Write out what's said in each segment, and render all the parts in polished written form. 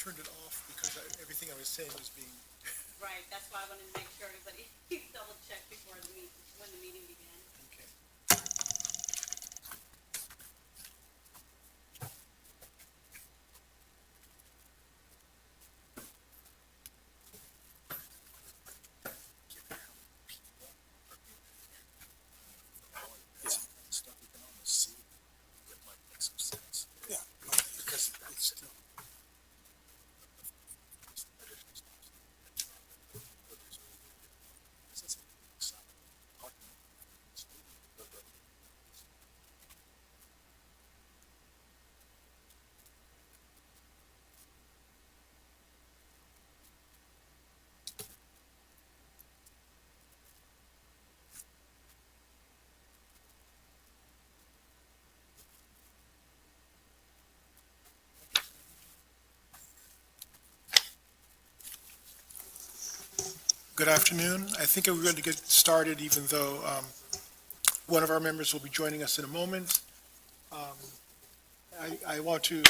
turned it off because everything I was saying was being. Right, that's why I wanted to make sure everybody double check before the meeting, when the meeting began. Okay. Stuff you can almost see. It might make some sense. Yeah, because it's still. Good afternoon. I think we're going to get started even though one of our members will be joining us in a moment. I want to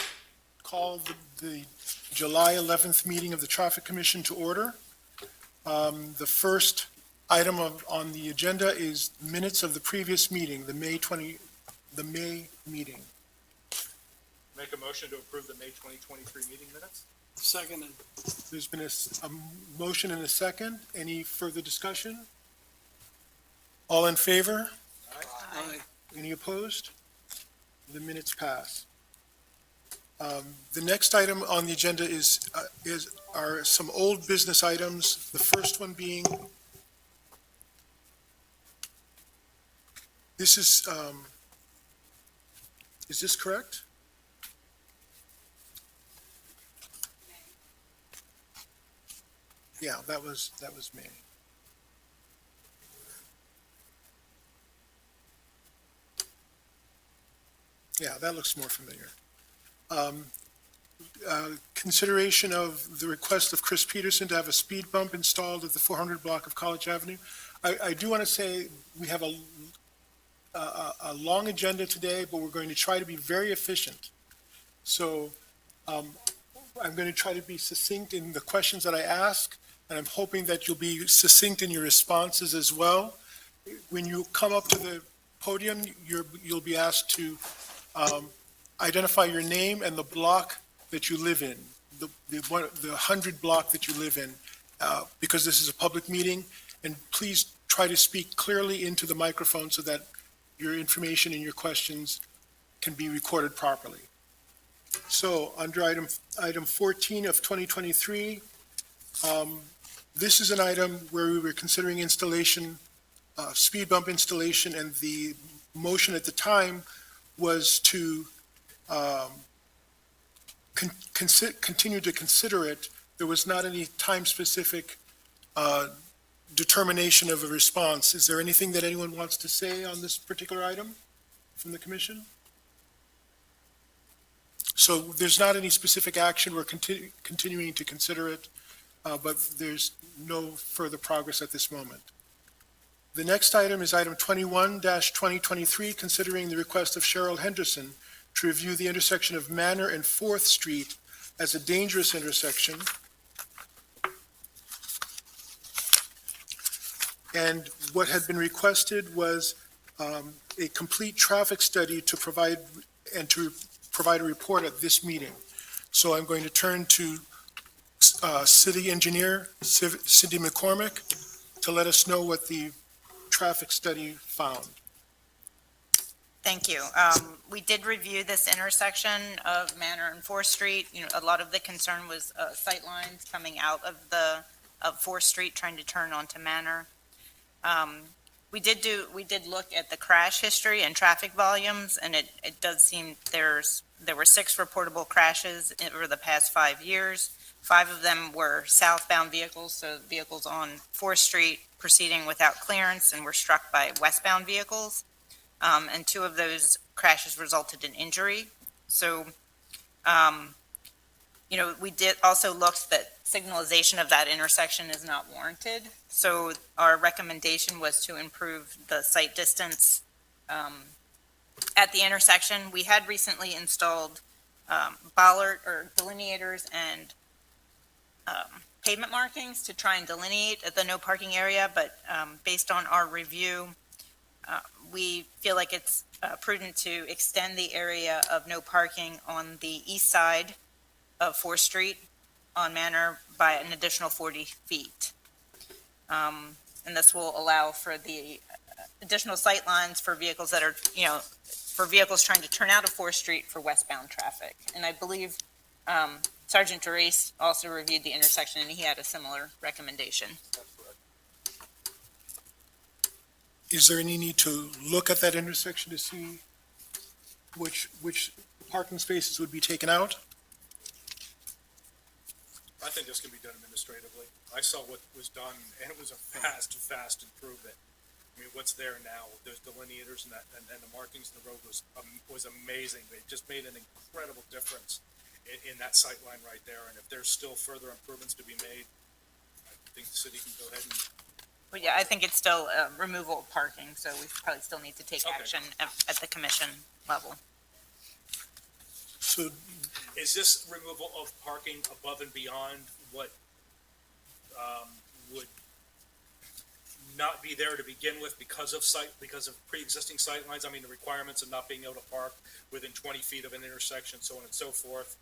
call the July 11th meeting of the Traffic Commission to order. The first item on the agenda is minutes of the previous meeting, the May meeting. Make a motion to approve the May 2023 meeting minutes? Seconded. There's been a motion and a second. Any further discussion? All in favor? Aye. Any opposed? The minutes pass. The next item on the agenda are some old business items. The first one being, this is this correct? Yeah, that was May. Yeah, that looks more familiar. Consideration of the request of Chris Peterson to have a speed bump installed at the 400 block of College Avenue. I do want to say we have a long agenda today, but we're going to try to be very efficient. So I'm going to try to be succinct in the questions that I ask, and I'm hoping that you'll be succinct in your responses as well. When you come up to the podium, you'll be asked to identify your name and the block that you live in, the 100 block that you live in, because this is a public meeting, and please try to speak clearly into the microphone so that your information and your questions can be recorded properly. So under item 14 of 2023, this is an item where we were considering installation, speed bump installation, and the motion at the time was to continue to consider it. There was not any time-specific determination of a response. Is there anything that anyone wants to say on this particular item from the commission? So there's not any specific action. We're continuing to consider it, but there's no further progress at this moment. The next item is item 21-2023, considering the request of Cheryl Henderson to review the intersection of Manor and 4th Street as a dangerous intersection. And what had been requested was a complete traffic study to provide a report at this meeting. So I'm going to turn to City Engineer Cindy McCormick to let us know what the traffic study found. Thank you. We did review this intersection of Manor and 4th Street. You know, a lot of the concern was sight lines coming out of 4th Street trying to turn onto Manor. We did look at the crash history and traffic volumes, and it does seem there were 6 reportable crashes over the past 5 years. 5 of them were southbound vehicles, so vehicles on 4th Street proceeding without clearance and were struck by westbound vehicles. And 2 of those crashes resulted in injury. So, you know, we did also look that signalization of that intersection is not warranted. So our recommendation was to improve the sight distance at the intersection. We had recently installed bollard or delineators and pavement markings to try and delineate the no parking area, but based on our review, we feel like it's prudent to extend the area of no parking on the east side of 4th Street on Manor by an additional 40 feet. And this will allow for the additional sight lines for vehicles that are, for vehicles trying to turn out of 4th Street for westbound traffic. And I believe Sergeant Derace also reviewed the intersection, and he had a similar recommendation. Is there any need to look at that intersection to see which parking spaces would be taken out? I think this can be done administratively. I saw what was done, and it was a fast improvement. I mean, what's there now, those delineators and the markings in the road was amazing. They just made an incredible difference in that sight line right there. And if there's still further improvements to be made, I think the city can go ahead and. But yeah, I think it's still removal of parking, so we probably still need to take Okay. action at the commission level. So Is this removal of parking above and beyond what would not be there to begin with because of pre-existing sight lines? I mean, the requirements of not being able to park within 20 feet of an intersection, so on and so forth.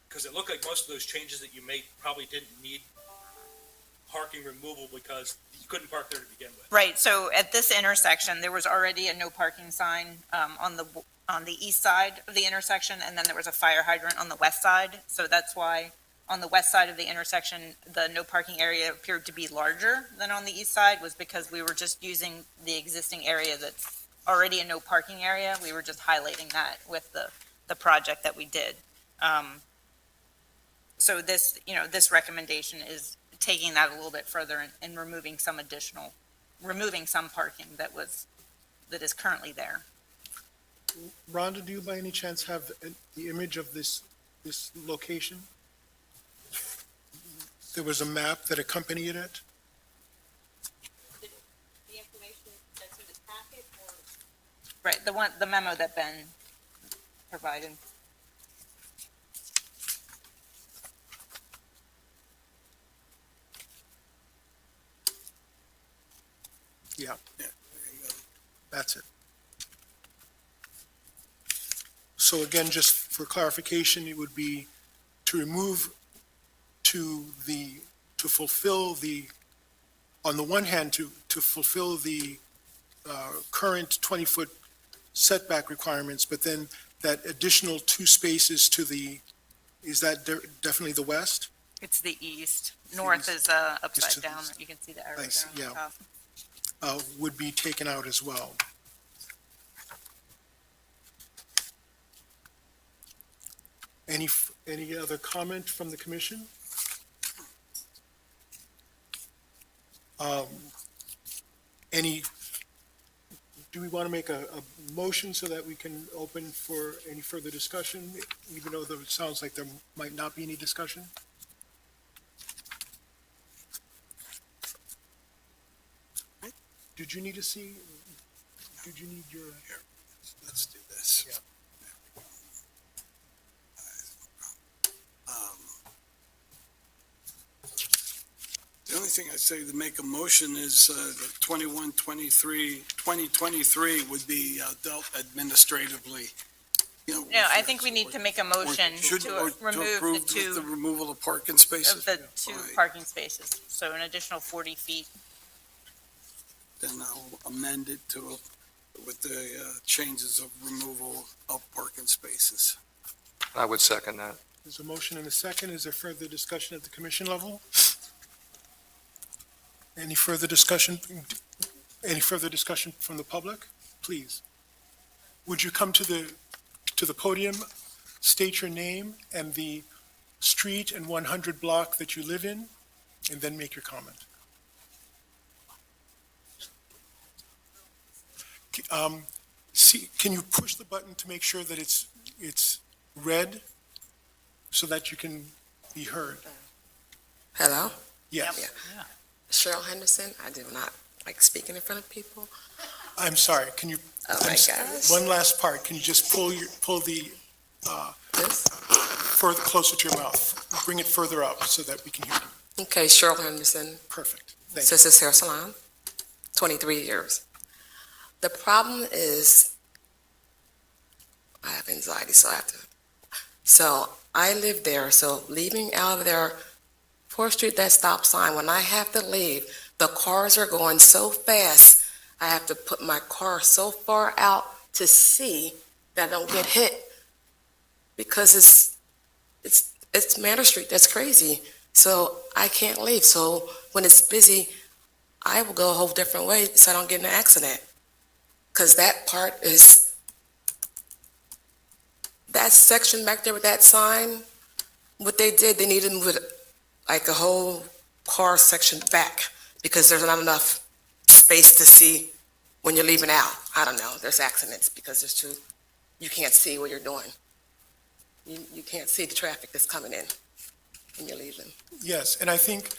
Because it looked like most of those changes that you made probably didn't need parking removal because you couldn't park there to begin with. Right, so at this intersection, there was already a no parking sign on the east side of the intersection, and then there was a fire hydrant on the west side. So that's why on the west side of the intersection, the no parking area appeared to be larger than on the east side, was because we were just using the existing area that's already a no parking area. We were just highlighting that with the project that we did. So this, this recommendation is taking that a little bit further and removing some parking that is currently there. Rhonda, do you by any chance have the image of this location? There was a map that accompanied it. The information that's in this packet, or Right, the memo that Ben provided. Yeah, that's it. So again, just for clarification, it would be to remove to fulfill on the one hand, to fulfill the current 20-foot setback requirements, but then that additional 2 spaces is that definitely the west? It's the east. North is to upside the down. east. You can see the arrow Thanks, there on the yeah. top. Would be taken out as well. Any other comment from the commission? Do we want to make a motion so that we can open for any further discussion, even though it sounds like there might not be any discussion? Did you need your? Here, let's do this. Yeah. The only thing I'd say to make a motion is that 2023 would be dealt administratively, No, I think we need to make a motion to remove the removal of parking spaces. the 2 Right. parking spaces, so an additional 40 feet. Then I'll amend it with the changes of removal of parking spaces. I would second that. There's a motion and a second. Is there further discussion at the commission level? Any further discussion from the public? Please. Would you come to the podium, state your name and the street and 100 block that you live in, and then make your comment. Can you push the button to make sure that it's red so that you can be heard? Hello, Yes. Cheryl Henderson. I do not like speaking in front of people. I'm sorry, can you, Oh my gosh. one last part, can you just pull the This? further, closer to your mouth. Bring it further up so that we can hear you. Okay, Cheryl Henderson, Perfect. Thank you. Sisters Hair Salon, 23 years. The problem is, I have anxiety, so I live there, so leaving out of there, 4th Street, that stop sign, when I have to leave, the cars are going so fast, I have to put my car so far out to see that I don't get hit, because it's Manor Street, that's crazy. So I can't leave. So when it's busy, I will go a whole different way so I don't get in an accident. Because that part is, that section back there with that sign, what they did, they needed to move it like a whole car section back because there's not enough space to see when you're leaving out. I don't know, there's accidents because you can't see what you're doing. You can't see the traffic that's coming in when you're leaving. Yes, and I think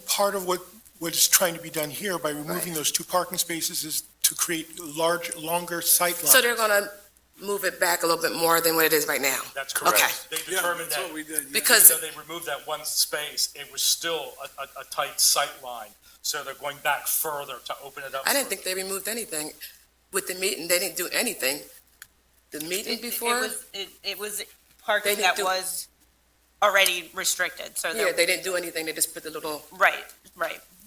part of what is trying to be done here by removing Right. those 2 parking spaces is to create longer sight lines. So they're gonna move it back a little bit more than what it is right now? That's correct. Okay. They Yeah, determined that's that what we did. yeah. Because, even though they removed that one space, it was still a tight sight line. So they're going back further to open it up. I didn't further. think they removed anything. With the meeting, they didn't do anything. The meeting before, It was parking They didn't that do- was already restricted, so yeah, there, they didn't do anything, they just put the little, right.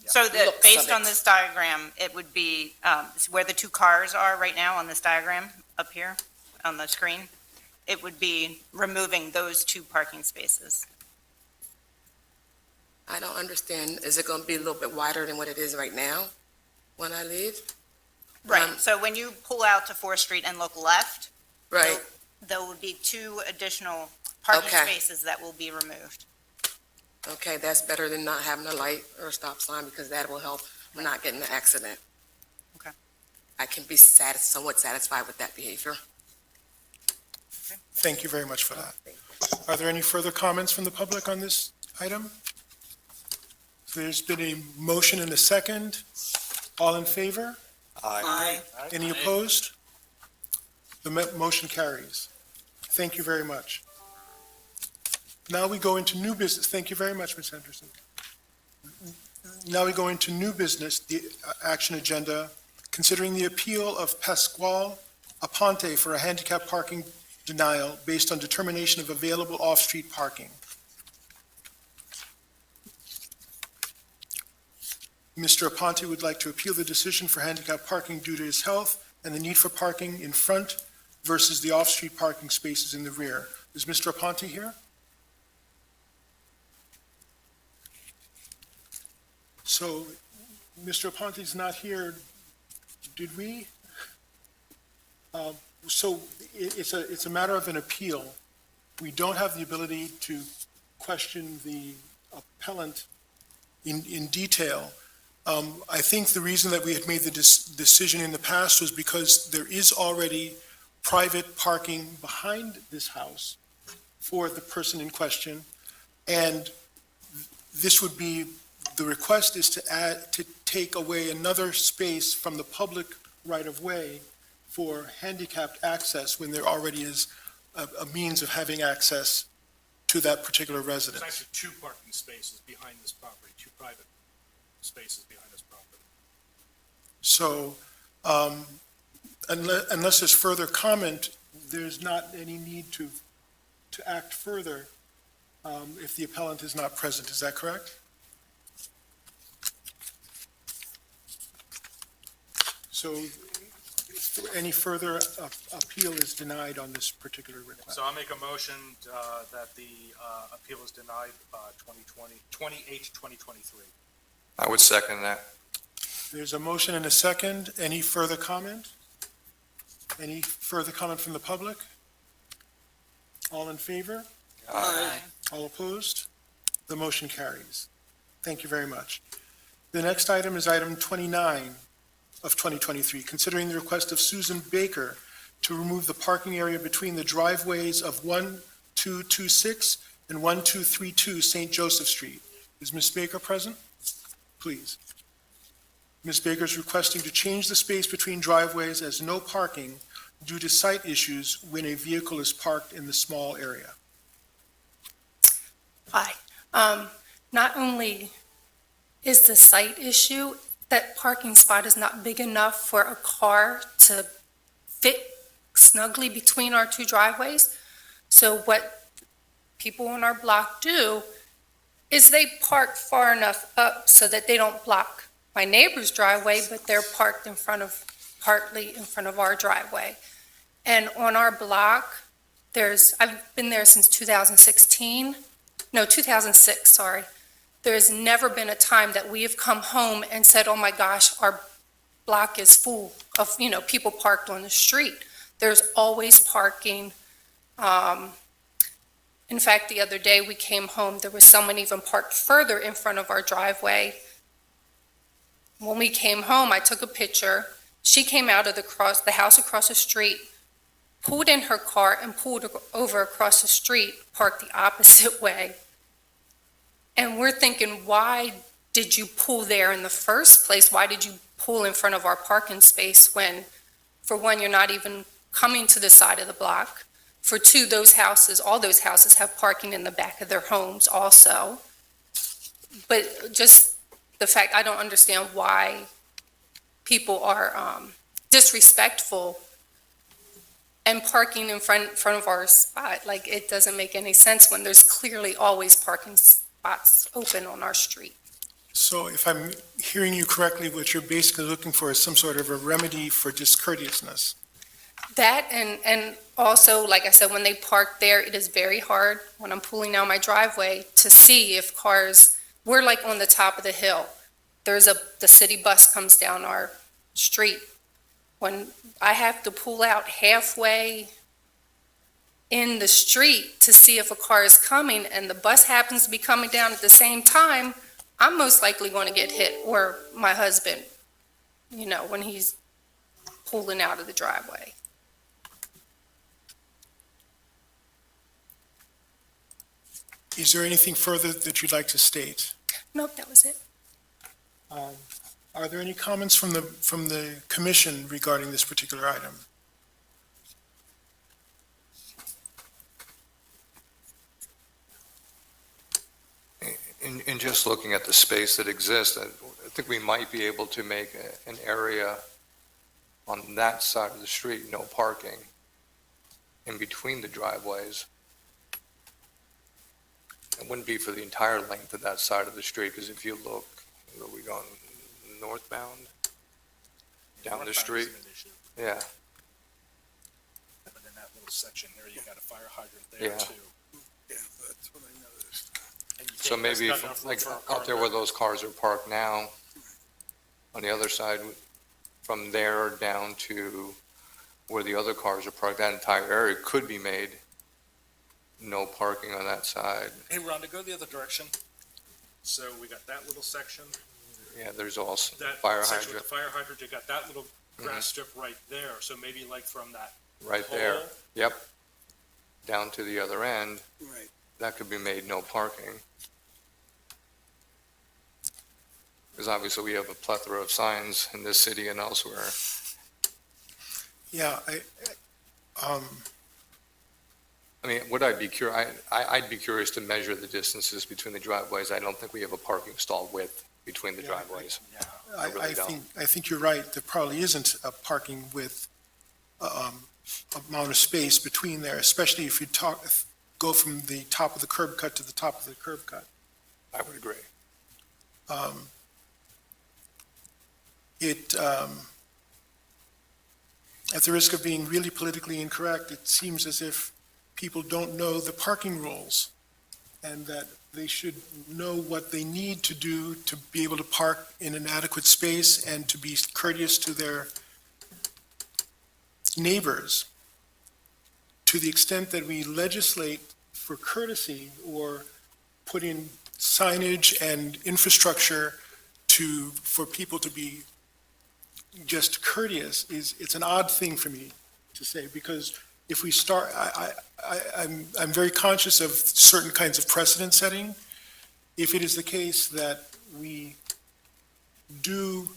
So that, Looks of based on it. this diagram, it would be, where the 2 cars are right now on this diagram up here on the screen, it would be removing those 2 parking spaces. I don't understand, is it gonna be a little bit wider than what it is right now when I leave? Right, so when you pull out to 4th Street and look left, Right, there would be 2 additional parking Okay. spaces that will be removed. okay, that's better than not having a light or a stop sign because that will help not getting an accident. Okay. I can be somewhat satisfied with that behavior. Thank you very much for that. Are there any further comments from the public on this item? So there's been a motion and a second. All in favor? Aye. Any opposed? The motion carries. Thank you very much. Now we go into new business. Thank you very much, Ms. Henderson. Now we go into new business, the action agenda, considering the appeal of Pasquale Aponte for a handicap parking denial based on determination of available off-street parking. Mr. Aponte would like to appeal the decision for handicap parking due to his health and the need for parking in front versus the off-street parking spaces in the rear. Is Mr. Aponte here? So, Mr. Aponte's not here. Did we? So it's a matter of an appeal. We don't have the ability to question the appellant in detail. I think the reason that we had made the decision in the past was because there is already private parking behind this house for the person in question. And this would be, the request is to take away another space from the public right-of-way for handicapped access when there already is a means of having access to that particular There's residence. actually 2 parking spaces behind this property, 2 private spaces behind this property. So, unless there's further comment, there's not any need to act further if the appellant is not present. Is that correct? So, any further appeal is denied on this particular request. So I'll make a motion that the appeal is denied 2023. I would second that. There's a motion and a second. Any further comment? Any further comment from the public? All in favor? Aye. All opposed? The motion carries. Thank you very much. The next item is item 29 of 2023, considering the request of Susan Baker to remove the parking area between the driveways of 1226 and 1232 St. Joseph Street. Is Ms. Baker present? Please. Ms. Baker is requesting to change the space between driveways as no parking due to site issues when a vehicle is parked in the small area. Hi. Not only is the site issue, that parking spot is not big enough for a car to fit snugly between our two driveways. So what people on our block do is they park far enough up so that they don't block my neighbor's driveway, but they're parked partly in front of our driveway. And on our block, I've been there since 2006, sorry. There's never been a time that we have come home and said, oh my gosh, our block is full of, people parked on the street. There's always parking. In fact, the other day we came home, there was someone even parked further in front of our driveway. When we came home, I took a picture. She came out of the house across the street, pulled in her car and pulled over across the street, parked the opposite way. And we're thinking, why did you pull there in the first place? Why did you pull in front of our parking space when, for one, you're not even coming to the side of the block? For two, all those houses have parking in the back of their homes also. But just the fact, I don't understand why people are disrespectful and parking in front of our spot. Like, it doesn't make any sense when there's clearly always parking spots open on our street. So if I'm hearing you correctly, what you're basically looking for is some sort of a remedy for discourteousness. That and also, like I said, when they park there, it is very hard when I'm pulling down my driveway to see if we're like on the top of the hill. The city bus comes down our street. When I have to pull out halfway in the street to see if a car is coming and the bus happens to be coming down at the same time, I'm most likely going to get hit, or my husband, when he's pulling out of the driveway. Is there anything further that you'd like to state? Nope, that was it. Are there any comments from the commission regarding this particular item? In just looking at the space that exists, I think we might be able to make an area on that side of the street, no parking, in between the driveways. It wouldn't be for the entire length of that side of the street, because if you look, are we going northbound? Down the street? Yeah, But in that little section there, you got a fire hydrant there Yeah. too. Yeah, that's what I noticed. And you so can't- maybe, there's not enough room like, for a car out there where those cars are parked now, on the other side, from there down to where the other cars are parked, that entire area could be made no parking on that side. Hey, Rhonda, go the other direction. So we got that little section, Yeah, there's also that fire section with hydrant the fire hydrant, you got that little grass strip right there. So maybe like from that right there. pole, Yep. Down to the other end, Right. that could be made no parking. Because obviously we have a plethora of signs in this city and elsewhere. Yeah, I mean, what I'd be I'd be curious to measure the distances between the driveways. I don't think we have a parking stall width between the Yeah, driveways. yeah. I really don't. I think you're right. There probably isn't a parking with amount of space between there, especially if you go from the top of the curb cut to the top of the curb cut. I would agree. At the risk of being really politically incorrect, it seems as if people don't know the parking rules, and that they should know what they need to do to be able to park in an adequate space and to be courteous to their neighbors. To the extent that we legislate for courtesy or put in signage and infrastructure for people to be just courteous, it's an odd thing for me to say, because if we start, I'm very conscious of certain kinds of precedent setting. If it is the case that we do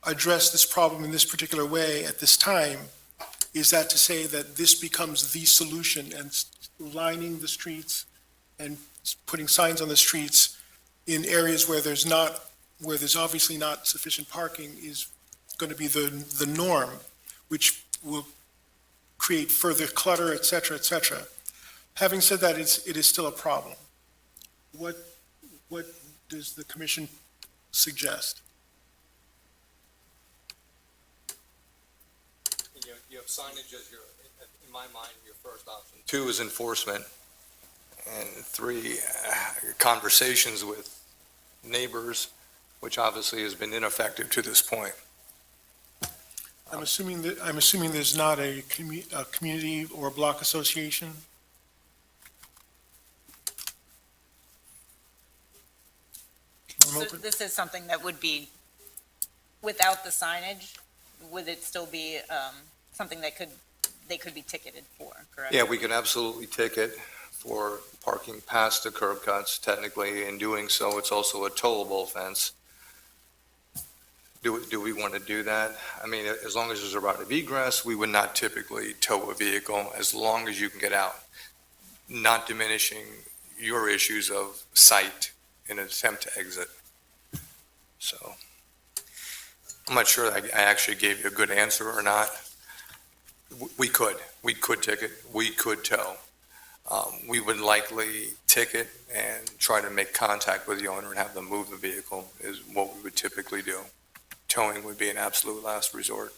address this problem in this particular way at this time, is that to say that this becomes the solution and lining the streets and putting signs on the streets in areas where there's obviously not sufficient parking is going to be the norm, which will create further clutter, et cetera, et cetera. Having said that, it is still a problem. What does the commission suggest? You have signage as your, in my mind, your first option. 2 is enforcement, and 3, conversations with neighbors, which obviously has been ineffective to this point. I'm assuming there's not a community or block association? I'm So open. this is something that would be, without the signage, would it still be something that they could be ticketed for, correct? Yeah, we can absolutely ticket for parking past the curb cuts. Technically, in doing so, it's also a towable offense. Do we want to do that? I mean, as long as there's a route of egress, we would not typically tow a vehicle as long as you can get out, not diminishing your issues of sight in an attempt to exit. So I'm not sure I actually gave you a good answer or not. We could ticket, we could tow. We would likely ticket and try to make contact with the owner and have them move the vehicle is what we would typically do. Towing would be an absolute last resort.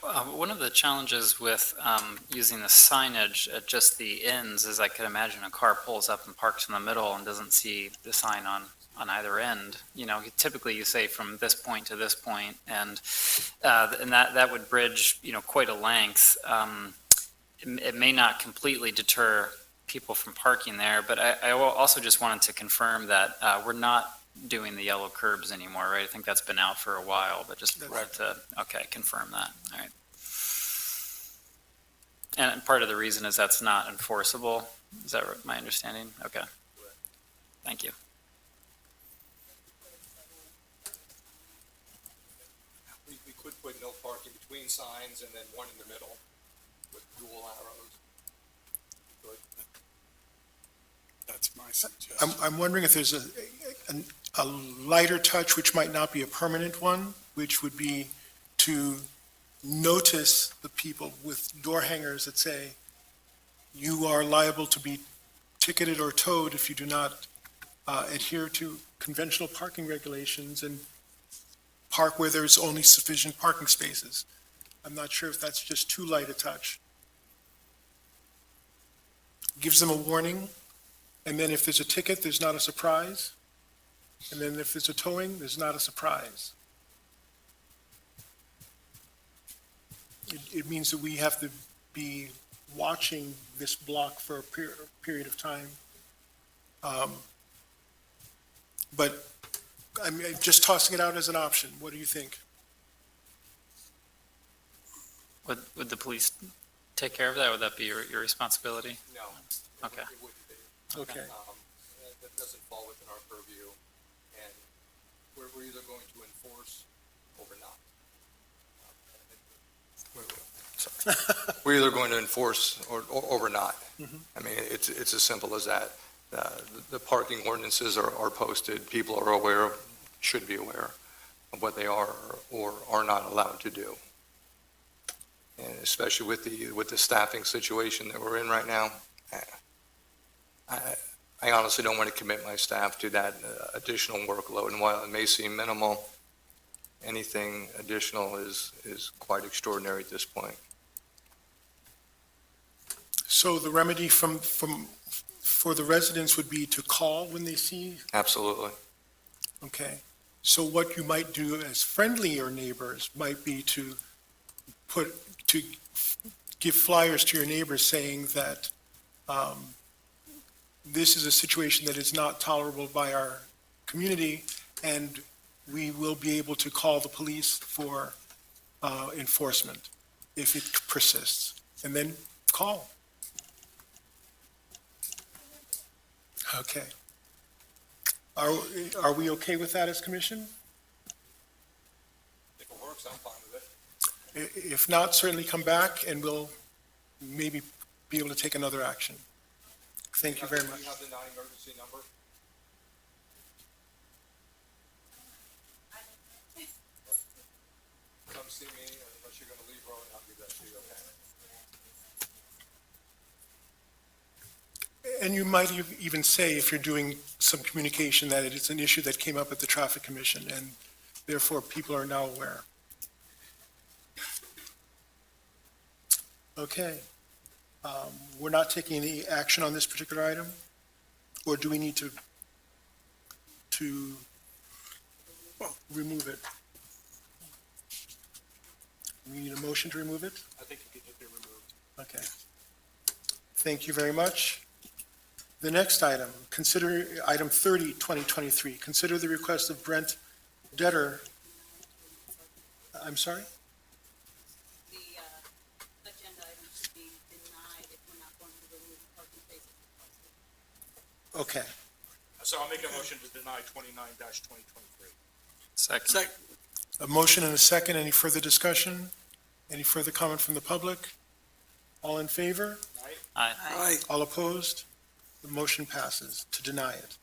One of the challenges with using the signage at just the ends is I could imagine a car pulls up and parks in the middle and doesn't see the sign on either end. You know, typically you say from this point to this point, and that would bridge, you know, quite a length. It may not completely deter people from parking there, but I also just wanted to confirm that we're not doing the yellow curbs anymore, right? I think that's been out for a while, but just wanted to, okay, confirm that, all right. And part of the reason is that's not enforceable, is that my understanding? Okay. Thank you. We could put no parking between signs and then one in the middle with dual arrows. That's my suggestion. I'm wondering if there's a lighter touch, which might not be a permanent one, which would be to notice the people with door hangers that say, you are liable to be ticketed or towed if you do not adhere to conventional parking regulations and park where there's only sufficient parking spaces. I'm not sure if that's just too light a touch. Gives them a warning, and then if there's a ticket, there's not a surprise. And then if there's a towing, there's not a surprise. It means that we have to be watching this block for a period of time. But I'm just tossing it out as an option. What do you think? Would the police take care of that? Would that be your responsibility? No. Okay. It wouldn't be. Okay. That doesn't fall within our purview, and we're either going to enforce or we're not. Sorry. We're either going to enforce or we're not. I mean, it's as simple as that. The parking ordinances are posted, people are aware, should be aware of what they are or are not allowed to do. And especially with the staffing situation that we're in right now, I honestly don't want to commit my staff to that additional workload. And while it may seem minimal, anything additional is quite extraordinary at this point. So the remedy for the residents would be to call when they see? Absolutely. Okay. So what you might do as friendlier neighbors might be to give flyers to your neighbors saying that this is a situation that is not tolerable by our community, and we will be able to call the police for enforcement if it persists, and then call. Okay. Are we okay with that as commission? If it works, I'm fine with it. If not, certainly come back and we'll maybe be able to take another action. Thank you very much. Do you have the non-emergency number? Come see me, unless you're gonna leave early, I'll give that to you, okay? And you might even say, if you're doing some communication, that it is an issue that came up at the Traffic Commission, and therefore people are now aware. Okay. We're not taking any action on this particular item? Or do we need to remove it? We need a motion to remove it? I think it could be removed. Okay. Thank you very much. The next item, consider item 30, 2023. Consider the request of Brent Detter. I'm sorry? The agenda item should be denied if we're not going to remove parking spaces requested. Okay. So I'll make a motion to deny 29-2023. Second. A motion and a second. Any further discussion? Any further comment from the public? All in favor? Aye. Aye. All opposed? The motion passes to deny it.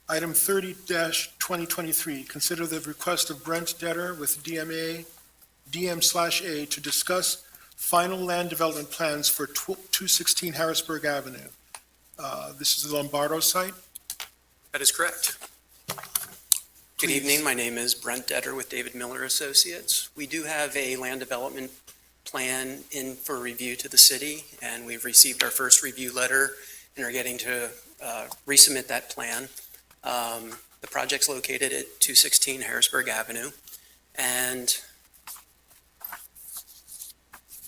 Item 30-2023, consider the request of Brent Detter with DM/A to discuss final land development plans for 216 Harrisburg Avenue. This is the Lombardo site. That is correct. Good evening, my name is Brent Detter with David Miller Associates. We do have a land development plan in for review to the city, and we've received our first review letter and are getting to resubmit that plan. The project's located at 216 Harrisburg Avenue, and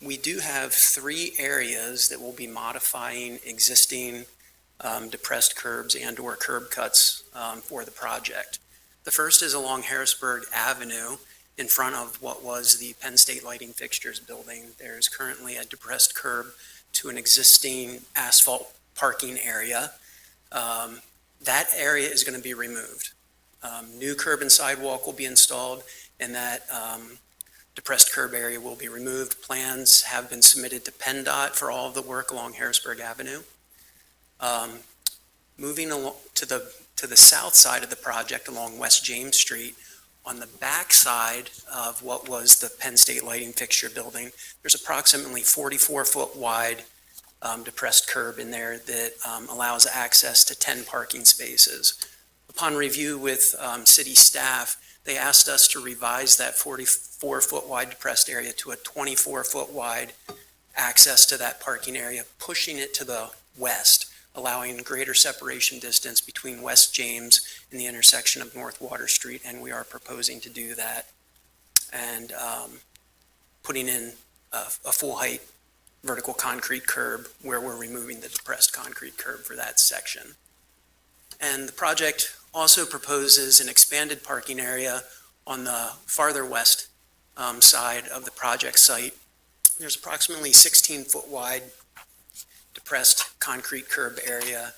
we do have 3 areas that will be modifying existing depressed curbs and/or curb cuts for the project. The first is along Harrisburg Avenue in front of what was the Penn State Lighting Fixtures building. There's currently a depressed curb to an existing asphalt parking area. That area is going to be removed. New curb and sidewalk will be installed, and that depressed curb area will be removed. Plans have been submitted to PennDOT for all of the work along Harrisburg Avenue. Moving along to the south side of the project along West James Street, on the back side of what was the Penn State Lighting Fixture building, there's approximately 44-foot wide depressed curb in there that allows access to 10 parking spaces. Upon review with city staff, they asked us to revise that 44-foot wide depressed area to a 24-foot wide access to that parking area, pushing it to the west, allowing greater separation distance between West James and the intersection of North Water Street, and we are proposing to do that. And putting in a full-height vertical concrete curb where we're removing the depressed concrete curb for that section. And the project also proposes an expanded parking area on the farther west side of the project site. There's approximately 16-foot wide depressed concrete curb area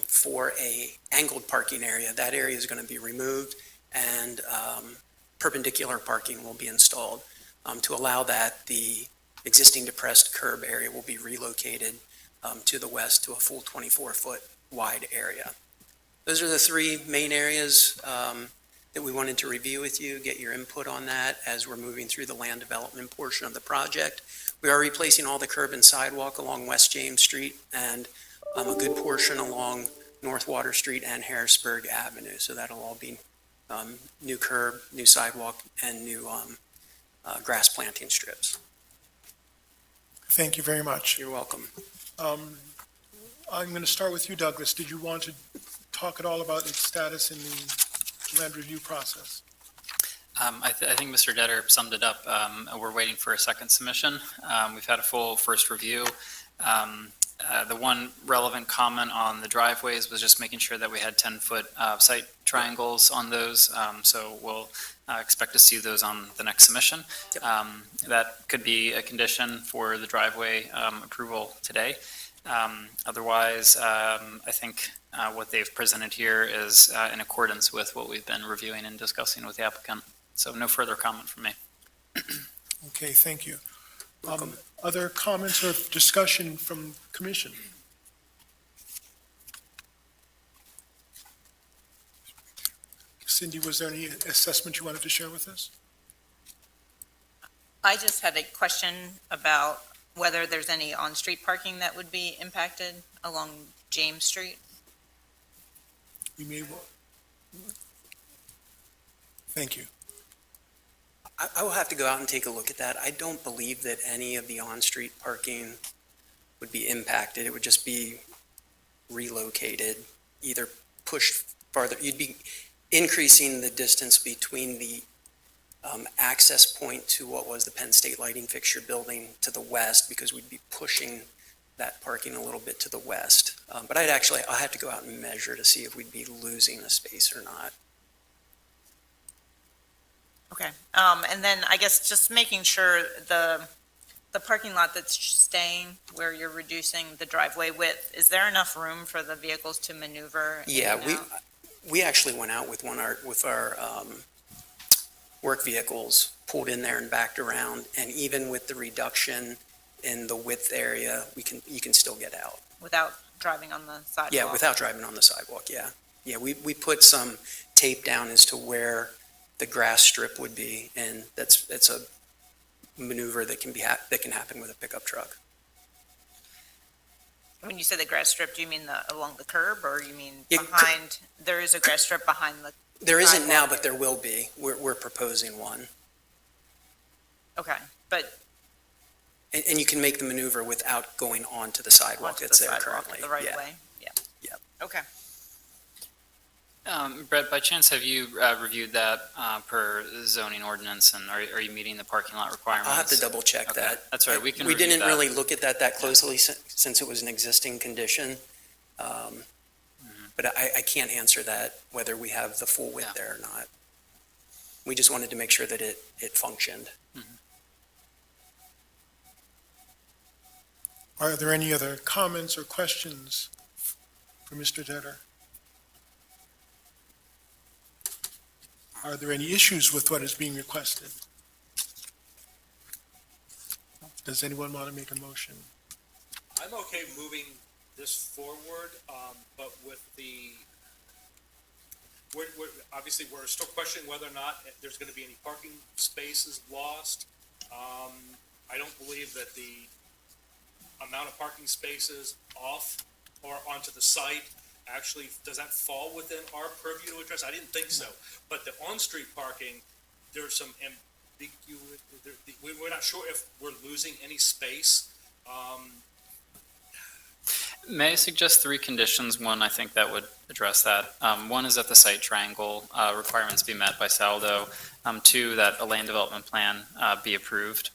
for a angled parking area. That area is going to be removed, and perpendicular parking will be installed. To allow that, the existing depressed curb area will be relocated to the west to a full 24-foot wide area. Those are the 3 main areas that we wanted to review with you, get your input on that as we're moving through the land development portion of the project. We are replacing all the curb and sidewalk along West James Street and a good portion along North Water Street and Harrisburg Avenue. So that'll all be new curb, new sidewalk, and new grass planting strips. Thank you very much. You're welcome. I'm going to start with you, Douglas. Did you want to talk at all about its status in the land review process? I think Mr. Detter summed it up. We're waiting for a second submission. We've had a full first review. The one relevant comment on the driveways was just making sure that we had 10-foot site triangles on those. So we'll expect to see those on the next submission. Yep. That could be a condition for the driveway approval today. Otherwise, I think what they've presented here is in accordance with what we've been reviewing and discussing with the applicant. So no further comment from me. Okay, thank you. Other comments or discussion from commission? Cindy, was there any assessment you wanted to share with us? I just had a question about whether there's any on-street parking that would be impacted along James Street. We may, thank you. I will have to go out and take a look at that. I don't believe that any of the on-street parking would be impacted. It would just be relocated, either pushed farther. You'd be increasing the distance between the access point to what was the Penn State lighting fixture building to the west, because we'd be pushing that parking a little bit to the west. But I'll have to go out and measure to see if we'd be losing a space or not. Okay, and then I guess just making sure the parking lot that's staying where you're reducing the driveway width, is there enough room for the vehicles to maneuver in Yeah, and out? we actually went out with our work vehicles, pulled in there and backed around, and even with the reduction in the width area, you can still get out. Without driving on the sidewalk? Yeah, without driving on the sidewalk, yeah. Yeah, we put some tape down as to where the grass strip would be, and it's a maneuver that can happen with a pickup truck. When you say the grass strip, do you mean along the curb, or you mean Yeah, behind, there is a grass strip behind the, There isn't now, sidewalk. but there will be. We're proposing one. okay, but And you can make the maneuver without going onto the sidewalk onto the that's there sidewalk, currently. the right Yeah. of way? Yeah. Yep. Okay. Brett, by chance, have you reviewed that per zoning ordinance, and are you meeting the parking lot requirements? I'll have to double check Okay, that. that's all right, we can We review didn't that. really look at that closely since it was an existing condition. But I can't answer that, whether we have the full width Yeah. there or not. We just wanted to make sure that it functioned. Are there any other comments or questions for Mr. Detter? Are there any issues with what is being requested? Does anyone want to make a motion? I'm okay moving this forward, but with obviously, we're still questioning whether or not there's gonna be any parking spaces lost. I don't believe that the amount of parking spaces off or onto the site, actually, does that fall within our purview to address? I didn't think so. But the on-street parking, there's some ambiguous, we're not sure if we're losing any space. May I suggest three conditions? One, I think that would address that. One is that the site triangle requirements be met by Saldo. Two, that a land development plan be approved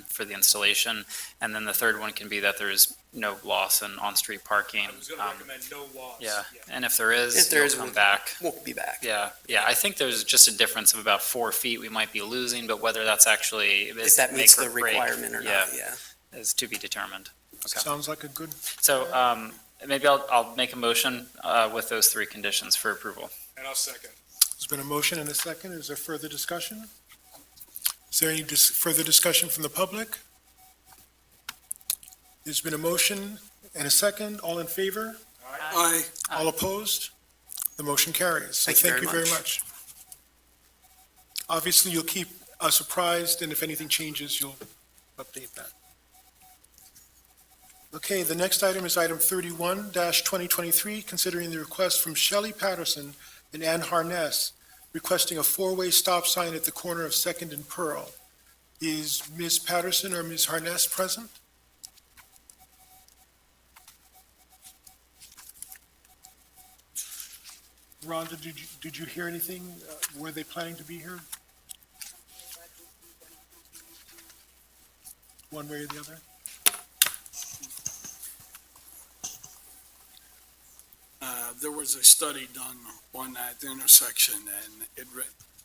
for the installation. And then the third one can be that there's no loss in on-street parking. I was gonna recommend no loss. Yeah, and if there is, If there is, you'll come back. We'll be back. Yeah, I think there's just a difference of about 4 feet we might be losing, but whether that's actually If that meets make the or break, requirement or not, yeah. is to be determined. Okay. Sounds like a good, So maybe I'll make a motion with those three conditions for approval. And I'll second. there's been a motion and a second. Is there further discussion? Is there any further discussion from the public? There's been a motion and a second. All in favor? Aye. All opposed? The motion carries. So Thank you thank you very very much. Obviously, you'll keep us apprised, and if anything changes, you'll update that. Okay, the next item is item 31-2023, considering the request from Shelley Patterson and Ann Harness requesting a four-way stop sign at the corner of Second and Pearl. Is Ms. Patterson or Ms. Harness present? Rhonda, did you hear anything? Were they planning to be here, one way or the other? There was a study done on that intersection, and it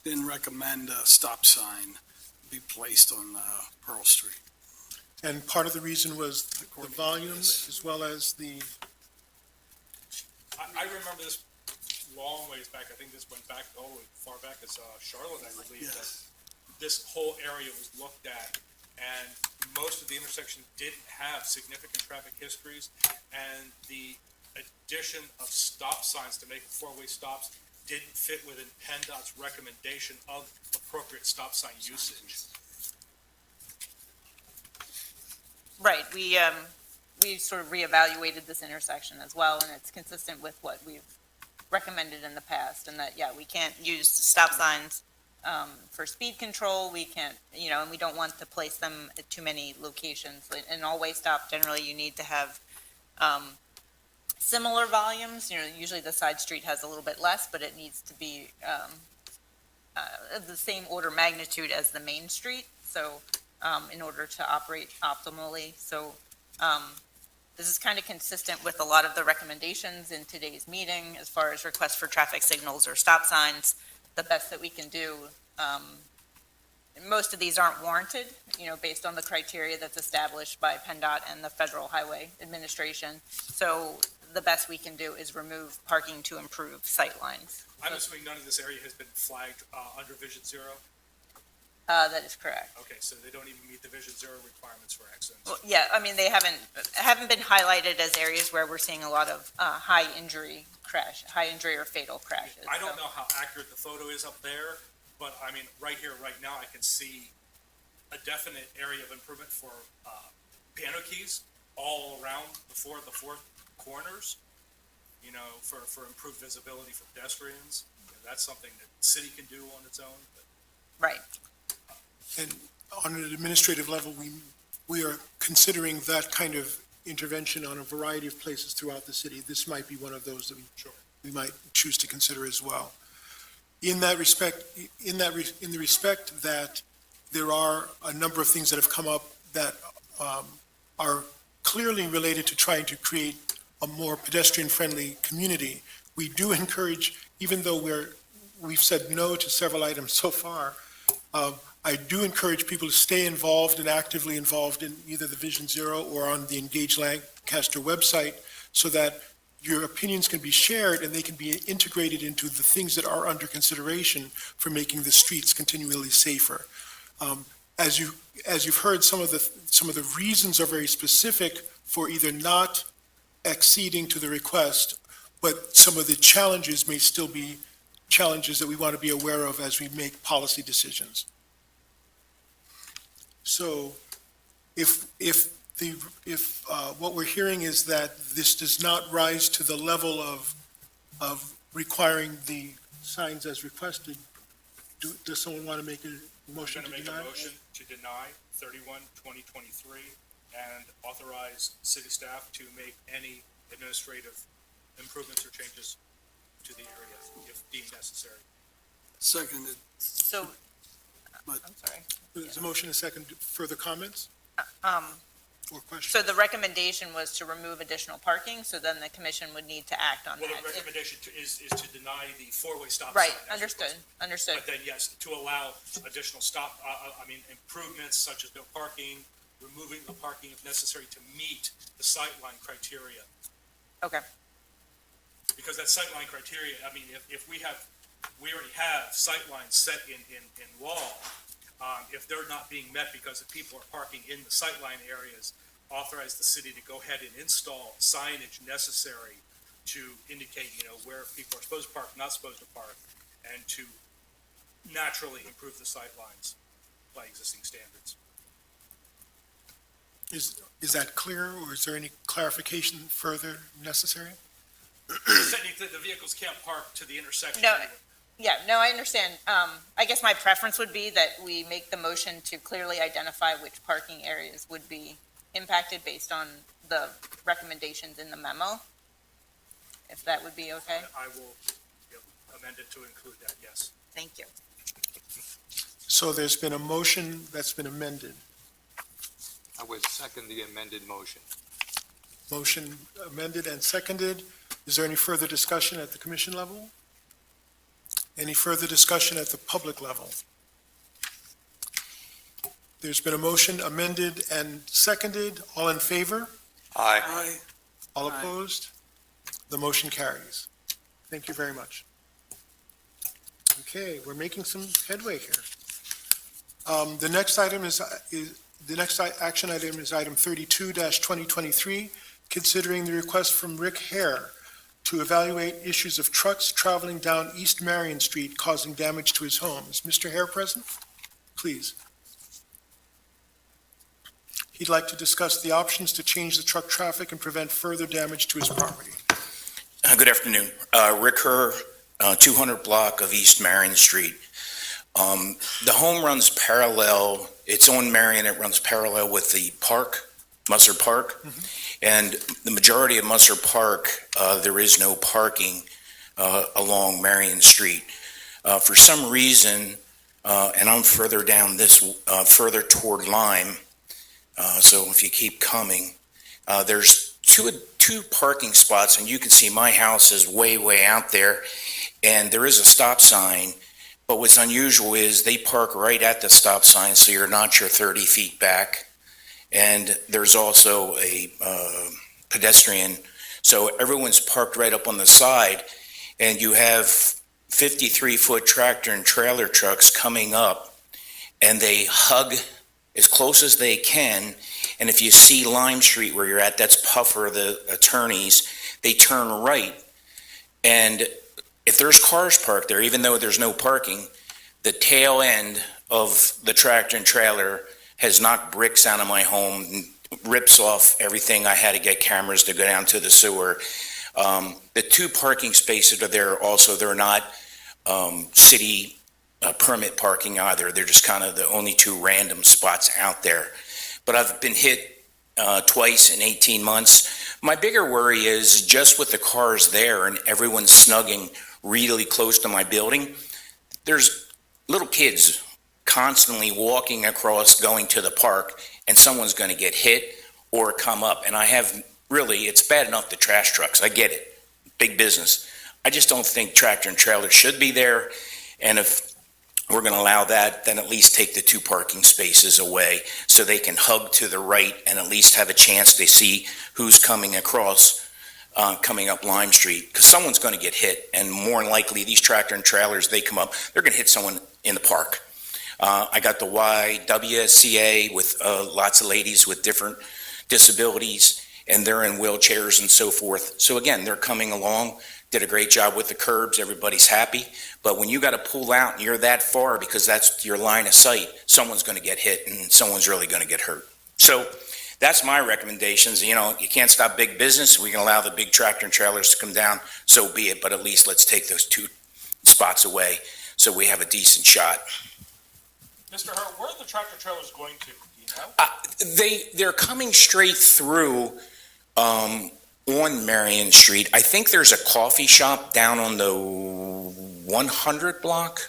didn't recommend a stop sign be placed on Pearl Street. And part of the reason was the volume as well as the, I remember this long ways back. I think this went back all the way far back as Charlotte, I believe. Yes. That this whole area was looked at, and most of the intersection didn't have significant traffic histories, and the addition of stop signs to make it four-way stops didn't fit within PennDOT's recommendation of appropriate stop sign usage. Right, we sort of reevaluated this intersection as well, and it's consistent with what we've recommended in the past, and that, yeah, we can't use stop signs for speed control, we can't, and we don't want to place them at too many locations. In all-way stop, generally, you need to have similar volumes, usually the side street has a little bit less, but it needs to be the same order magnitude as the main street, so, in order to operate optimally, so, this is kind of consistent with a lot of the recommendations in today's meeting as far as requests for traffic signals or stop signs. The best that we can do, most of these aren't warranted, based on the criteria that's established by PennDOT and the Federal Highway Administration. So the best we can do is remove parking to improve sightlines. I'm assuming none of this area has been flagged under Vision Zero? That is correct. Okay, so they don't even meet the Vision Zero requirements for accidents. Well, yeah, I mean, they haven't been highlighted as areas where we're seeing a lot of high injury or fatal crashes. I don't so. know how accurate the photo is up there, but I mean, right here, right now, I can see a definite area of improvement for piano keys all around the four corners, for improved visibility for pedestrians. That's something that the city can do on its own. But Right. And on an administrative level, we are considering that kind of intervention on a variety of places throughout the city. This might be one of those that we might choose to consider as well. In that respect, in the respect that there are a number of things that have come up that are clearly related to trying to create a more pedestrian-friendly community, we do encourage, even though we've said no to several items so far, I do encourage people to stay involved and actively involved in either the Vision Zero or on the Engage Lancaster website so that your opinions can be shared and they can be integrated into the things that are under consideration for making the streets continually safer. As you've heard, some of the reasons are very specific for either not acceding to the request, but some of the challenges may still be challenges that we want to be aware of as we make policy decisions. So if what we're hearing is that this does not rise to the level of requiring the signs as requested, does someone want to make a motion to I'm going to deny? make a motion to deny 31-2023 and authorize city staff to make any administrative improvements or changes to the area if deemed necessary. Seconded. So, But- I'm sorry. There's a motion, a second. Further comments or questions? So the recommendation was to remove additional parking, so then the commission would need to act on Well, that. the recommendation is to deny the four-way stop sign. Right, as understood, requested. understood. But then, yes, to allow additional improvements such as no parking, removing the parking if necessary to meet the sightline criteria. Okay, Because that sightline criteria, if we already have sightlines set in law, if they're not being met because the people are parking in the sightline areas, authorize the city to go ahead and install signage necessary to indicate, where people are supposed to park, not supposed to park, and to naturally improve the sightlines by existing standards. Is that clear, or is there any clarification further necessary? The vehicles can't park to the intersection. No. Yeah, no, I understand. I guess my preference would be that we make the motion to clearly identify which parking areas would be impacted based on the recommendations in the memo, if that would be okay. I will amend it to include that, yes. Thank you. So there's been a motion that's been amended. I would second the amended motion. Motion amended and seconded. Is there any further discussion at the commission level? Any further discussion at the public level? There's been a motion amended and seconded. All in favor? Aye. Aye. All Aye. opposed? The motion carries. Thank you very much. Okay, we're making some headway here. The next action item is item 32-2023, considering the request from Rick Hare to evaluate issues of trucks traveling down East Marion Street causing damage to his home. Is Mr. Hare present? Please. He'd like to discuss the options to change the truck traffic and prevent further damage to his property. Good afternoon. Rick Herr, 200 block of East Marion Street. The home runs parallel, it's on Marion, it runs parallel with the park, Musser Park. And the majority of Musser Park, there is no parking along Marion Street. For some reason, and I'm further down this, further toward Lime, so if you keep coming, there's two parking spots, and you can see my house is way out there, and there is a stop sign, but what's unusual is they park right at the stop sign, so you're not your 30 feet back, and there's also a pedestrian, so everyone's parked right up on the side, and you have 53-foot tractor and trailer trucks coming up, and they hug as close as they can. And if you see Lime Street where you're at, that's Puffer, the attorneys, they turn right. And if there's cars parked there, even though there's no parking, the tail end of the tractor and trailer has knocked bricks out of my home, and rips off everything. I had to get cameras to go down to the sewer. The two parking spaces are there also, they're not city permit parking either. They're just kind of the only two random spots out there. But I've been hit twice in 18 months. My bigger worry is just with the cars there and everyone snugging really close to my building, there's little kids constantly walking across going to the park, and someone's going to get hit or come up. And I have really, it's bad enough the trash trucks. I get it. Big business. I just don't think tractor and trailer should be there. And if we're going to allow that, then at least take the two parking spaces away so they can hug to the right and at least have a chance to see who's coming across, coming up Lime Street. Because someone's going to get hit, and more than likely these tractor and trailers, they come up, they're going to hit someone in the park. I got the YWCA with lots of ladies with different disabilities, and they're in wheelchairs and so forth. So again, they're coming along, did a great job with the curbs, everybody's happy. But when you got to pull out and you're that far because that's your line of sight, someone's going to get hit and someone's really going to get hurt. So that's my recommendations. You know, you can't stop big business. We can allow the big tractor and trailers to come down, so be it. But at least let's take those two spots away so we have a decent shot. Mr. Hart, where are the tractor trailers going to? Do you know? They're coming straight through on Marion Street. I think there's a coffee shop down on the 100 block.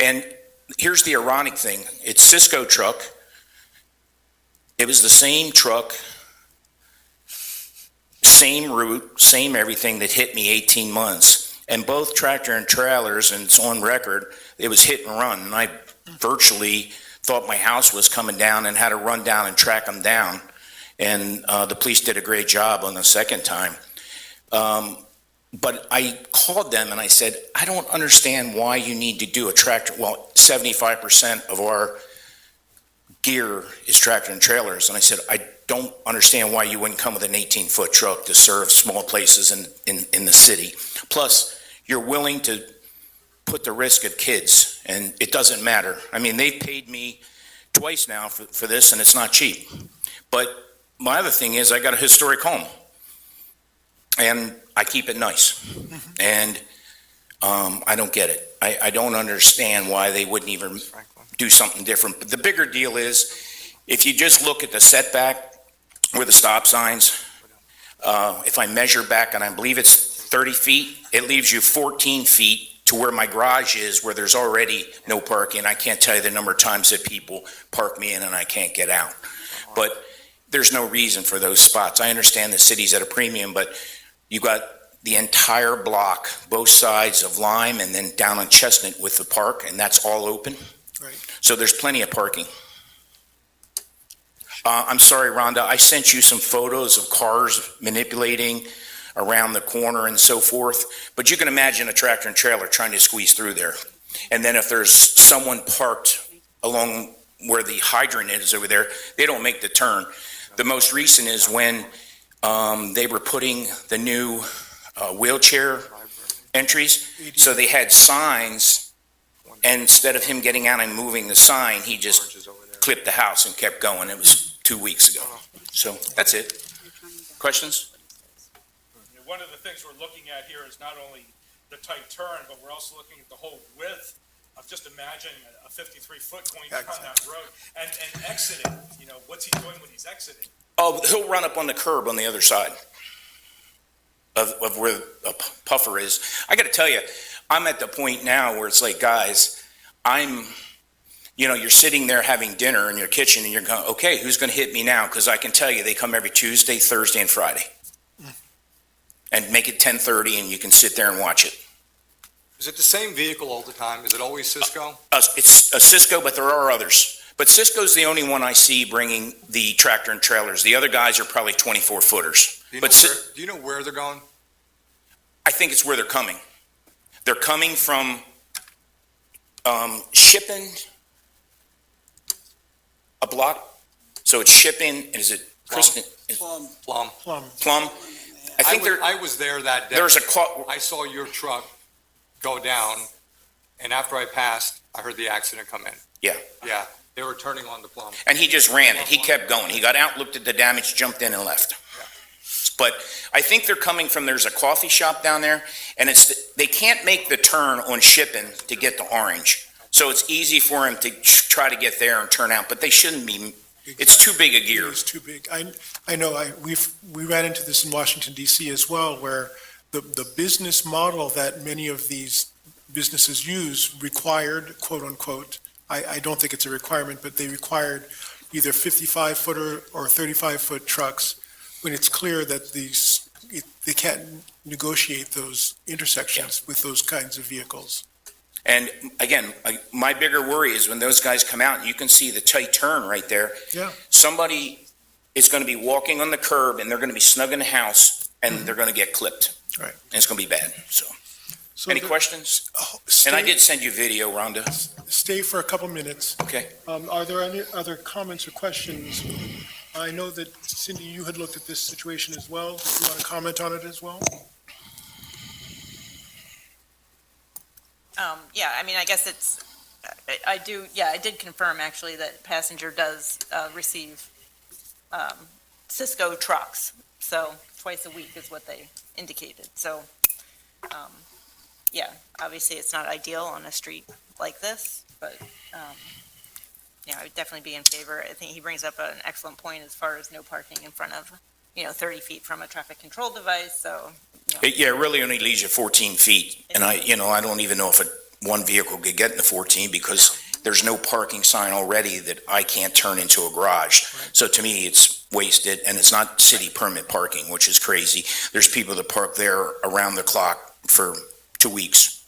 And here's the ironic thing. It's Cisco truck. It was the same truck, same route, same everything that hit me 18 months. And both tractor and trailers, and it's on record, it was hit and run. And I virtually thought my house was coming down and had to run down and track them down. And the police did a great job on the second time. But I called them and I said, I don't understand why you need to do a tractor. Well, 75% of our gear is tractor and trailers. And I said, I don't understand why you wouldn't come with an 18-foot truck to serve small places in the city. Plus, you're willing to put the risk of kids, and it doesn't matter. I mean, they've paid me twice now for this, and it's not cheap. But my other thing is I got a historic home, and I keep it nice. And I don't get it. I don't understand why they wouldn't even do something different. But the bigger deal is, if you just look at the setback where the stop signs, if I measure back, and I believe it's 30 feet, it leaves you 14 feet to where my garage is, where there's already no parking. I can't tell you the number of times that people park me in and I can't get out. But there's no reason for those spots. I understand the city's at a premium, but you got the entire block, both sides of Lime and then down on Chestnut with the park, and that's all open. Right. So there's plenty of parking. I'm sorry, Rhonda, I sent you some photos of cars manipulating around the corner and so forth, but you can imagine a tractor and trailer trying to squeeze through there. And then if there's someone parked along where the hydrant is over there, they don't make the turn. The most recent is when they were putting the new wheelchair entries. So they had signs, and instead of him getting out and moving the sign, he just clipped the house and kept going. It was 2 weeks ago. So that's it. Questions? One of the things we're looking at here is not only the tight turn, but we're also looking at the whole width of just imagining a 53-foot going down that road and exiting. You know, what's he doing when he's exiting? Oh, he'll run up on the curb on the other side of where a puffer is. I got to tell you, I'm at the point now where it's like, guys, you're sitting there having dinner in your kitchen and you're going, okay, who's going to hit me now? Because I can tell you they come every Tuesday, Thursday, and Friday. And make it 10:30 and you can sit there and watch it. Is it the same vehicle all the time? Is it always Cisco? It's a Cisco, but there are others. But Cisco's the only one I see bringing the tractor and trailers. The other guys are probably 24-footers. Do you know where they're going? I think it's where they're coming. They're coming from shipping a block. So it's shipping, is it Kristen? Plum. Plum? I think I was there that day. there's I saw your truck go down, and after I passed, I heard the accident come in. Yeah. Yeah, they were turning on the Plum. And he just ran it. He kept going. He got out, looked at the damage, jumped in and left. But I think they're coming from, there's a coffee shop down there, and they can't make the turn on shipping to get to Orange. So it's easy for him to try to get there and turn out, but they shouldn't be. It's too big a gear. It's too big. I know, we ran into this in Washington DC as well, where the business model that many of these businesses use required, quote unquote, I don't think it's a requirement, but they required either 55-footer or 35-foot trucks when it's clear that they can't negotiate those intersections with those kinds of vehicles. And again, my bigger worry is when those guys come out and you can see the tight turn right there. Yeah. Somebody is going to be walking on the curb and they're going to be snug in the house and they're going to get clipped. Right. And it's going to be bad. So any questions? Stay, And I did send you video, Rhonda. Stay for a couple minutes. Okay. Are there any other comments or questions? I know that Cindy, you had looked at this situation as well. Do you want to comment on it as well? Yeah, I mean, I guess I did confirm actually that passenger does receive Cisco trucks. So twice a week is what they indicated. So, yeah, obviously it's not ideal on a street like this, but, I would definitely be in favor. I think he brings up an excellent point as far as no parking in front of, 30 feet from a traffic control device. So, It really only leaves you 14 feet. And I don't even know if one vehicle could get in the 14 because there's no parking sign already that I can't turn into a garage. So to me, it's wasted and it's not city permit parking, which is crazy. There's people that park there around the clock for 2 weeks.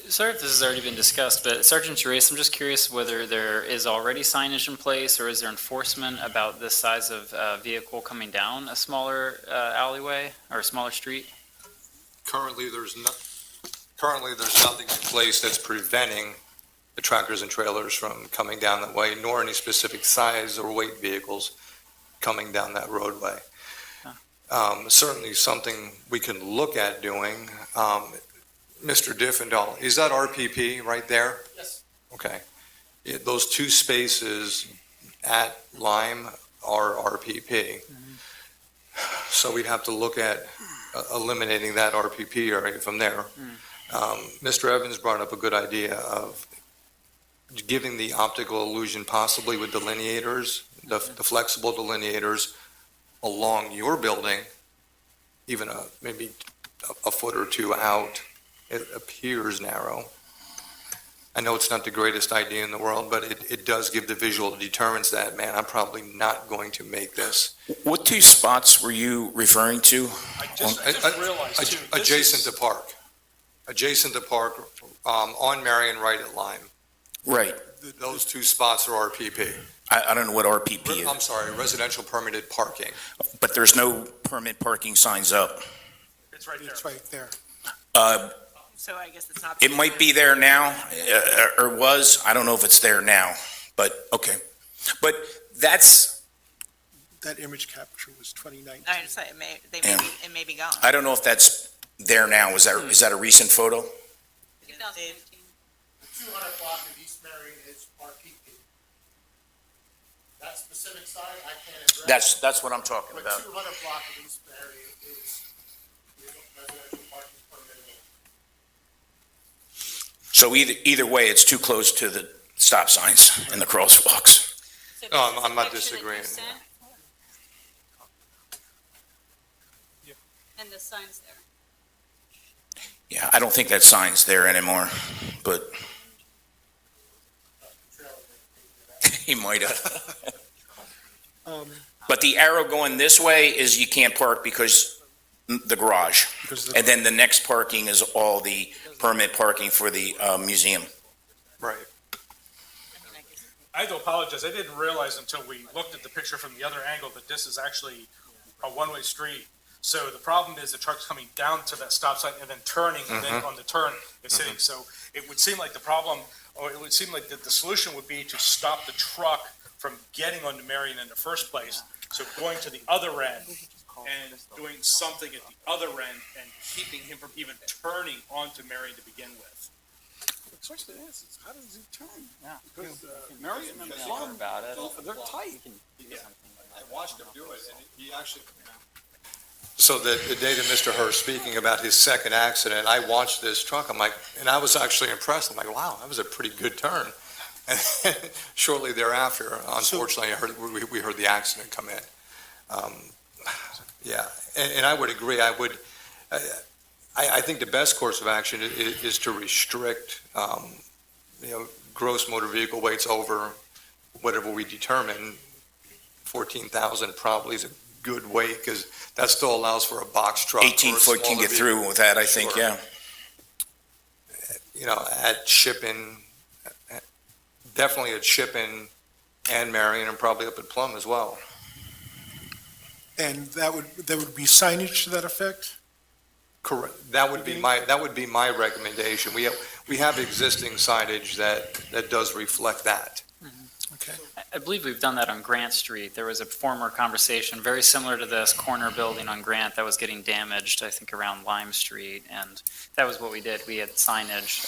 Sorry if this has already been discussed, but Sergeant Therese, I'm just curious whether there is already signage in place or is there enforcement about this size of vehicle coming down a smaller alleyway or a smaller street? Currently, there's nothing in place that's preventing the tractors and trailers from coming down that way, nor any specific size or weight vehicles coming down that roadway. Certainly something we can look at doing. Mr. Diffendahl, is that RPP right there? Yes. Okay. Those two spaces at Lime are RPP. So we'd have to look at eliminating that RPP area from there. Mr. Evans brought up a good idea of giving the optical illusion possibly with delineators, the flexible delineators along your building, even maybe a foot or two out. It appears narrow. I know it's not the greatest idea in the world, but it does give the visual that determines that, man, I'm probably not going to make this. What two spots were you referring to? I just realized too. Adjacent to Park. Adjacent to Park, on Marion right at Lime. Right. Those two spots are RPP. I don't know what RPP is. I'm sorry, residential permitted parking. But there's no permit parking signs up. It's right there. It's right there. So I guess it's not. It might be there now, or was. I don't know if it's there now, but okay. But that's that image capture was 2019. I say, it may be gone. I don't know if that's there now. Is that a recent photo? 2019. The 200 block of East Marion is RPP. That specific site, I can't address. That's what I'm talking But about. 200 block of East Marion is residential parking permitted. So either way, it's too close to the stop signs and the crosswalks. So No, this is I'm the not picture that you disagreeing. sent? And the sign's there. Yeah, I don't think that sign's there anymore, but he might have. But the arrow going this way is you can't park because the garage. Because And then the next parking is all the permit parking for the museum. Right. I have to apologize, I didn't realize until we looked at the picture from the other angle that this is actually a one-way street. So the problem is the truck's coming down to that stop sign and then turning, and then on the turn, it's hitting. So it would seem like the problem, or it would seem like the solution would be to stop the truck from getting onto Marion in the first place. So going to the other end and doing something at the other end and keeping him from even turning onto Marion to begin with. Especially this, how does he turn? Yeah. Because Marion and Plum, about it. they're tight. I watched him do it, and he actually. So the day that Mr. Hurst speaking about his second accident, I watched this truck, and I was actually impressed. I'm like, wow, that was a pretty good turn. And then shortly thereafter, unfortunately, we heard the accident come in. Yeah, and I would agree. I think the best course of action is to restrict, gross motor vehicle weights over whatever we determine. 14,000 probably is a good weight, because that still allows for a box truck. 18 or a foot can smaller get vehicle. through with that, I think, Sure. yeah. At Shipping, definitely at Shipping and Marion, and probably up at Plum as well. And that would be signage to that effect? Correct. That would be my recommendation. We have existing signage that does reflect that. Okay. I believe we've done that on Grant Street. There was a former conversation, very similar to this corner building on Grant that was getting damaged, I think around Lime Street. And that was what we did. We had signage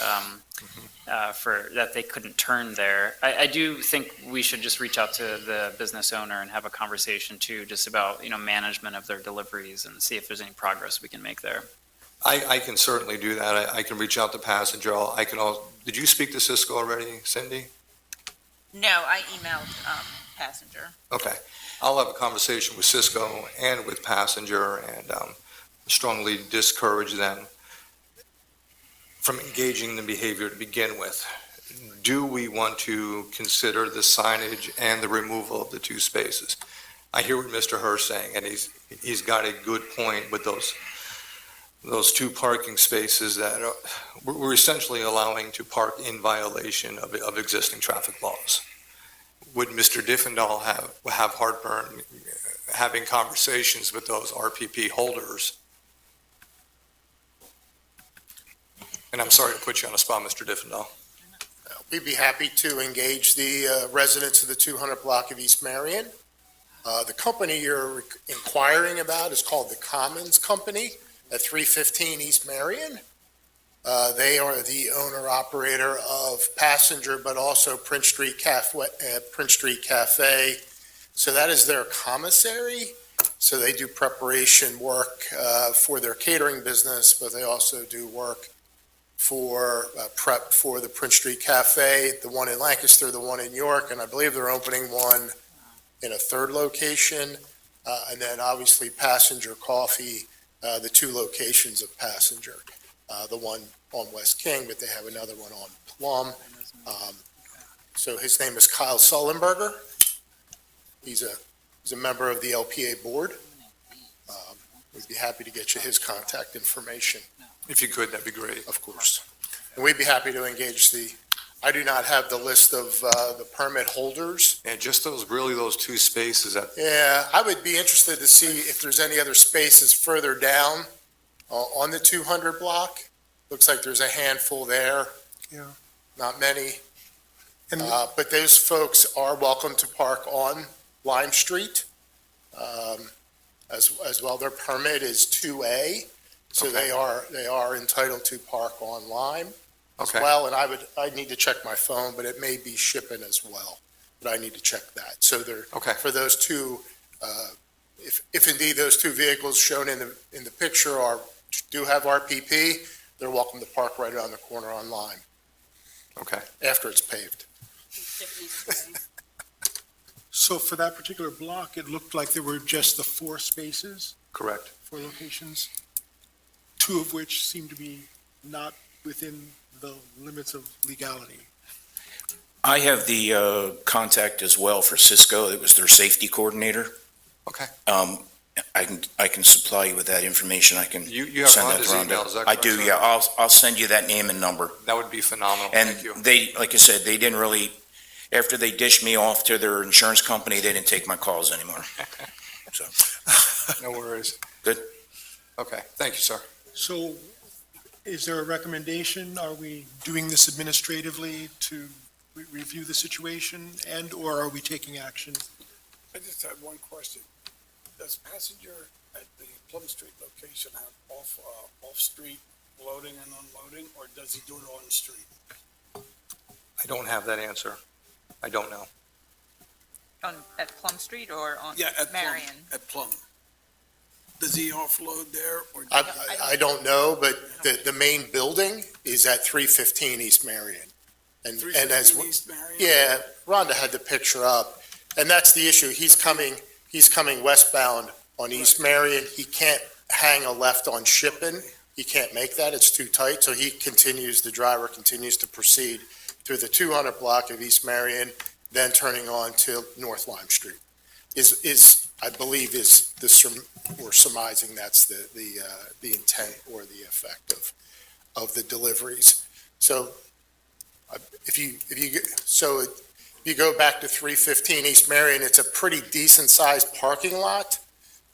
for, that they couldn't turn there. I do think we should just reach out to the business owner and have a conversation too, just about, management of their deliveries and see if there's any progress we can make there. I can certainly do that. I can reach out to Passenger. Did you speak to Cisco already, Cindy? No, I emailed Passenger. Okay. I'll have a conversation with Cisco and with Passenger, and strongly discourage them from engaging in behavior to begin with. Do we want to consider the signage and the removal of the two spaces? I hear what Mr. Hurst saying, and he's got a good point with those two parking spaces that we're essentially allowing to park in violation of existing traffic laws. Would Mr. Diffendahl have heartburn having conversations with those RPP holders? And I'm sorry to put you on the spot, Mr. Diffendahl. We'd be happy to engage the residents of the 200 block of East Marion. The company you're inquiring about is called the Commons Company at 315 East Marion. They are the owner-operator of Passenger, but also Prince Street Cafe. So that is their commissary. So they do preparation work for their catering business, but they also do work for prep for the Prince Street Cafe, the one in Lancaster, the one in York, and I believe they're opening one in a third location. And then obviously Passenger Coffee, the two locations of Passenger. The one on West King, but they have another one on Plum. So his name is Kyle Sullenberger. He's a member of the LPA board. We'd be happy to get you his contact information, If you could, that'd be great. of course. And we'd be happy to engage I do not have the list of the permit holders. And just those two spaces Yeah, I would be interested to see if there's any other spaces further down on the 200 block. Looks like there's a handful there. Yeah. Not many. And But those folks are welcome to park on Lime Street. as well. Their permit is 2A, so Okay. they are entitled to park on Lime as Okay. well. And I'd need to check my phone, but it may be shipping as well, but I need to check that. So Okay. for those two, if indeed those two vehicles shown in the picture do have RPP, they're welcome to park right around the corner on Lime Okay. after it's paved. Tiffany's way. So for that particular block, it looked like there were just the 4 spaces, Correct. 4 locations, 2 of which seem to be not within the limits of legality. I have the contact as well for Cisco. It was their safety coordinator. Okay. I can supply you with that information. I can You have send that Rhonda's around. email, is that I correct, do, sir? yeah. I'll send you that name and number. That would be phenomenal. And Thank you. they, like I said, they didn't really, after they dished me off to their insurance company, they didn't take my calls anymore. So, No worries. Good. Okay, thank you, sir. So is there a recommendation? Are we doing this administratively to review the situation and/or are we taking action? I just had one question. Does passenger at the Plum Street location have off-street loading and unloading, or does he do it on the street? I don't have that answer. I don't know. At Plum Street or on Yeah, at Plum. Marion? At Plum. Does he offload there, or? I don't know, but the main building is at 315 East Marion. And as, 315 East Marion? yeah, Rhonda had the picture up, and that's the issue. He's coming westbound on East Marion. He can't hang a left on Shippen. He can't make that. It's too tight. So the driver continues to proceed through the 200 block of East Marion, then turning on to North Lime Street. I believe we're surmising that's the intent or the effect of the deliveries. So if you go back to 315 East Marion, it's a pretty decent sized parking lot.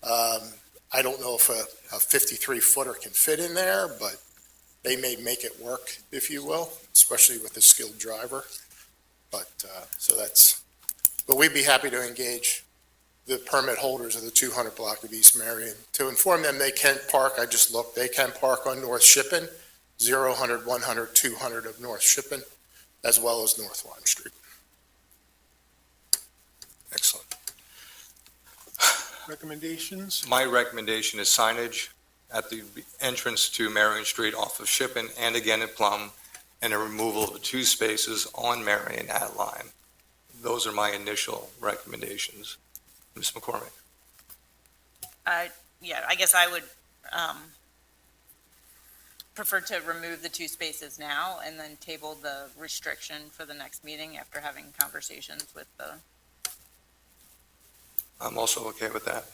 I don't know if a 53 footer can fit in there, but they may make it work, if you will, especially with a skilled driver. But but we'd be happy to engage the permit holders of the 200 block of East Marion to inform them they can park. I just looked, they can park on North Shippen, 0, 100, 100, 200 of North Shippen, as well as North Lime Street. Excellent. Recommendations? My recommendation is signage at the entrance to Marion Street off of Shippen and again at Plum, and a removal of the 2 spaces on Marion at Lime. Those are my initial recommendations. Ms. McCormick? Yeah, I guess I would prefer to remove the 2 spaces now and then table the restriction for the next meeting after having conversations with the, I'm also okay with that.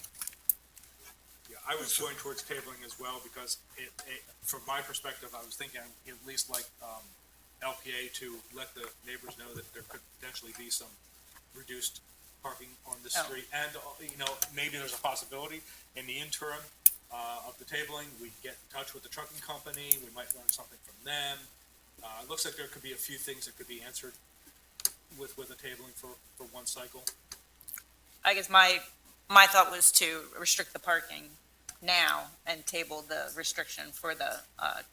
Yeah, I was going towards tabling as well because from my perspective, I was thinking at least like LPA to let the neighbors know that there could potentially be some reduced parking on the Oh. street. And, maybe there's a possibility in the interim of the tabling, we get in touch with the trucking company, we might learn something from them. It looks like there could be a few things that could be answered with a tabling for one cycle. I guess my thought was to restrict the parking now and table the restriction for the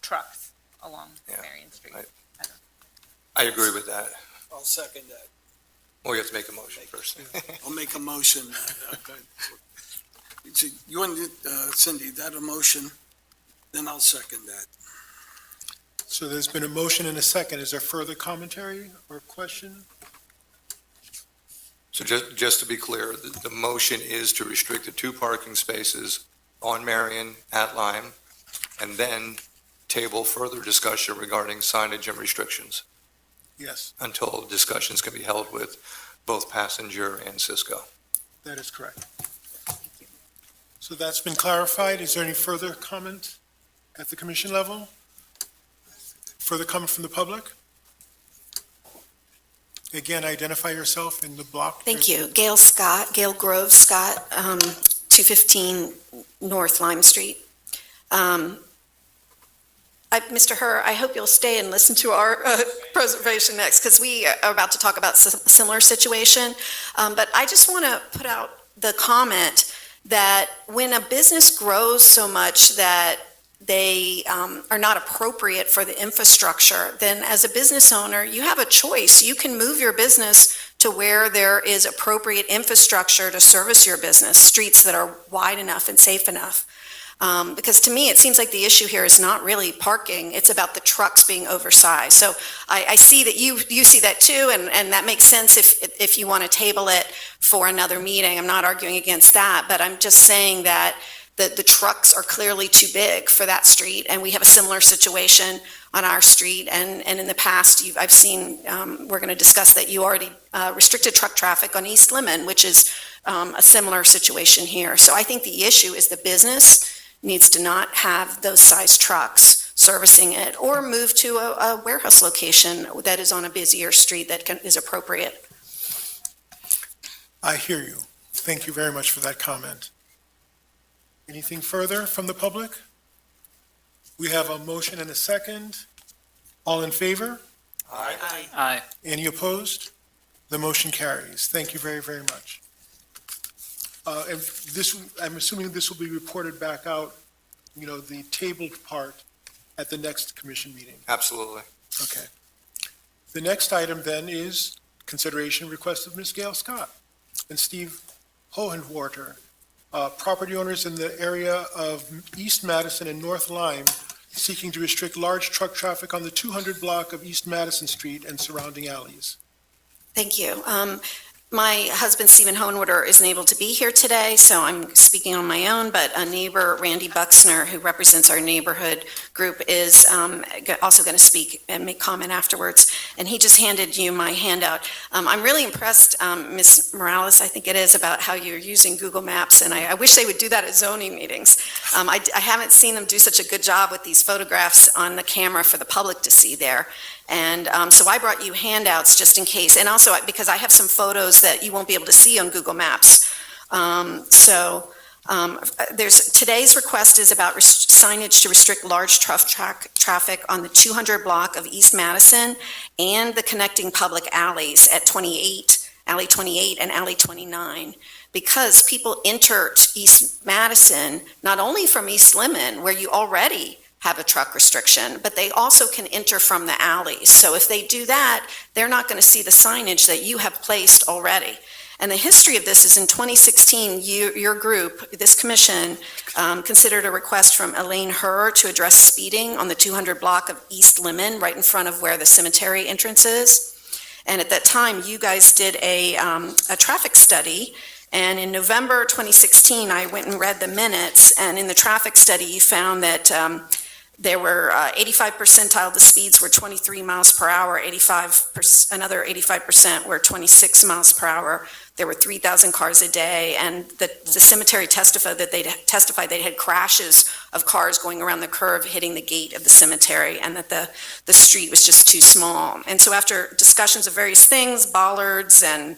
trucks along Yeah, Marion Street. right. I don't- I agree with that. I'll second that. Well, you have to make a motion first. I'll make a motion. You and Cindy, that a motion? Then I'll second that. So there's been a motion and a second. Is there further commentary or question? So just to be clear, the motion is to restrict the 2 parking spaces on Marion at Lime, and then table further discussion regarding signage and restrictions Yes, until discussions can be held with both Passenger and Cisco. that is correct. So that's been clarified. Is there any further comment at the commission level? Further comment from the public? Again, identify yourself in the block. Thank you. Gail Grove Scott, 215 North Lime Street. Mr. Herr, I hope you'll stay and listen to our preservation next, because we are about to talk about a similar situation. But I just want to put out the comment that when a business grows so much that they are not appropriate for the infrastructure, then as a business owner, you have a choice. You can move your business to where there is appropriate infrastructure to service your business, streets that are wide enough and safe enough. Because to me, it seems like the issue here is not really parking, it's about the trucks being oversized. So I see that you see that too, and that makes sense if you want to table it for another meeting. I'm not arguing against that, but I'm just saying that the trucks are clearly too big for that street, and we have a similar situation on our street, and in the past, I've seen, we're going to discuss that you already restricted truck traffic on East Lemon, which is a similar situation here. So I think the issue is the business needs to not have those size trucks servicing it, or move to a warehouse location that is on a busier street that is appropriate. I hear you. Thank you very much for that comment. Anything further from the public? We have a motion and a second. All in favor? Aye. Any opposed? The motion carries. Thank you very, very much. And this, I'm assuming this will be reported back out, the tabled part at the next commission meeting. Absolutely. Okay. The next item then is consideration request of Ms. Gail Scott and Steve Hohenwarter, property owners in the area of East Madison and North Lime, seeking to restrict large truck traffic on the 200 block of East Madison Street and surrounding alleys. Thank you. My husband, Stephen Hohenwarter, isn't able to be here today, so I'm speaking on my own, but a neighbor, Randy Buxner, who represents our neighborhood group, is also going to speak and make comment afterwards, and he just handed you my handout. I'm really impressed, Ms. Morales, I think it is, about how you're using Google Maps, and I wish they would do that at zoning meetings. I haven't seen them do such a good job with these photographs on the camera for the public to see there. And so I brought you handouts just in case, and also because I have some photos that you won't be able to see on Google Maps. Today's request is about signage to restrict large traffic on the 200 block of East Madison and the connecting public alleys at Alley 28 and Alley 29. Because people enter East Madison, not only from East Lemon, where you already have a truck restriction, but they also can enter from the alleys. So if they do that, they're not going to see the signage that you have placed already. And the history of this is in 2016, your group, this commission, considered a request from Elaine Herr to address speeding on the 200 block of East Lemon, right in front of where the cemetery entrance is. And at that time, you guys did a traffic study. And in November 2016, I went and read the minutes. And in the traffic study, you found that there were 85 percentile, the speeds were 23 miles per hour, another 85% were 26 miles per hour. There were 3,000 cars a day, and the cemetery testified that they had crashes of cars going around the curve, hitting the gate of the cemetery, and that the street was just too small. And so after discussions of various things, bollards and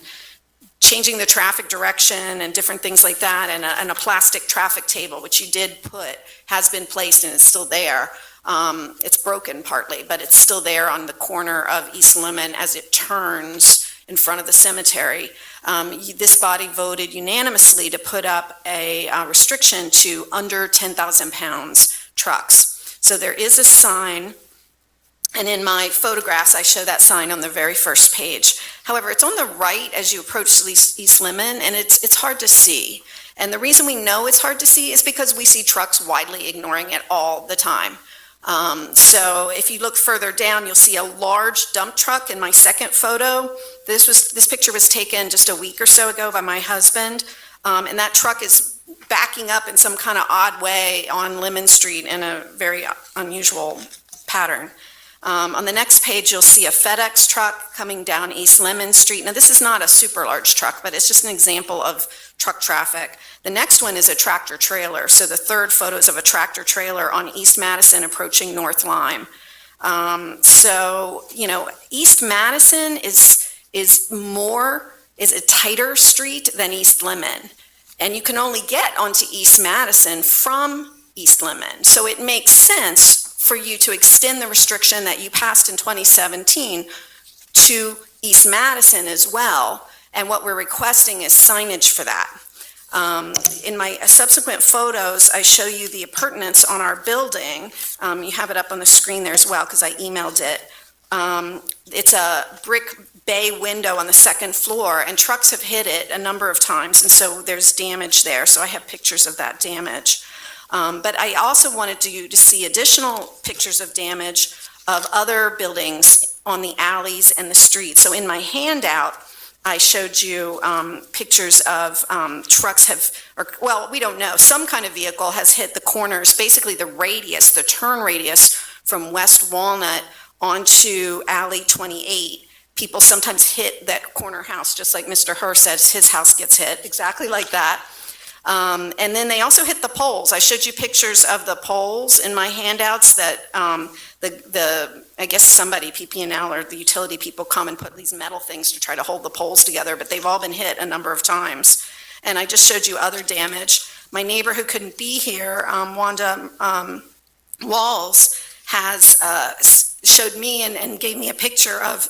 changing the traffic direction and different things like that, and a plastic traffic table, which you did put, has been placed and is still there. It's broken partly, but it's still there on the corner of East Lemon as it turns in front of the cemetery. This body voted unanimously to put up a restriction to under 10,000 pounds trucks. So there is a sign, and in my photographs, I show that sign on the very first page. However, it's on the right as you approach East Lemon, and it's hard to see. And the reason we know it's hard to see is because we see trucks widely ignoring it all the time. So if you look further down, you'll see a large dump truck in my second photo. This picture was taken just a week or so ago by my husband, and that truck is backing up in some kind of odd way on Lemon Street in a very unusual pattern. On the next page, you'll see a FedEx truck coming down East Lemon Street. Now, this is not a super large truck, but it's just an example of truck traffic. The next one is a tractor trailer. So the third photo is of a tractor trailer on East Madison approaching North Lime. East Madison is a tighter street than East Lemon. And you can only get onto East Madison from East Lemon. So it makes sense for you to extend the restriction that you passed in 2017 to East Madison as well. And what we're requesting is signage for that. In my subsequent photos, I show you the appurtenance on our building. You have it up on the screen there as well, because I emailed it. It's a brick bay window on the second floor, and trucks have hit it a number of times, and so there's damage there, so I have pictures of that damage. But I also wanted you to see additional pictures of damage of other buildings on the alleys and the streets. So in my handout, I showed you pictures of trucks we don't know, some kind of vehicle has hit the corners, basically the radius, the turn radius from West Walnut onto Alley 28. People sometimes hit that corner house, just like Mr. Herr says, his house gets hit, exactly like that. And then they also hit the poles. I showed you pictures of the poles in my handouts that I guess somebody, PP&L or the utility people, come and put these metal things to try to hold the poles together, but they've all been hit a number of times. And I just showed you other damage. My neighbor who couldn't be here, Wanda Walls, has showed me and gave me a picture of,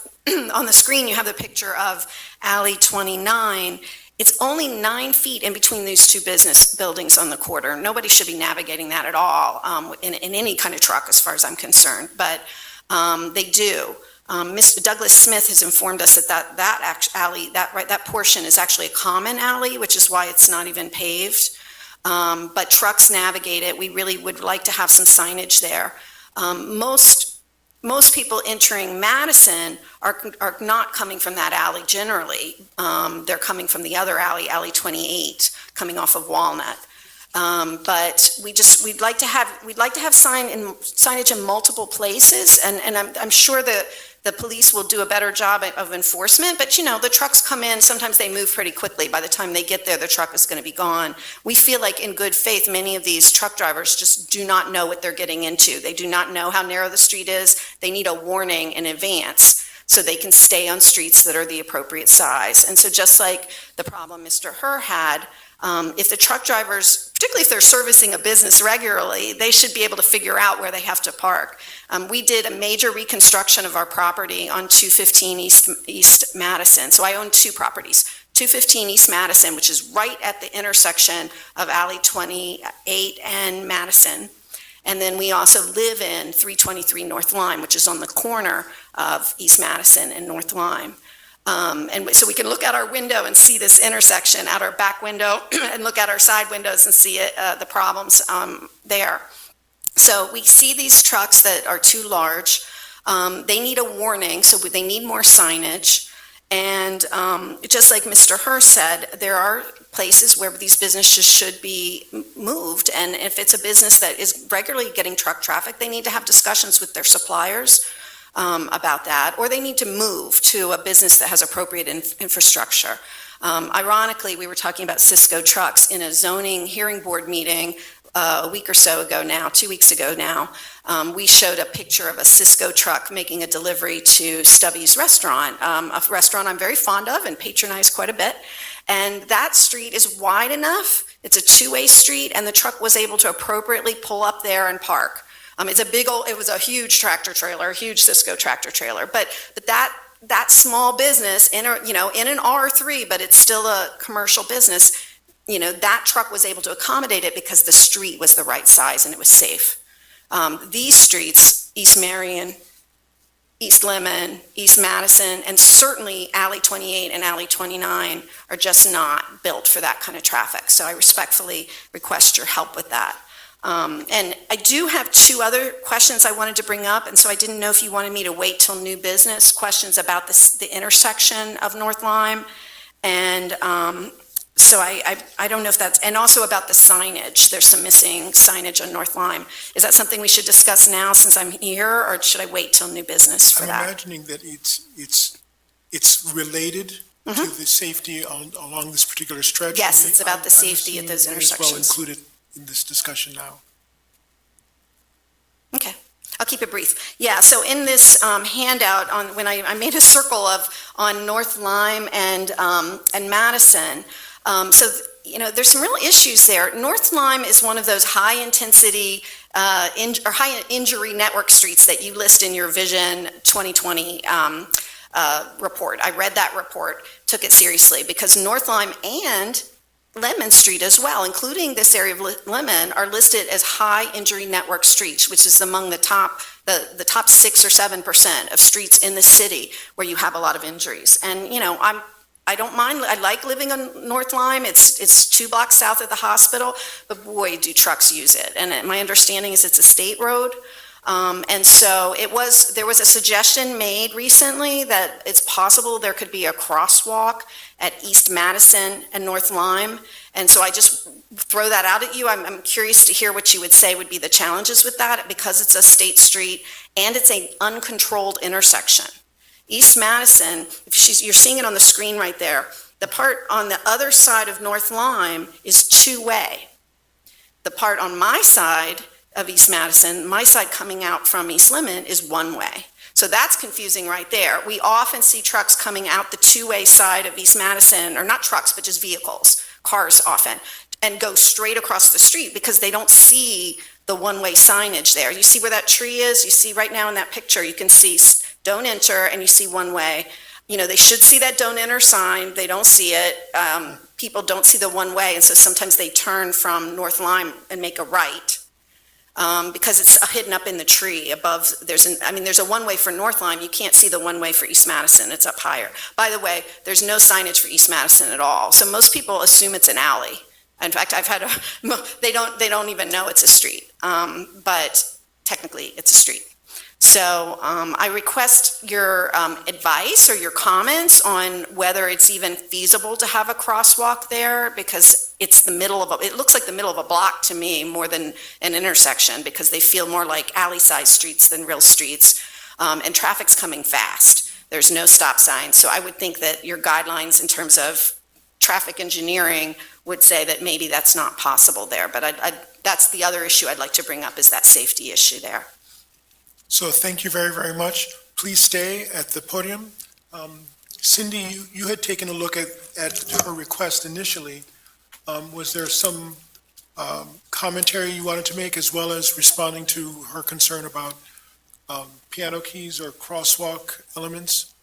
on the screen you have the picture of Alley 29. It's only 9 feet in between these two business buildings on the corner. Nobody should be navigating that at all in any kind of truck, as far as I'm concerned, but they do. Mr. Douglas Smith has informed us that that portion is actually a common alley, which is why it's not even paved. But trucks navigate it. We really would like to have some signage there. Most people entering Madison are not coming from that alley generally. They're coming from the other alley, Alley 28, coming off of Walnut. But we'd like to have signage in multiple places, and I'm sure that the police will do a better job of enforcement, but the trucks come in, sometimes they move pretty quickly. By the time they get there, the truck is going to be gone. We feel like in good faith, many of these truck drivers just do not know what they're getting into. They do not know how narrow the street is. They need a warning in advance so they can stay on streets that are the appropriate size. And so just like the problem Mr. Herr had, if the truck drivers, particularly if they're servicing a business regularly, they should be able to figure out where they have to park. We did a major reconstruction of our property on 215 East Madison. So I own two properties, 215 East Madison, which is right at the intersection of Alley 28 and Madison. And then we also live in 323 North Lime, which is on the corner of East Madison and North Lime. And so we can look out our window and see this intersection, out our back window, and look at our side windows and see the problems there. So we see these trucks that are too large. They need a warning, so they need more signage. And just like Mr. Herr said, there are places where these businesses should be moved. And if it's a business that is regularly getting truck traffic, they need to have discussions with their suppliers about that, or they need to move to a business that has appropriate infrastructure. Ironically, we were talking about Cisco trucks in a zoning hearing board meeting a week or so ago now, 2 weeks ago now. We showed a picture of a Cisco truck making a delivery to Stubby's restaurant, a restaurant I'm very fond of and patronize quite a bit. And that street is wide enough, it's a two-way street, and the truck was able to appropriately pull up there and park. It was a huge tractor trailer, a huge Cisco tractor trailer, but that small business in an R3, but it's still a commercial business, that truck was able to accommodate it because the street was the right size and it was safe. These streets, East Marion, East Lemon, East Madison, and certainly Alley 28 and Alley 29 are just not built for that kind of traffic. So I respectfully request your help with that. And I do have two other questions I wanted to bring up, and so I didn't know if you wanted me to wait till new business, questions about the intersection of North Lime, and so I don't know if that's, and also about the signage. There's some missing signage on North Lime. Is that something we should discuss now since I'm here, or should I wait till new business for that? I'm imagining that it's related to the safety along this particular stretch. Yes, it's about the safety at those intersections. Well included in this discussion now. Okay, I'll keep it brief. Yeah, so in this handout, when I made a circle on North Lime and Madison, so there's some real issues there. North Lime is one of those high-intensity or high-injury network streets that you list in your Vision 2020 report. I read that report, took it seriously, because North Lime and Lemon Street as well, including this area of Lemon, are listed as high injury network streets, which is among the top 6 or 7% of streets in the city where you have a lot of injuries. And, I don't mind, I like living on North Lime. It's 2 blocks south of the hospital, but boy, do trucks use it. And my understanding is it's a state road. And so there was a suggestion made recently that it's possible there could be a crosswalk at East Madison and North Lime. And so I just throw that out at you. I'm curious to hear what you would say would be the challenges with that, because it's a state street and it's an uncontrolled intersection. East Madison, you're seeing it on the screen right there. The part on the other side of North Lime is 2-way. The part on my side of East Madison, my side coming out from East Lemon, is 1-way. So that's confusing right there. We often see trucks coming out the 2-way side of East Madison, or not trucks, but just vehicles, cars often, and go straight across the street because they don't see the 1-way signage there. You see where that tree is? You see right now in that picture, you can see don't enter, and you see 1-way. They should see that don't enter sign. They don't see it. People don't see the 1-way, and so sometimes they turn from North Lime and make a right. Because it's hidden up in the tree above. There's a 1-way for North Lime. You can't see the 1-way for East Madison. It's up higher. By the way, there's no signage for East Madison at all. So most people assume it's an alley. In fact, they don't even know it's a street. But technically it's a street. So I request your advice or your comments on whether it's even feasible to have a crosswalk there, because it looks like the middle of a block to me more than an intersection, because they feel more like alley-sized streets than real streets, and traffic's coming fast. There's no stop signs, so I would think that your guidelines in terms of traffic engineering would say that maybe that's not possible there, but that's the other issue I'd like to bring up, is that safety issue there. So thank you very, very much. Please stay at the podium. Cindy, you had taken a look at her request initially. Was there some commentary you wanted to make, as well as responding to her concern about piano keys or crosswalk elements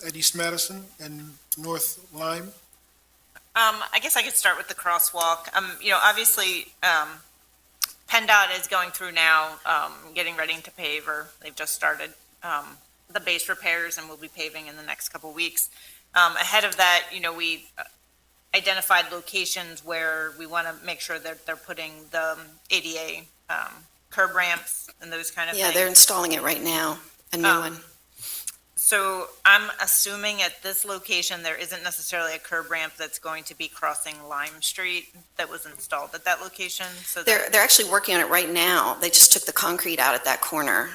at East Madison and North Lime? I guess I could start with the crosswalk. Obviously, PennDOT is going through now, getting ready to pave, or they've just started the base repairs, and we'll be paving in the next couple weeks. Ahead of that, we identified locations where we want to make sure that they're putting the ADA curb ramps and those kind of things. Yeah, they're installing it right now, a new one. So I'm assuming at this location, there isn't necessarily a curb ramp that's going to be crossing Lime Street that was installed at that location. So They're actually working on it right now. They just took the concrete out at that corner,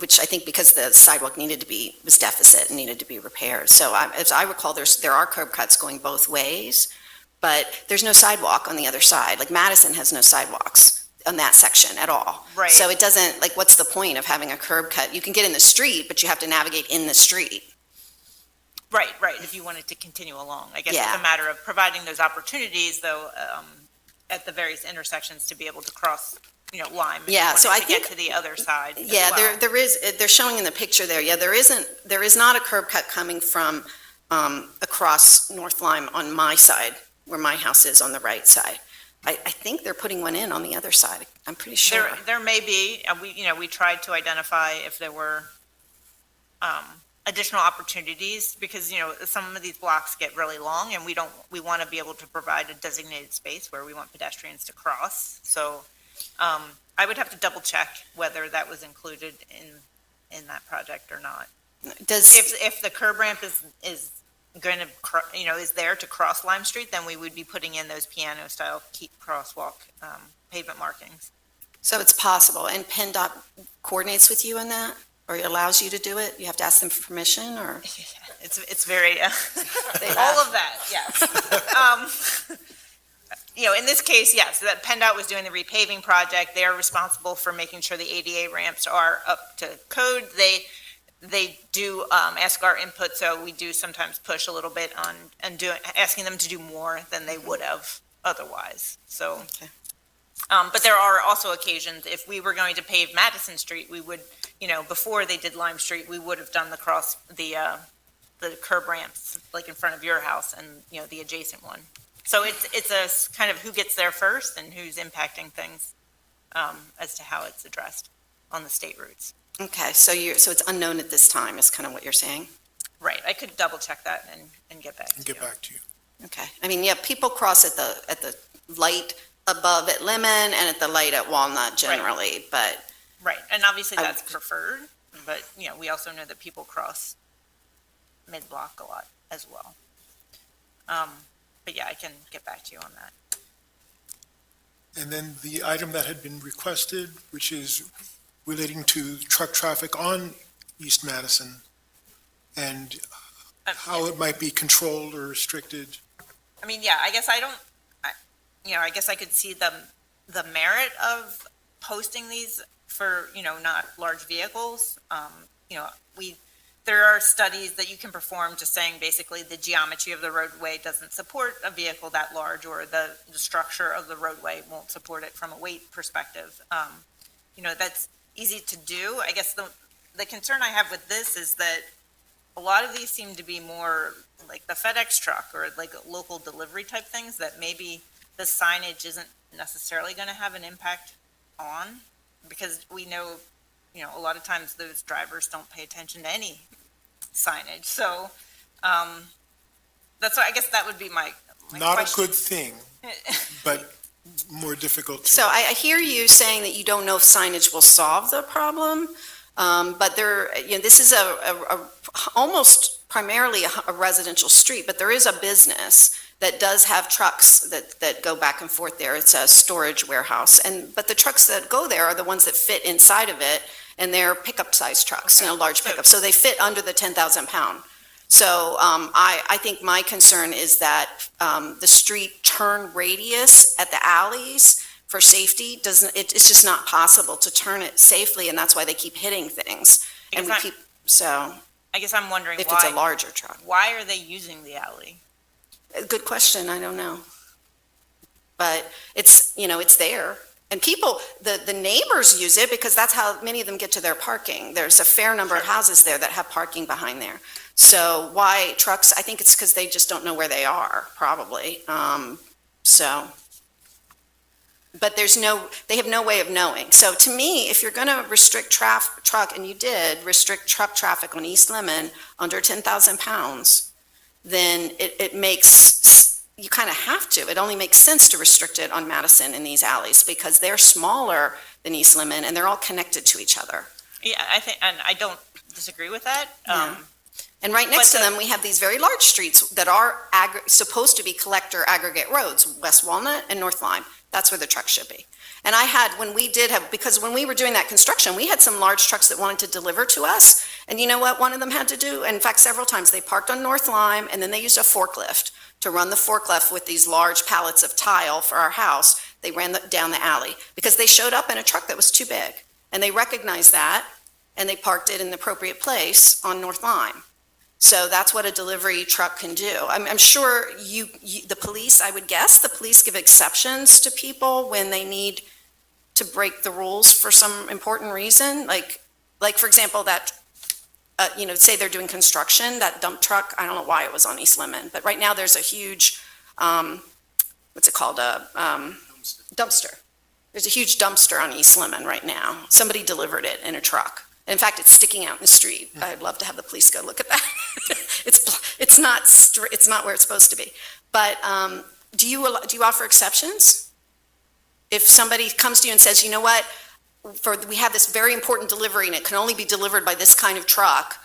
which I think because the sidewalk was deficit and needed to be repaired. So as I recall, there are curb cuts going both ways, but there's no sidewalk on the other side. Like Madison has no sidewalks on that section at all. Right. So it doesn't, what's the point of having a curb cut? You can get in the street, but you have to navigate in the street. Right, if you wanted to continue along. I guess Yeah. it's a matter of providing those opportunities, though, at the various intersections to be able to cross, Lime. Yeah, so I think get to the other side. as Yeah, well. they're showing in the picture there, there is not a curb cut coming from across North Lime on my side, where my house is on the right side. I think they're putting one in on the other side. I'm pretty sure. There may be, we tried to identify if there were additional opportunities, because, some of these blocks get really long, and we want to be able to provide a designated space where we want pedestrians to cross. So I would have to double check whether that was included in that project or not. If the curb ramp is going to, is there to cross Lime Street, then we would be putting in those piano-style crosswalk pavement markings. So it's possible, and PennDOT coordinates with you on that, or allows you to do it? You have to ask them for permission, or? It's very, all of that, yes. In this case, yes, that PennDOT was doing the repaving project. They're responsible for making sure the ADA ramps are up to code. They do ask our input, so we do sometimes push a little bit on asking them to do more than they would have otherwise. So, Okay. But there are also occasions, if we were going to pave Madison Street, we would, before they did Lime Street, we would have done the curb ramps, like in front of your house and, the adjacent one. So it's kind of who gets there first and who's impacting things as to how it's addressed on the state routes. Okay, so so it's unknown at this time is kind of what you're saying? Right, I could double check that and get back to you. And get back to you. Okay, I mean, yeah, people cross at the light above at Lemon and at the light at Walnut generally, but, Right, and obviously I- that's preferred, but, we also know that people cross mid-block a lot as well. But yeah, I can get back to you on that. And then the item that had been requested, which is relating to truck traffic on East Madison and how it might be controlled or restricted. I mean, yeah, I guess I guess I could see the merit of posting these for, not large vehicles. There are studies that you can perform just saying basically the geometry of the roadway doesn't support a vehicle that large, or the structure of the roadway won't support it from a weight perspective. That's easy to do. I guess the concern I have with this is that a lot of these seem to be more like the FedEx truck or like local delivery type things that maybe the signage isn't necessarily going to have an impact on, because we know, a lot of times those drivers don't pay attention to any signage. So that's why I guess that would be my Not question. a good thing, but more difficult to. so I hear you saying that you don't know if signage will solve the problem, but this is almost primarily a residential street, but there is a business that does have trucks that go back and forth there. It's a storage warehouse, but the trucks that go there are the ones that fit inside of it, and they're pickup size trucks, large pickups, so they fit under the 10,000 pound. So I think my concern is that the street turn radius at the alleys for safety it's just not possible to turn it safely, and that's why they keep hitting things. And I guess I'm wondering if it's a larger truck. why are they using the alley? Good question, I don't know. But it's there. And people, the neighbors use it because that's how many of them get to their parking. There's a fair number of houses there that have parking behind there. So why trucks? I think it's because they just don't know where they are, probably. But they have no way of knowing. So to me, if you're gonna restrict truck, and you did restrict truck traffic on East Lemon under 10,000 pounds, then it makes, you kind of have to. It only makes sense to restrict it on Madison in these alleys because they're smaller than East Lemon and they're all connected to each other. Yeah, I think, and I don't disagree with that. Yeah. And right next to them, we have these very large streets that are supposed to be collector aggregate roads, West Walnut and North Lime. That's where the trucks should be. And because when we were doing that construction, we had some large trucks that wanted to deliver to us. And you know what one of them had to do? In fact, several times they parked on North Lime and then they used a forklift to run the forklift with these large pallets of tile for our house. They ran down the alley because they showed up in a truck that was too big. And they recognized that and they parked it in the appropriate place on North Lime. So that's what a delivery truck can do. I'm sure the police, I would guess, the police give exceptions to people when they need to break the rules for some important reason. Like for example, that, say they're doing construction, that dump truck, I don't know why it was on East Lemon, but right now there's a huge, what's it called, dumpster. There's a huge dumpster on East Lemon right now. Somebody delivered it in a truck. In fact, it's sticking out in the street. I'd love to have the police go look at that. It's not where it's supposed to be. But do you offer exceptions? If somebody comes to you and says, you know what, we have this very important delivery and it can only be delivered by this kind of truck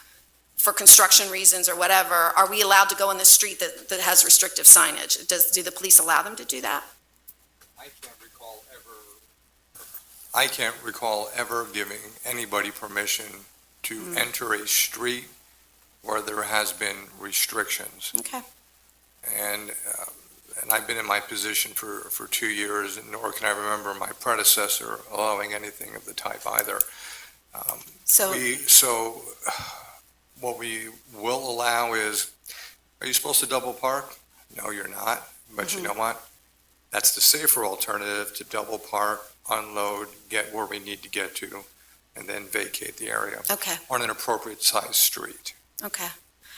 for construction reasons or whatever, are we allowed to go in the street that has restrictive signage? Do the police allow them to do that? I can't recall ever giving anybody permission to enter a street where there has been restrictions. Okay. And I've been in my position for 2 years, and nor can I remember my predecessor allowing anything of the type either. So what we will allow is, are you supposed to double park? No, you're not. But you know what? That's the safer alternative, to double park, unload, get where we need to get to, and then vacate the area Okay. on an appropriate sized street. Okay.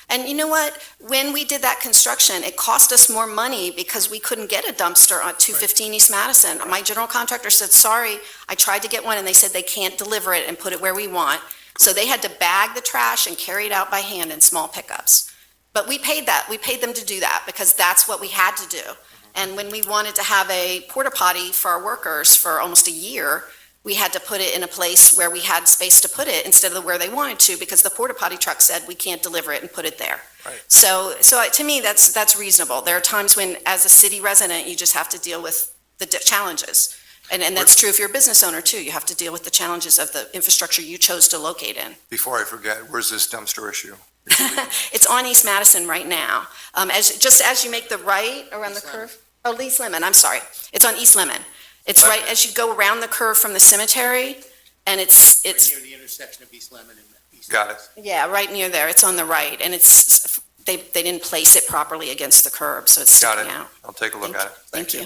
And you know what? When we did that construction, it cost us more money because we couldn't get a dumpster on 215 East Madison. My general contractor said, sorry, I tried to get one, and they said they can't deliver it and put it where we want. So they had to bag the trash and carry it out by hand in small pickups. But we paid that. We paid them to do that because that's what we had to do. And when we wanted to have a porta potty for our workers for almost a year, we had to put it in a place where we had space to put it instead of where they wanted to, because the porta potty truck said we can't deliver it and put it there. Right. So to me, that's reasonable. There are times when, as a city resident, you just have to deal with the challenges. And that's true if you're a business owner too. You have to deal with the challenges of the infrastructure you chose to locate in. Before I forget, where's this dumpster issue? It's on East Madison right now. Just as you make the right around the curve. Oh, East Lemon, I'm sorry. It's on East Lemon. It's right as you go around the curve from the cemetery, and it's, Near the intersection of East Lemon and East. Got it. yeah, right near there. It's on the right, and they didn't place it properly against the curb, so it's Got sticking it. out. I'll take a look at it. Thank you.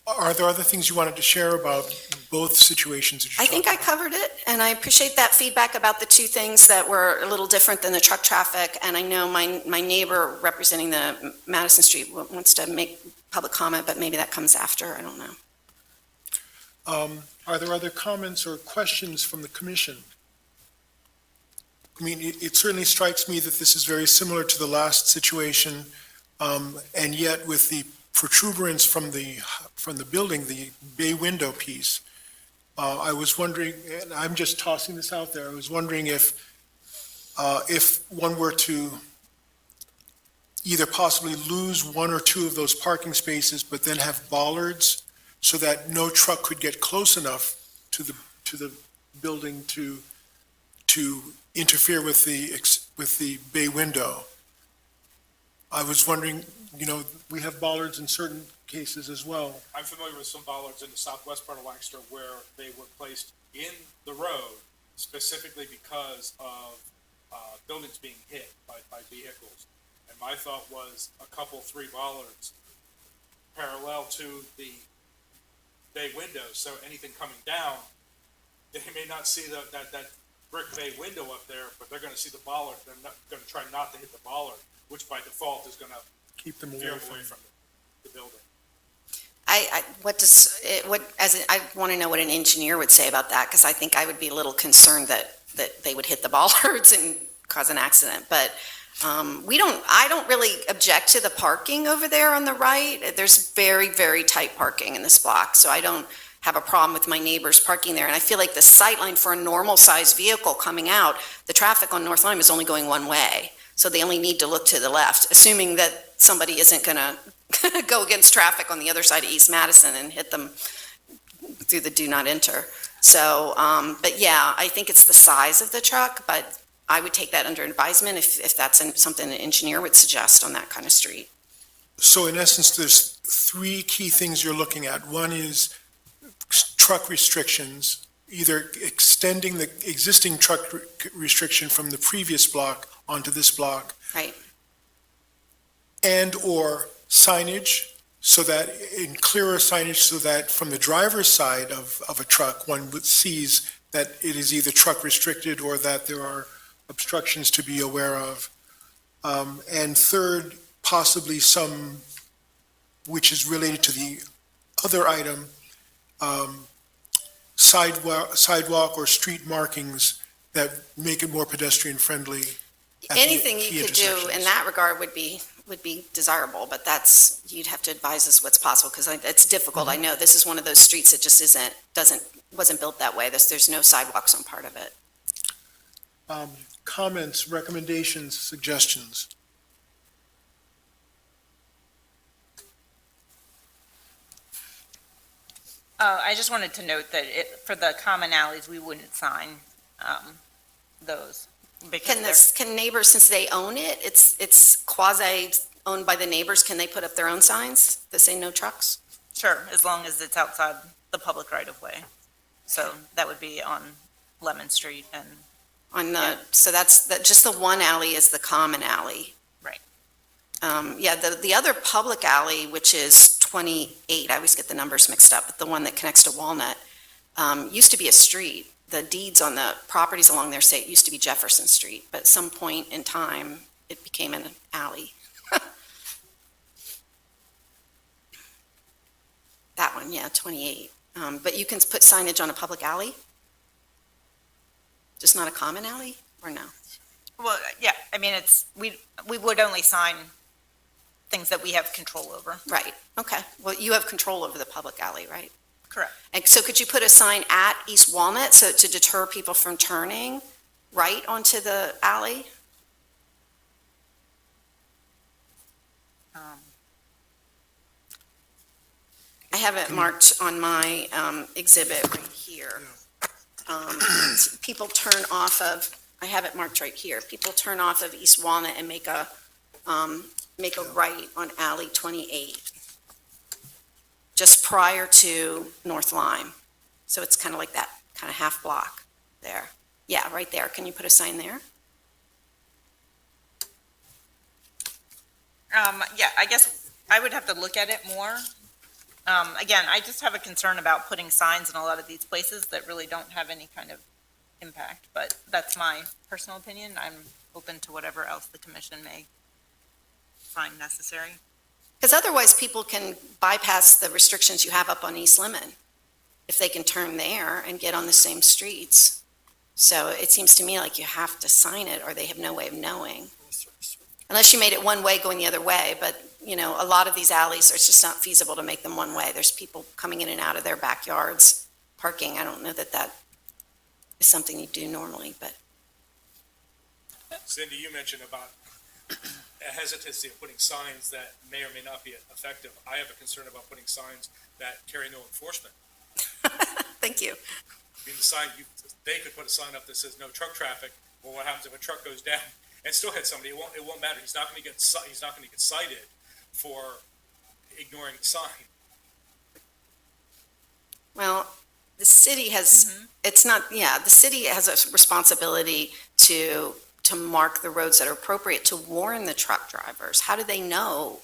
Are there other things you wanted to share about both situations that you I think I covered it, and I appreciate that feedback about the two things that were a little different than the truck traffic. And I know my neighbor representing the Madison Street wants to make public comment, but maybe that comes after, I don't know. Are there other comments or questions from the commission? I mean, it certainly strikes me that this is very similar to the last situation, and yet with the protuberance from the building, the bay window piece, I was wondering, and I'm just tossing this out there, I was wondering if one were to either possibly lose one or two of those parking spaces, but then have bollards so that no truck could get close enough to the building to interfere with the bay window. I was wondering, we have bollards in certain cases as well. I'm familiar with some bollards in the southwest part of Lancaster where they were placed in the road specifically because of buildings being hit by vehicles. And my thought was three bollards parallel to the bay windows, so anything coming down, they may not see that brick bay window up there, but they're gonna see the bollard. They're not gonna try not to hit the bollard, which by default is gonna Keep them veer away away from. from the building. I want to know what an engineer would say about that, because I think I would be a little concerned that they would hit the bollards and cause an accident. But I don't really object to the parking over there on the right. There's very, very tight parking in this block, so I don't have a problem with my neighbors parking there. And I feel like the sight line for a normal sized vehicle coming out, the traffic on North Lime is only going one way. So they only need to look to the left, assuming that somebody isn't going to go against traffic on the other side of East Madison and hit them through the do not enter. So, but yeah, I think it's the size of the truck, but I would take that under advisement if that's something an engineer would suggest on that kind of street. So in essence, there's three key things you're looking at. One is truck restrictions, either extending the existing truck restriction from the previous block onto this block. Right. And/or signage, so that, in clearer signage, so that from the driver's side of a truck, one sees that it is either truck restricted or that there are obstructions to be aware of. And third, possibly some, which is related to the other item, sidewalk or street markings that make it more pedestrian friendly. Anything you could do in that regard would be desirable, but you'd have to advise us what's possible, because it's difficult. I know this is one of those streets that just wasn't built that way. There's no sidewalks on part of it. Comments, recommendations, suggestions? I just wanted to note that for the common alleys, we wouldn't sign those. Because Can neighbors, since they own it, it's quasi owned by the neighbors, can they put up their own signs that say no trucks? Sure, as long as it's outside the public right of way. So that would be on Lemon Street and. So just the one alley is the common alley. Right. The other public alley, which is 28, I always get the numbers mixed up, but the one that connects to Walnut, used to be a street the deeds on the properties along there say it used to be Jefferson Street, but at some point in time, it became an alley. That one, yeah, 28. But you can put signage on a public alley? Just not a common alley, or no? Well, yeah, I mean, we would only sign things that we have control over. Right, okay. Well, you have control over the public alley, right? Correct. And so could you put a sign at East Walnut so to deter people from turning right onto the alley? I have it marked on my exhibit right here. People turn off of, I have it marked right here. People turn off of East Walnut and make a right on Alley 28, just prior to North Lime. So it's kind of like that, kind of half block there. Yeah, right there. Can you put a sign there? Yeah, I guess I would have to look at it more. Again, I just have a concern about putting signs in a lot of these places that really don't have any kind of impact, but that's my personal opinion. I'm open to whatever else the commission may find necessary. Because otherwise, people can bypass the restrictions you have up on East Lemon if they can turn there and get on the same streets. So it seems to me like you have to sign it, or they have no way of knowing. Unless you made it one way going the other way, but, you know, a lot of these alleys, it's just not feasible to make them one way. There's people coming in and out of their backyards, parking. I don't know that that is something you do normally, but. Cindy, you mentioned about a hesitancy of putting signs that may or may not be effective. I have a concern about putting signs that carry no enforcement. Thank you. I mean, they could put a sign up that says no truck traffic. Well, what happens if a truck goes down and still hits somebody? It won't matter. He's not going to get cited for ignoring the sign. Well, the city has, it's not, yeah, the city has a responsibility to mark the roads that are appropriate to warn the truck drivers. How do they know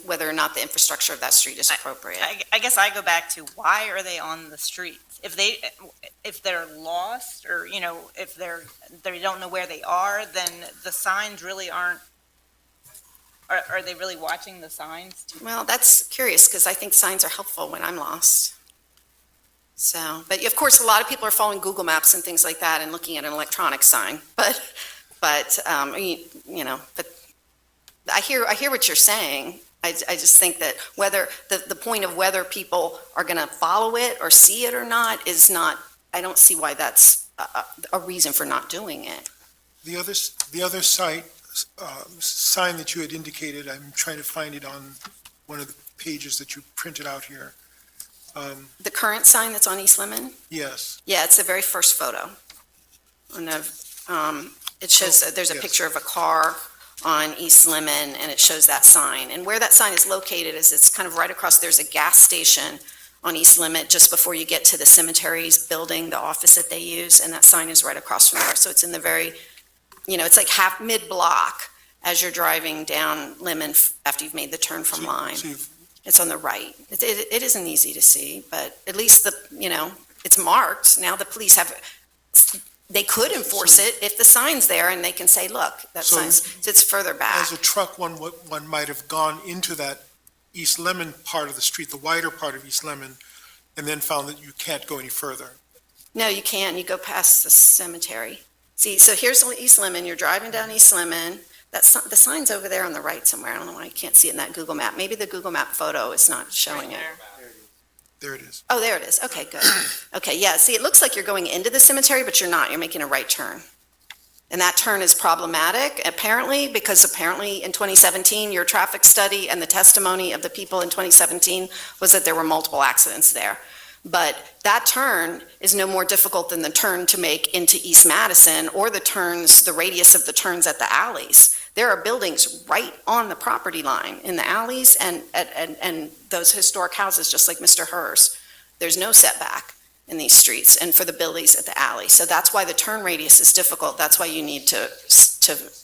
whether or not the infrastructure of that street is appropriate? I guess I go back to, why are they on the streets? If they're lost, or, you know, if they don't know where they are, then the signs really aren't, are they really watching the signs? Well, that's curious, because I think signs are helpful when I'm lost. So, but of course, a lot of people are following Google Maps and things like that and looking at an electronic sign, but you know, but I hear what you're saying. I just think that whether, the point of whether people are going to follow it or see it or not is not, I don't see why that's a reason for not doing it. The other sign that you had indicated, I'm trying to find it on one of the pages that you printed out here. The current sign that's on East Lemon? Yes. Yeah, it's the very first photo. It shows, there's a yes. picture of a car on East Lemon, and it shows that sign. And where that sign is located is it's kind of right across, there's a gas station on East Lemon just before you get to the cemeteries building, the office that they use, and that sign is right across from there. So it's in the very, you know, it's like mid-block as you're driving down Lemon after you've made the turn from Lime. It's on the right. It isn't easy to see, but at least you know, it's marked. Now the police they could enforce it if the sign's there and they can say, look, that sign sits further back. As a truck, one might have gone into that East Lemon part of the street, the wider part of East Lemon, and then found that you can't go any further. No, you can't. You go past the cemetery. See, so here's East Lemon. You're driving down East Lemon. The sign's over there on the right somewhere. I don't know why you can't see it in that Google map. Maybe the Google map photo is not showing it. There it is. Oh, there it is. Okay, good. Okay, yeah, see, it looks like you're going into the cemetery, but you're not. You're making a right turn. And that turn is problematic, apparently, because apparently in 2017, your traffic study and the testimony of the people in 2017 was that there were multiple accidents there. But that turn is no more difficult than the turn to make into East Madison or the radius of the turns at the alleys. There are buildings right on the property line in the alleys and those historic houses, just like Mr. Hers. There's no setback in these streets and for the buildings at the alley. So that's why the turn radius is difficult. That's why you need to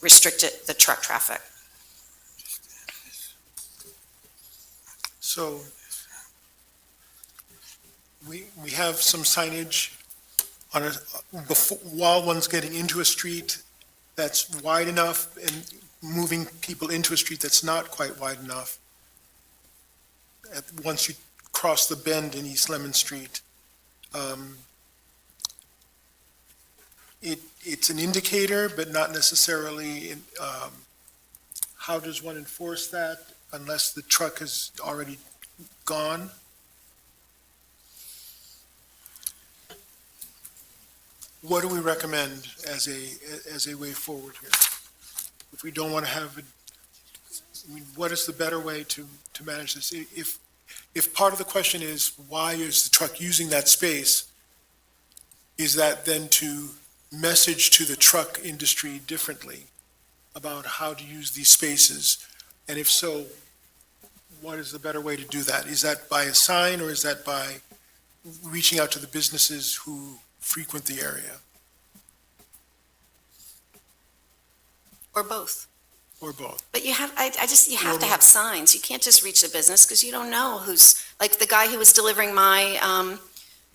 restrict the truck traffic. So we have some signage on a, before, while one's getting into a street that's wide enough and moving people into a street that's not quite wide enough. Once you cross the bend in East Lemon Street, it's an indicator, but not necessarily, how does one enforce that unless the truck has already gone? What do we recommend as a way forward here? If we don't want to have, I mean, what is the better way to manage this? If part of the question is, why is the truck using that space? Is that then to message to the truck industry differently about how to use these spaces? And if so, what is the better way to do that? Is that by a sign, or is that by reaching out to the businesses who frequent the area? Or both. Or both? But you have, you have Or to have both. signs. You can't just reach the business because you don't know who's, like the guy who was delivering my,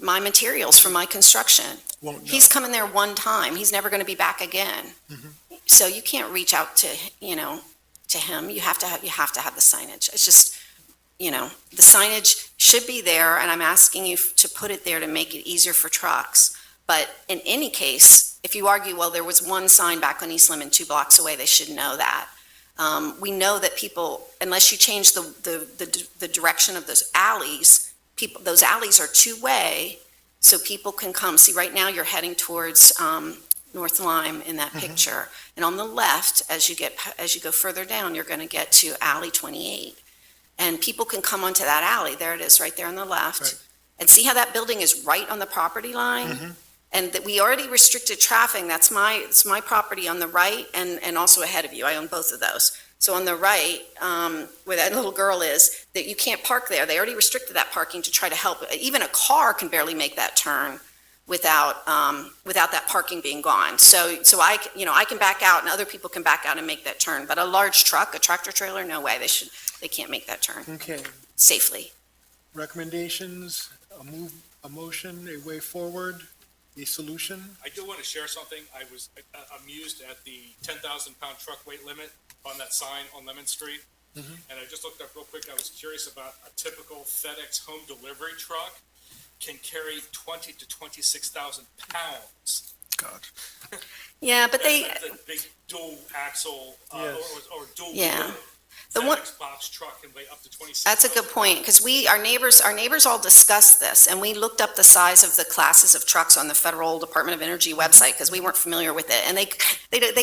my materials for my construction. Won't know. He's coming there one time. He's never going to be back again. So you can't reach out to, to him. You have to have the signage. It's just, the signage should be there, and I'm asking you to put it there to make it easier for trucks. But in any case, if you argue, well, there was one sign back on East Lemon 2 blocks away, they should know that. We know that people, unless you change the direction of those alleys, those alleys are two-way, so people can come. See, right now you're heading towards North Lime in that picture. And on the left, as you go further down, you're going to get to Alley 28. And people can come onto that alley. There it is, right there on the left. Right. And see how that building is right on the property line? And that we already restricted traffic. It's my property on the right and also ahead of you. I own both of those. So on the right, where that little girl is, that you can't park there. They already restricted that parking to try to help. Even a car can barely make that turn without that parking being gone. So I can back out and other people can back out and make that turn. But a large truck, a tractor trailer, no way. They can't make that turn Okay. safely. Recommendations, a motion, a way forward, a solution? I do want to share something. I was amused at the 10,000-pound truck weight limit on that sign on Lemon Street. And I just looked up real quick. I was curious about a typical FedEx home delivery truck can carry 20 to 26,000 pounds. God. Yeah, but That's a big dual axle Yes. or dual Yeah. wheel The one- FedEx box truck can weigh up to 26. That's a good point, because our neighbors all discussed this, and we looked up the size of the classes of trucks on the Federal Department of Energy website, because we weren't familiar with it, and they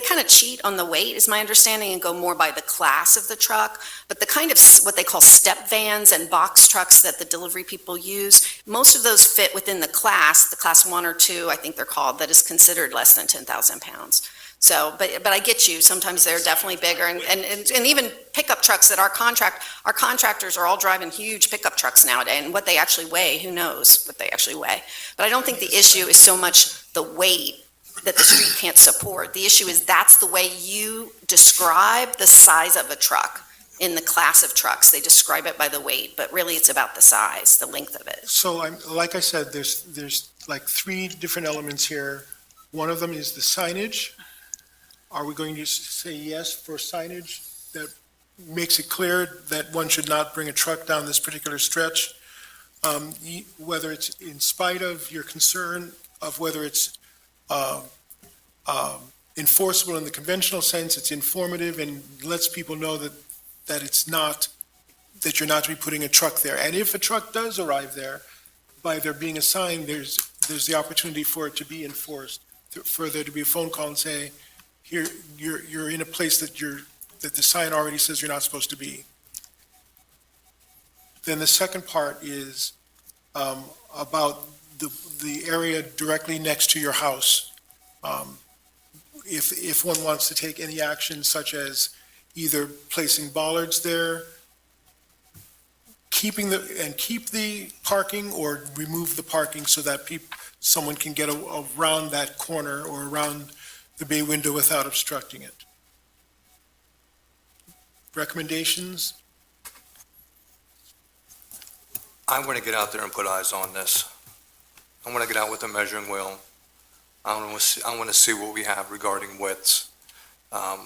kind of cheat on the weight, is my understanding, and go more by the class of the truck, but the kind of what they call step vans and box trucks that the delivery people use, most of those fit within the class 1 or 2, I think they're called, that is considered less than 10,000 pounds. So, but I get you, sometimes they're definitely bigger, and even pickup trucks that our contractors are all driving huge pickup trucks nowadays, and what they actually weigh, who knows what they actually weigh. But I don't think the issue is so much the weight that the street can't support. The issue is that's the way you describe the size of a truck in the class of trucks. They describe it by the weight, but really it's about the size, the length of it. So like I said, there's like 3 different elements here. One of them is the signage. Are we going to say yes for signage that makes it clear that one should not bring a truck down this particular stretch? Whether it's in spite of your concern of whether it's enforceable in the conventional sense, it's informative and lets people know that it's not, that you're not to be putting a truck there. And if a truck does arrive there, by there being a sign, there's the opportunity for it to be enforced, for there to be a phone call and say, here, you're in a place that the sign already says you're not supposed to be. Then the second part is about the area directly next to your house. If one wants to take any action such as either placing bollards there, keep the parking, or remove the parking so that someone can get around that corner or around the bay window without obstructing it. Recommendations? I want to get out there and put eyes on this. I want to get out with a measuring wheel I want to see what we have regarding widths. I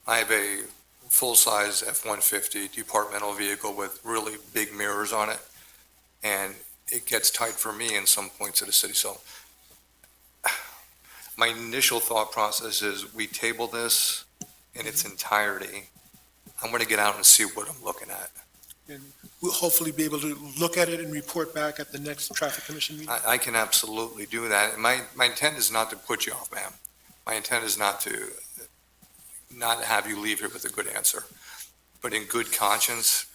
have a full-size F-150 departmental vehicle with really big mirrors on it, and it gets tight for me in some points of the city. So my initial thought process is we table this in its entirety. I'm going to get out and see what I'm looking at. And we'll hopefully be able to look at it and report back at the next traffic commission meeting. I can absolutely do that. And my intent is not to put you off, ma'am. My intent is not have you leave here with a good answer. But in good conscience,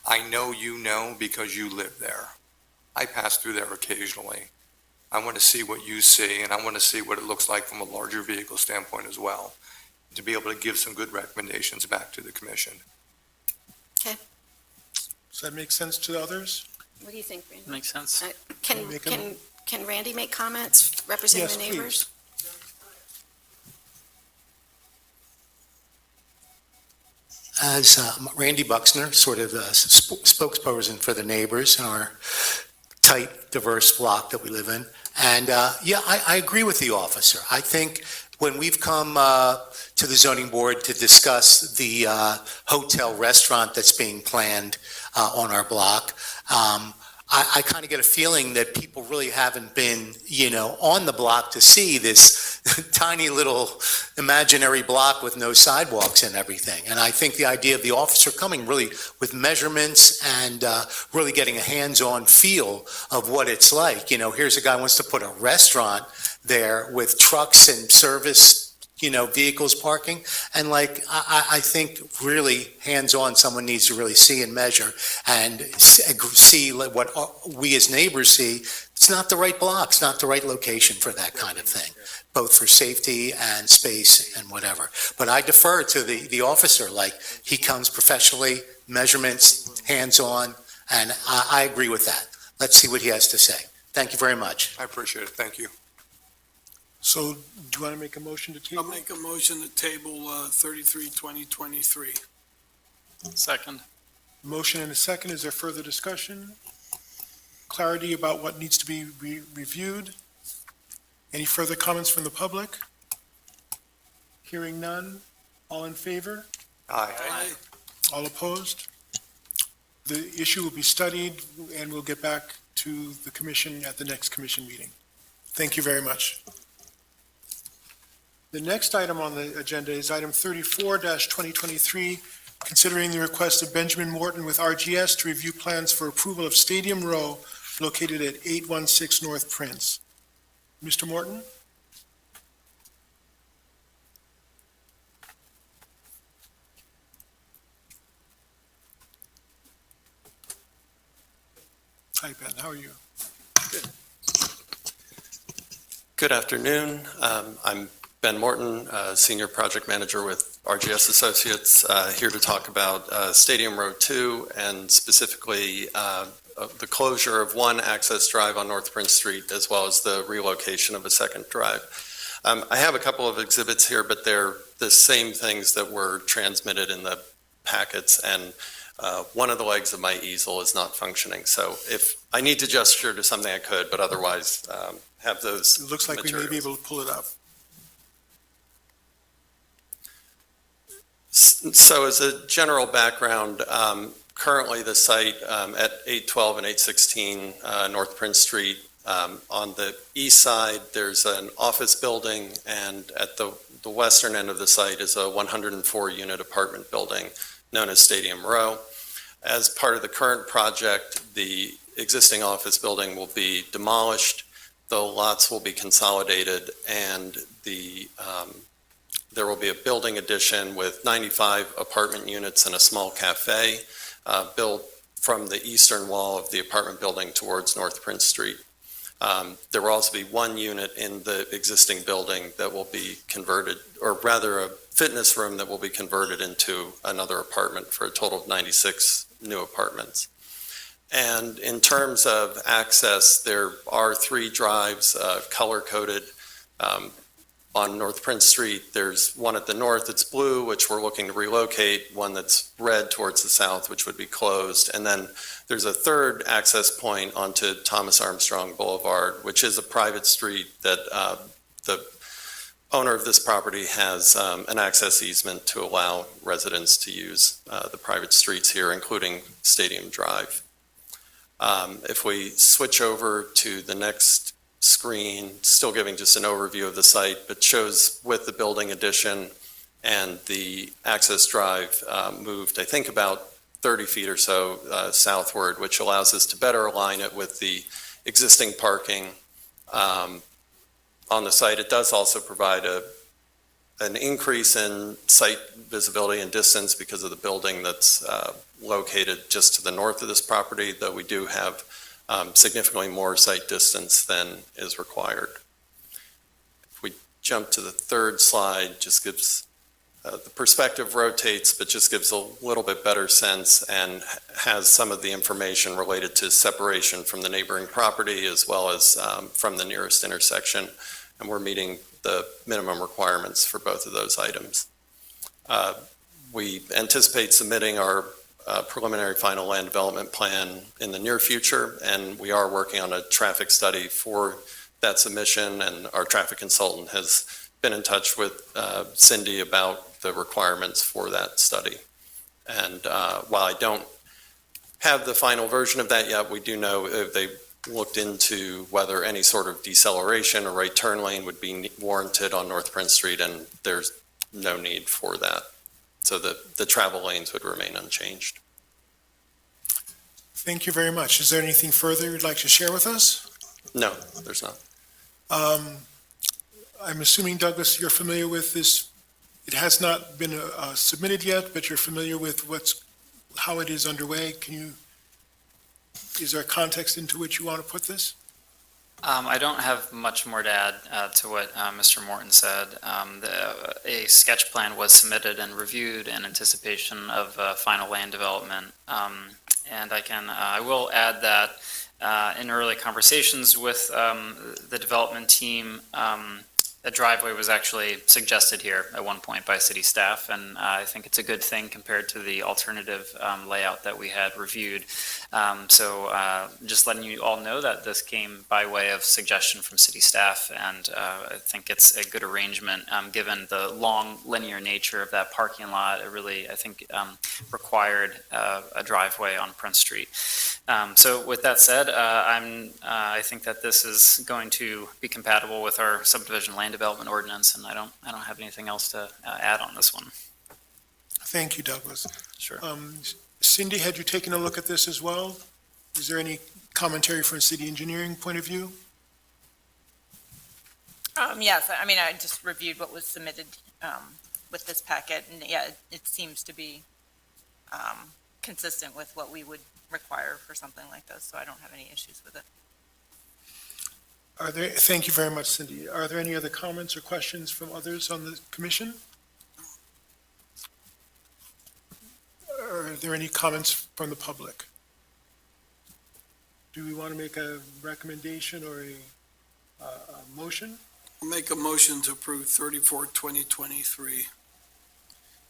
I know you know because you live there. I pass through there occasionally. I want to see what you see, and I want to see what it looks like from a larger vehicle standpoint as well, to be able to give some good recommendations back to the commission. Does that make sense to others? What do you think, Randy? Makes sense. Can Randy make comments representing Yes, the neighbors? As Randy Buxner, sort of the spokesperson for the neighbors in our tight, diverse block that we live in. And yeah, I agree with the officer. I think when we've come to the zoning board to discuss the hotel restaurant that's being planned on our block, I kind of get a feeling that people really haven't been, on the block to see this tiny little imaginary block with no sidewalks and everything. And I think the idea of the officer coming really with measurements and really getting a hands-on feel of what it's like. Here's a guy who wants to put a restaurant there with trucks and service vehicles parking. And I think really hands-on, someone needs to really see and measure and see what we as neighbors see. It's not the right block. It's not the right location for that kind of thing, both for safety and space and whatever. But I defer to the officer, he comes professionally, measurements, hands-on, and I agree with that. Let's see what he has to say. Thank you very much. I appreciate it. Thank you. So do you want to make a motion to table? I'll make a motion to table 33-2023. Second. Motion and a second. Is there further discussion? Clarity about what needs to be reviewed? Any further comments from the public? Hearing none. All in favor? Aye. All opposed? The issue will be studied, and we'll get back to the commission at the next commission meeting. Thank you very much. The next item on the agenda is item 34-2023, considering the request of Benjamin Morton with RGS to review plans for approval of Stadium Row located at 816 North Prince. Mr. Morton? Hi, Ben. How are you? Good afternoon. I'm Ben Morton, Senior Project Manager with RGS Associates, here to talk about Stadium Road 2 and specifically the closure of one access drive on North Prince Street as well as the relocation of a second drive. I have a couple of exhibits here, but they're the same things that were transmitted in the packets, and one of the legs of my easel is not functioning. So if I need to gesture to something, I could, but otherwise have those It looks like materials. we may be able to pull it up. So as a general background, currently the site at 812 and 816 North Prince Street, on the east side, there's an office building, and at the western end of the site is a 104-unit apartment building known as Stadium Row. As part of the current project, the existing office building will be demolished, the lots will be consolidated, and there will be a building addition with 95 apartment units and a small cafe built from the eastern wall of the apartment building towards North Prince Street. There will also be one unit in the existing building that will be converted, or rather a fitness room that will be converted into another apartment for a total of 96 new apartments. And in terms of access, there are 3 drives color-coded. On North Prince Street, there's one at the north that's blue, which we're looking to relocate, one that's red towards the south, which would be closed. And then there's a third access point onto Thomas Armstrong Boulevard, which is a private street that the owner of this property has an access easement to allow residents to use the private streets here, including Stadium Drive. If we switch over to the next screen, still giving just an overview of the site, but shows with the building addition and the access drive moved, I think, about 30 feet or so southward, which allows us to better align it with the existing parking on the site. It does also provide an increase in site visibility and distance because of the building that's located just to the north of this property, though we do have significantly more site distance than is required. If we jump to the third slide, just gives the perspective rotates, but just gives a little bit better sense and has some of the information related to separation from the neighboring property as well as from the nearest intersection. And we're meeting the minimum requirements for both of those items. We anticipate submitting our preliminary final land development plan in the near future, and we are working on a traffic study for that submission, and our traffic consultant has been in touch with Cindy about the requirements for that study. And while I don't have the final version of that yet, we do know they looked into whether any sort of deceleration or right turn lane would be warranted on North Prince Street, and there's no need for that. So the travel lanes would remain unchanged. Thank you very much. Is there anything further you'd like to share with us? No, there's not. I'm assuming, Douglas, you're familiar with this. It has not been submitted yet, but you're familiar with how it is underway. Is there a context into which you want to put this? I don't have much more to add to what Mr. Morton said. A sketch plan was submitted and reviewed in anticipation of final land development. And I will add that in early conversations with the development team, a driveway was actually suggested here at one point by city staff, and I think it's a good thing compared to the alternative layout that we had reviewed. So just letting you all know that this came by way of suggestion from city staff, and I think it's a good arrangement given the long linear nature of that parking lot. It really, I think, required a driveway on Prince Street. So with that said, I think that this is going to be compatible with our subdivision land development ordinance, and I don't have anything else to add on this one. Thank you, Douglas. Sure. Cindy, had you taken a look at this as well? Is there any commentary from a city engineering point of view? Yes, I mean, I just reviewed what was submitted with this packet, and yeah, it seems to be consistent with what we would require for something like this, so I don't have any issues with it. Thank you very much, Cindy. Are there any other comments or questions from others on the commission? Are there any comments from the public? Do we want to make a recommendation or a motion? I'll make a motion to approve 34-2023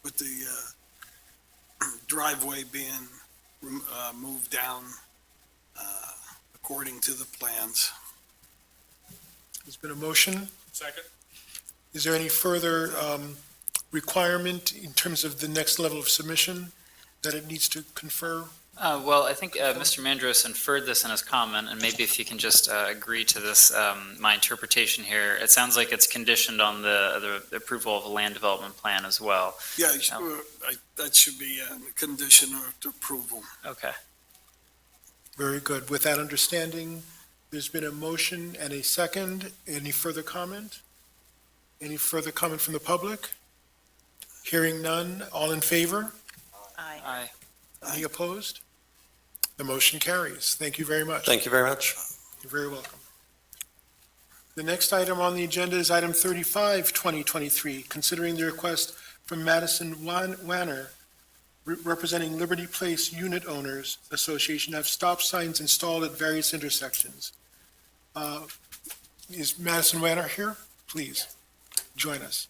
with the driveway being moved down according to the plans. There's been a motion. Second? Is there any further requirement in terms of the next level of submission that it needs to confer? Well, I think Mr. Mandros inferred this in his comment, and maybe if you can just agree to this, my interpretation here, it sounds like it's conditioned on the approval of a land development plan as well. Yeah, that should be a condition of approval. Okay. Very good. With that understanding, there's been a motion and a second. Any further comment? Any further comment from the public? Hearing none. All in favor? Aye. Aye. Any opposed? The motion carries. Thank you very much. Thank you very much. You're very welcome. The next item on the agenda is item 35, 2023, considering the request from Madison Wanner, representing Liberty Place Unit Owners Association, to have stop signs installed at various intersections. Is Madison Wanner here? Please. join us.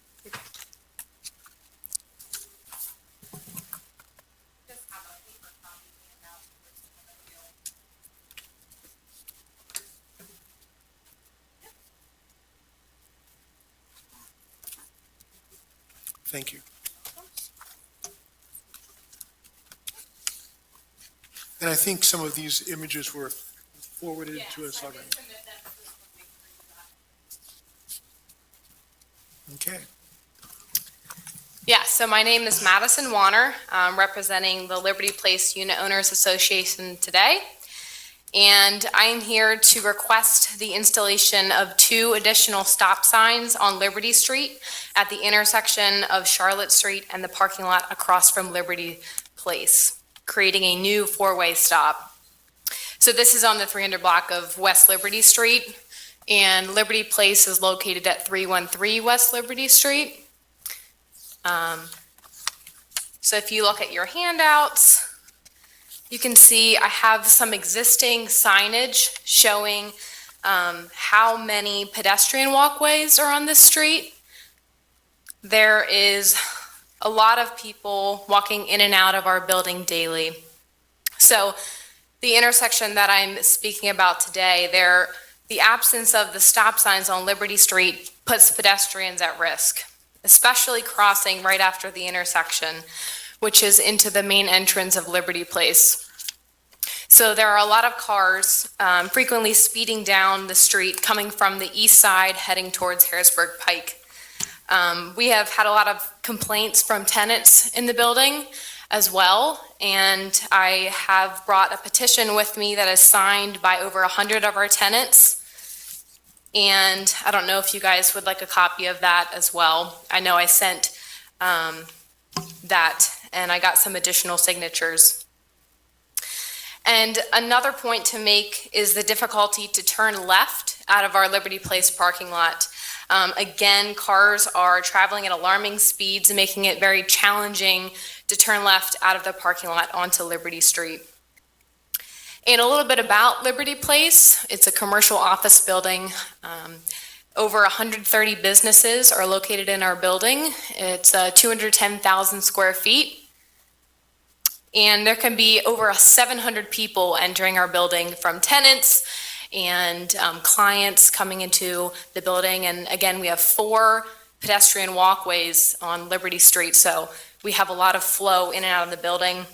Thank you. And I think some of these images were forwarded to us already. Okay. Yeah, so my name is Madison Warner, representing the Liberty Place Unit Owners Association today. And I am here to request the installation of 2 additional stop signs on Liberty Street at the intersection of Charlotte Street and the parking lot across from Liberty Place, creating a new 4-way stop. So this is on the 300 block of West Liberty Street, and Liberty Place is located at 313 West Liberty Street. So if you look at your handouts, you can see I have some existing signage showing how many pedestrian walkways are on this street. There is a lot of people walking in and out of our building daily. So the intersection that I'm speaking about today, the absence of the stop signs on Liberty Street puts pedestrians at risk, especially crossing right after the intersection, which is into the main entrance of Liberty Place. So there are a lot of cars frequently speeding down the street coming from the east side heading towards Harrisburg Pike. We have had a lot of complaints from tenants in the building as well, and I have brought a petition with me that is signed by over 100 of our tenants. And I don't know if you guys would like a copy of that as well. I know I sent that, and I got some additional signatures. And another point to make is the difficulty to turn left out of our Liberty Place parking lot. Again, cars are traveling at alarming speeds, making it very challenging to turn left out of the parking lot onto Liberty Street. And a little bit about Liberty Place. It's a commercial office building. Over 130 businesses are located in our building. It's 210,000 square feet. And there can be over 700 people entering our building from tenants and clients coming into the building. And again, we have 4 pedestrian walkways on Liberty Street, so we have a lot of flow in and out of the building.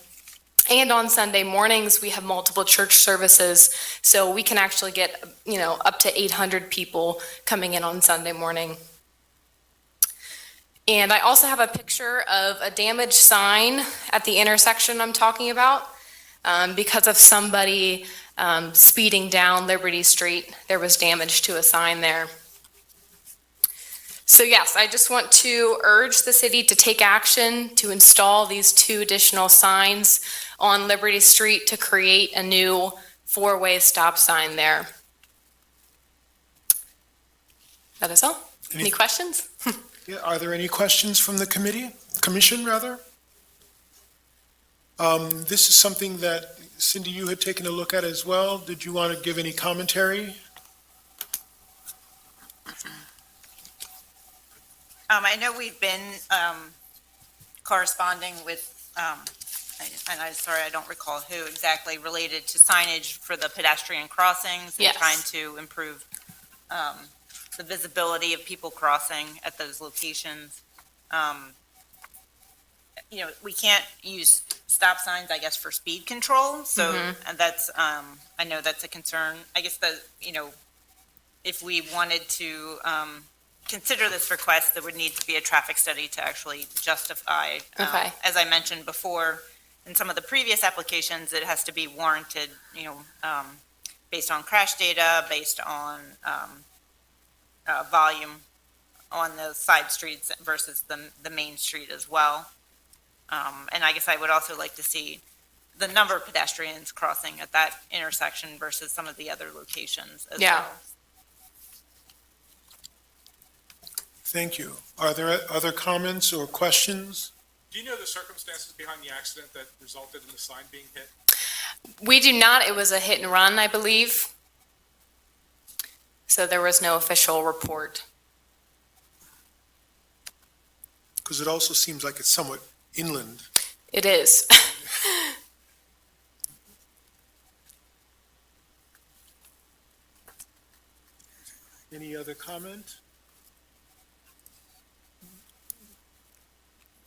And on Sunday mornings, we have multiple church services, so we can actually get, up to 800 people coming in on Sunday morning. And I also have a picture of a damaged sign at the intersection I'm talking about. Because of somebody speeding down Liberty Street, there was damage to a sign there. So yes, I just want to urge the city to take action to install these 2 additional signs on Liberty Street to create a new 4-way stop sign there. That is all. Any questions? Yeah, are there any questions from the commission rather? This is something that Cindy, you had taken a look at as well. Did you want to give any commentary? I know we've been corresponding with, and I'm sorry, I don't recall who exactly, related to signage for the pedestrian crossings and Yes. trying to improve the visibility of people crossing at those locations. We can't use stop signs, I guess, for speed control. So and that's, I know that's a concern. I guess if we wanted to consider this request, there would need to be a traffic study to actually justify. Okay. As I mentioned before, in some of the previous applications, it has to be warranted, based on crash data, based on volume on the side streets versus the main street as well. And I guess I would also like to see the number of pedestrians crossing at that intersection versus some of the other locations as Yeah. well. Thank you. Are there other comments or questions? Do you know the circumstances behind the accident that resulted in the sign being hit? We do not. It was a hit and run, I believe. So there was no official report. Because it also seems like it's somewhat inland. It is. Any other comment?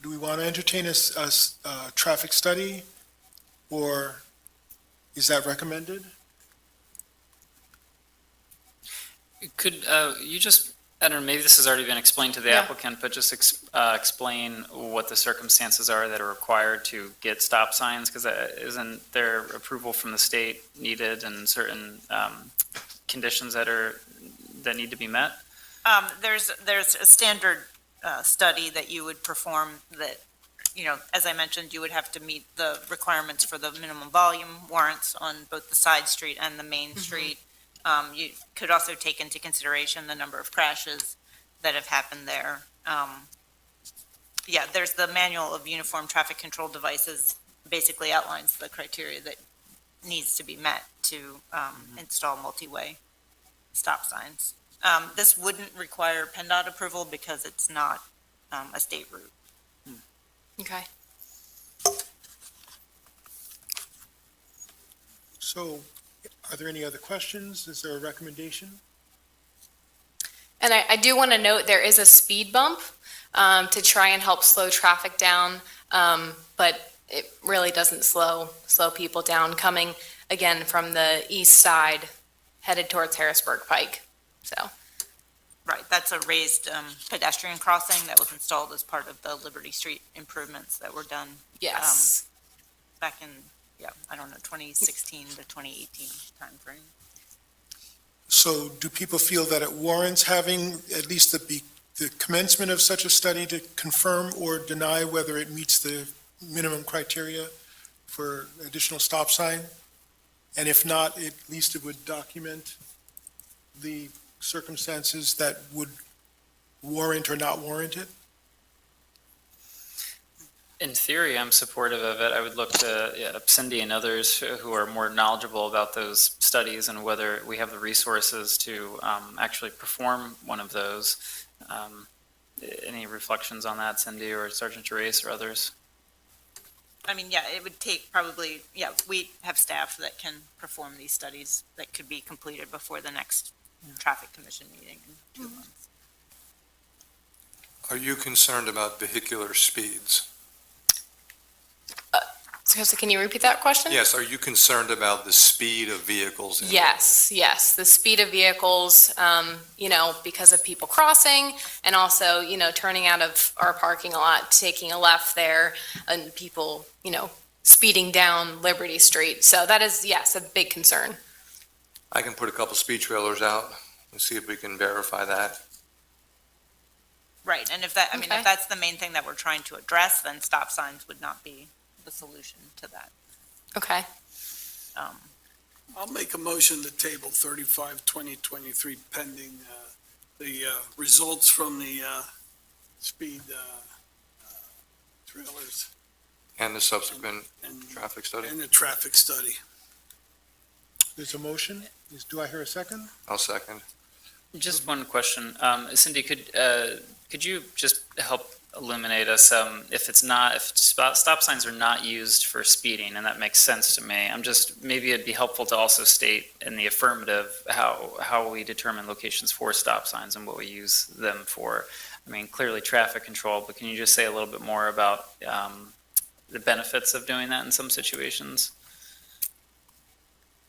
Do we want to entertain a traffic study, or is that recommended? Could you just, I don't know, maybe this has already been explained to the Yeah. applicant, but just explain what the circumstances are that are required to get stop signs? Because isn't there approval from the state needed and certain conditions that need to be met? There's a standard study that you would perform that, as I mentioned, you would have to meet the requirements for the minimum volume warrants on both the side street and the main street. You could also take into consideration the number of crashes that have happened there. Yeah, there's the manual of uniform traffic control devices, basically outlines the criteria that needs to be met to install multi-way stop signs. This wouldn't require PennDOT approval because it's not a state route. Okay. So are there any other questions? Is there a recommendation? And I do want to note there is a speed bump to try and help slow traffic down, but it really doesn't slow people down coming, again, from the east side headed towards Harrisburg Pike. So, Right, that's a raised pedestrian crossing that was installed as part of the Liberty Street improvements that were done yes. back in, 2016 to 2018 timeframe. So do people feel that it warrants having at least the commencement of such a study to confirm or deny whether it meets the minimum criteria for additional stop sign? And if not, at least it would document the circumstances that would warrant or not warrant it? In theory, I'm supportive of it. I would look to Cindy and others who are more knowledgeable about those studies and whether we have the resources to actually perform one of those. Any reflections on that, Cindy or Sergeant Gerace or others? I mean, it would take probably, we have staff that can perform these studies that could be completed before the next traffic commission meeting in 2 months. Are you concerned about vehicular speeds? So can you repeat that question? Yes, are you concerned about the speed of vehicles? Yes. The speed of vehicles, because of people crossing and also, turning out of our parking lot, taking a left there and people, speeding down Liberty Street. So that is, yes, a big concern. I can put a couple speed trailers out and see if we can verify that. Right, and if that's the main thing that we're trying to address, then stop signs would not be the solution to that. Okay. I'll make a motion to table 35-2023 pending the results from the speed trailers And the subsequent and traffic study? the traffic study. There's a motion. Do I hear a second? I'll second. Just one question. Cindy, could you just help illuminate us, if stop signs are not used for speeding, and that makes sense to me, maybe it'd be helpful to also state in the affirmative how we determine locations for stop signs and what we use them for. I mean, clearly traffic control, but can you just say a little bit more about the benefits of doing that in some situations?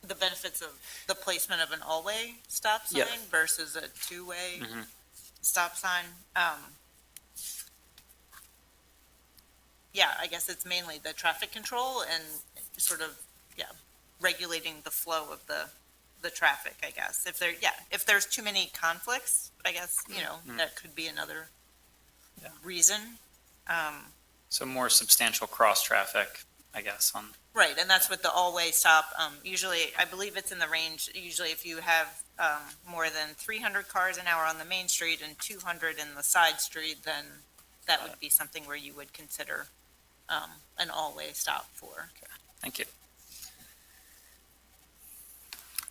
The benefits of the placement of an all-way stop sign Yeah. versus a two-way Mhm. stop sign. I guess it's mainly the traffic control and sort of, regulating the flow of the traffic, I guess. If there's too many conflicts, I guess, that could be another reason. So more substantial cross-traffic, I guess, on. Right, and that's with the all-way stop. Usually, I believe it's in the range, usually if you have more than 300 cars an hour on the main street and 200 in the side street, then that would be something where you would consider an all-way stop for. Thank you.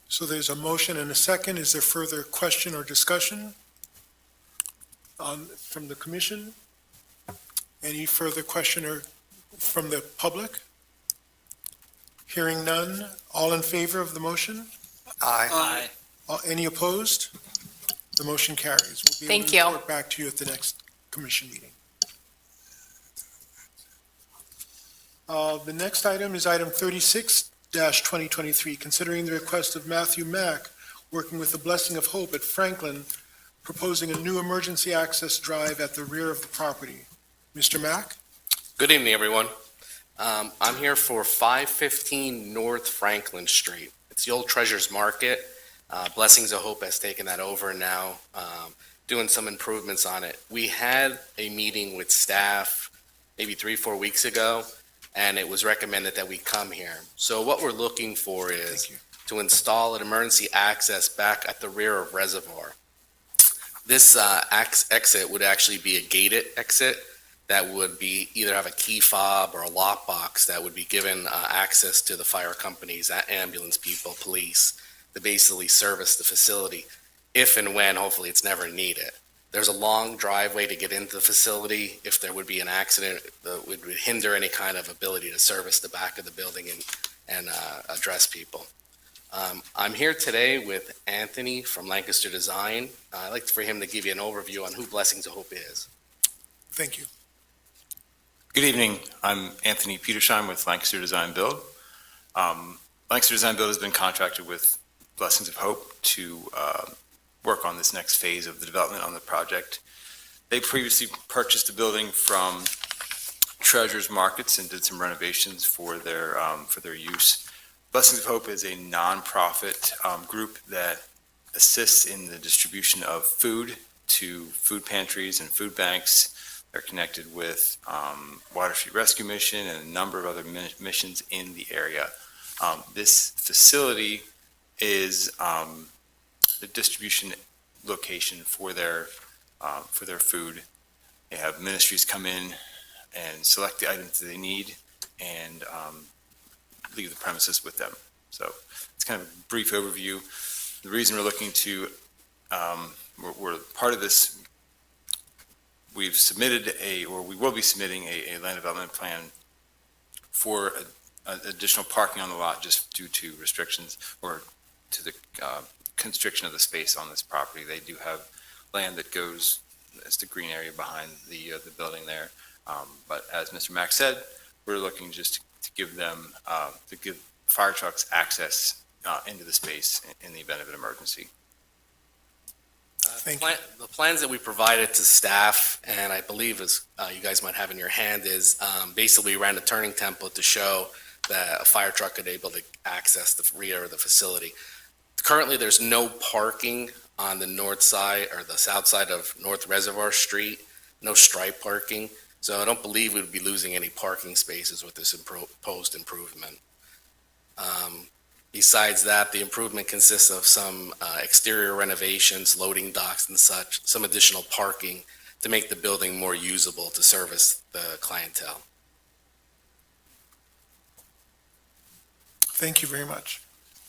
So there's a motion and a second. Is there further question or discussion from the commission? Any further question or from the public? Hearing none, all in favor of the motion? Aye. Any opposed? The motion carries. We'll be able Thank to you. report back to you at the next commission meeting. The next item is item 36-2023, considering the request of Matthew Mack, working with the Blessing of Hope at Franklin, proposing a new emergency access drive at the rear of the property. Mr. Mack? Good evening, everyone. I'm here for 515 North Franklin Street. It's the old Treasures Market. Blessings of Hope has taken that over now, doing some improvements on it. We had a meeting with staff maybe 3-4 weeks ago, and it was recommended that we come here. So what we're looking for is to install an emergency access back at the rear of Reservoir. This exit would actually be a gated exit that would be either have a key fob or a lockbox that would be given access to the fire companies, ambulance people, police, to basically service the facility if and when, hopefully it's never needed. There's a long driveway to get into the facility. If there would be an accident, that would hinder any kind of ability to service the back of the building and address people. I'm here today with Anthony from Lancaster Design. I'd like for him to give you an overview on who Blessings of Hope is. Thank you. Good evening. I'm Anthony Petersheim with Lancaster Design Build. Lancaster Design Build has been contracted with Blessings of Hope to work on this next phase of the development on the project. They previously purchased a building from Treasures Markets and did some renovations for their use. Blessings of Hope is a nonprofit group that assists in the distribution of food to food pantries and food banks. They're connected with Water Street Rescue Mission and a number of other missions in the area. This facility is the distribution location for their food. They have ministries come in and select the items that they need and leave the premises with them. So it's kind of a brief overview. The reason we're looking to, we're part of this. We've submitted we will be submitting a land development plan for additional parking on the lot just due to restrictions or to the constriction of the space on this property. They do have land that goes as the green area behind the building there. But as Mr. Mack said, we're looking just to give them, to give fire trucks access into the space in the event of an emergency. The plans that we provided to staff, and I believe as you guys might have in your hand, is basically we ran a turning template to show that a fire truck could able to access the rear of the facility. Currently, there's no parking on the north side or the south side of North Reservoir Street, no stripe parking. So I don't believe we'd be losing any parking spaces with this proposed improvement. Besides that, the improvement consists of some exterior renovations, loading docks and such, some additional parking to make the building more usable to service the clientele. Thank you very much.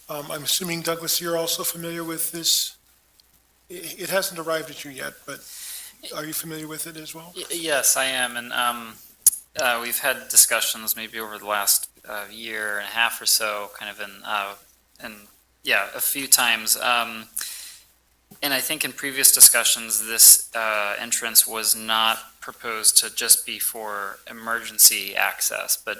I'm assuming, Douglas, you're also familiar with this? It hasn't arrived at you yet, but are you familiar with it as well? Yes, I am, and we've had discussions maybe over the last year and a half or so, kind of a few times. And I think in previous discussions, this entrance was not proposed to just be for emergency access, but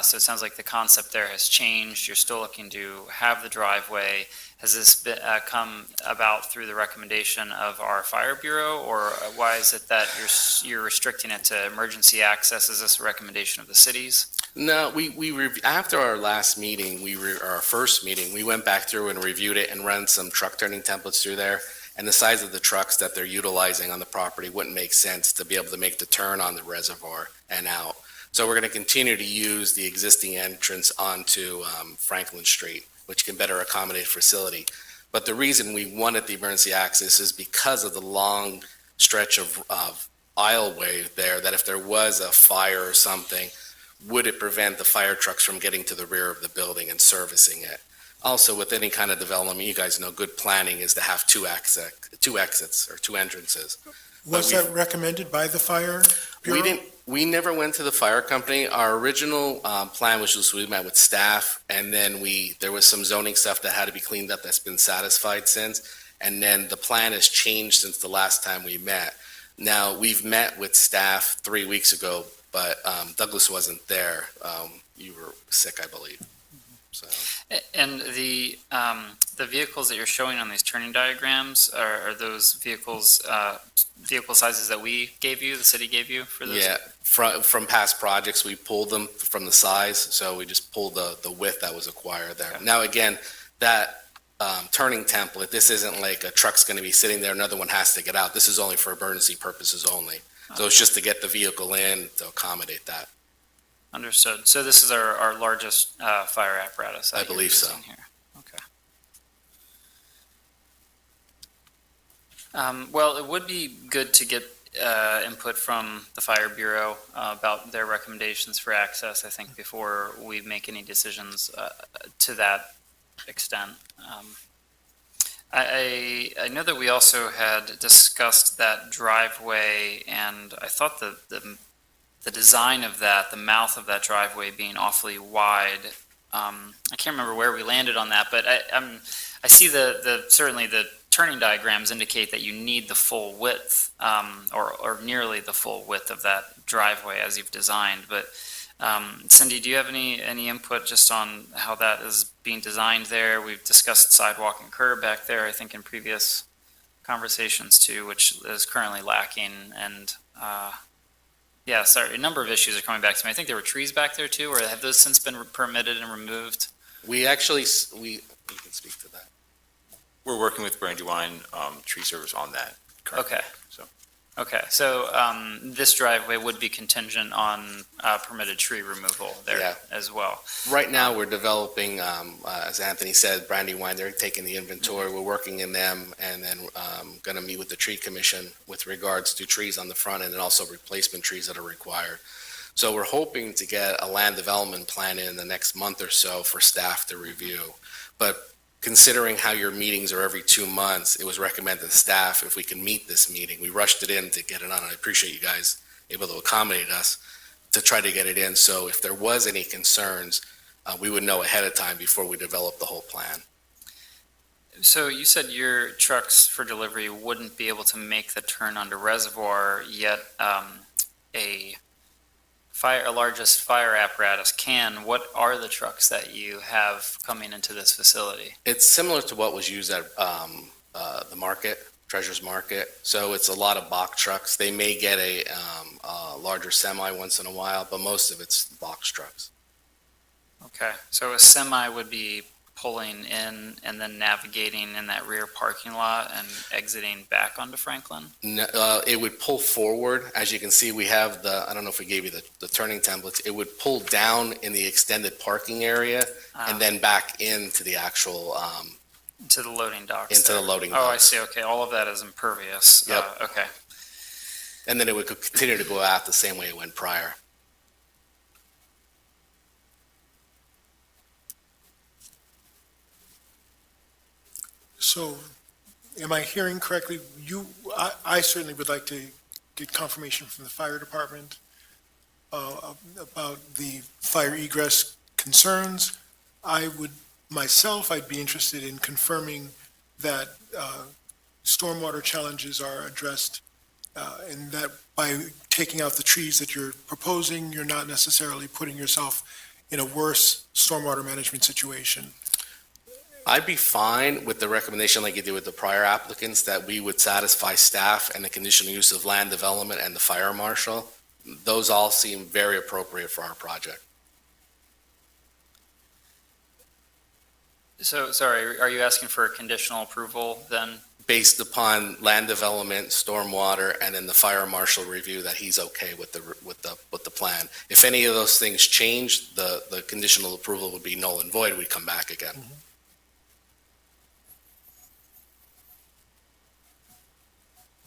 so it sounds like the concept there has changed. You're still looking to have the driveway. Has this come about through the recommendation of our fire bureau, or why is it that you're restricting it to emergency access? Is this a recommendation of the cities? No, after our last meeting, our first meeting, we went back through and reviewed it and run some truck turning templates through there. And the size of the trucks that they're utilizing on the property wouldn't make sense to be able to make the turn on the reservoir and out. So we're going to continue to use the existing entrance onto Franklin Street, which can better accommodate facility. But the reason we wanted the emergency access is because of the long stretch of aisleway there, that if there was a fire or something, would it prevent the fire trucks from getting to the rear of the building and servicing it? Also, with any kind of development, you guys know good planning is to have two exits or two entrances. Was that recommended by the fire bureau? We never went to the fire company. Our original plan was just we met with staff, and then there was some zoning stuff that had to be cleaned up that's been satisfied since. And then the plan has changed since the last time we met. Now, we've met with staff 3 weeks ago, but Douglas wasn't there. You were sick, I believe. So. And the vehicles that you're showing on these turning diagrams, are those vehicles, vehicle sizes that we gave you, the city gave you for those? Yeah, from past projects, we pulled them from the size, so we just pulled the width that was acquired there. Okay. Now, again, that turning template, this isn't like a truck's going to be sitting there, another one has to get out. This is only for emergency purposes only. So it's just to get the vehicle in to accommodate that. Understood. So this is our largest fire apparatus. I that you're believe so. using here. Okay. Well, it would be good to get input from the Fire Bureau about their recommendations for access, I think, before we make any decisions to that extent. I know that we also had discussed that driveway, and I thought the design of that, the mouth of that driveway being awfully wide. I can't remember where we landed on that, but I see certainly the turning diagrams indicate that you need the full width, or nearly the full width of that driveway as you've designed. But Cindy, do you have any input just on how that is being designed there? We've discussed sidewalk and curb back there, I think, in previous conversations too, which is currently lacking. And yeah, sorry, a number of issues are coming back to me. I think there were trees back there too, or have those since been permitted and removed? We actually, you can speak to that. We're working with Brandywine Tree Service on that currently. Okay. Okay, so this driveway would be contingent on permitted tree removal there Yeah. as well. Right now, we're developing, as Anthony said, Brandywine, they're taking the inventory, we're working in them, and then going to meet with the tree commission with regards to trees on the front end and also replacement trees that are required. So we're hoping to get a land development plan in the next month or so for staff to review. But considering how your meetings are every 2 months, it was recommended to staff if we can meet this meeting. We rushed it in to get it on. I appreciate you guys able to accommodate us to try to get it in. So if there was any concerns, we would know ahead of time before we develop the whole plan. So you said your trucks for delivery wouldn't be able to make the turn onto Reservoir, yet a largest fire apparatus can. What are the trucks that you have coming into this facility? It's similar to what was used at the market, Treasures Market. So it's a lot of box trucks. They may get a larger semi once in a while, but most of it's box trucks. Okay, so a semi would be pulling in and then navigating in that rear parking lot and exiting back onto Franklin? It would pull forward. As you can see, we have I don't know if we gave you the turning templates. It would pull down in the extended parking area and then back into the actual into the loading docks. Into the loading Oh, I docks. see. Okay, all of that is impervious. Yep. Okay. And then it would continue to go out the same way it went prior. So, am I hearing correctly? I certainly would like to get confirmation from the fire department about the fire egress concerns. I'd be interested in confirming that stormwater challenges are addressed, and that by taking out the trees that you're proposing, you're not necessarily putting yourself in a worse stormwater management situation. I'd be fine with the recommendation like you did with the prior applicants, that we would satisfy staff and the conditional use of land development and the fire marshal. Those all seem very appropriate for our project. So, sorry, are you asking for a conditional approval then? Based upon land development, stormwater, and then the fire marshal review that he's okay with the plan. If any of those things change, the conditional approval would be null and void. We'd come back again. Mm-hmm.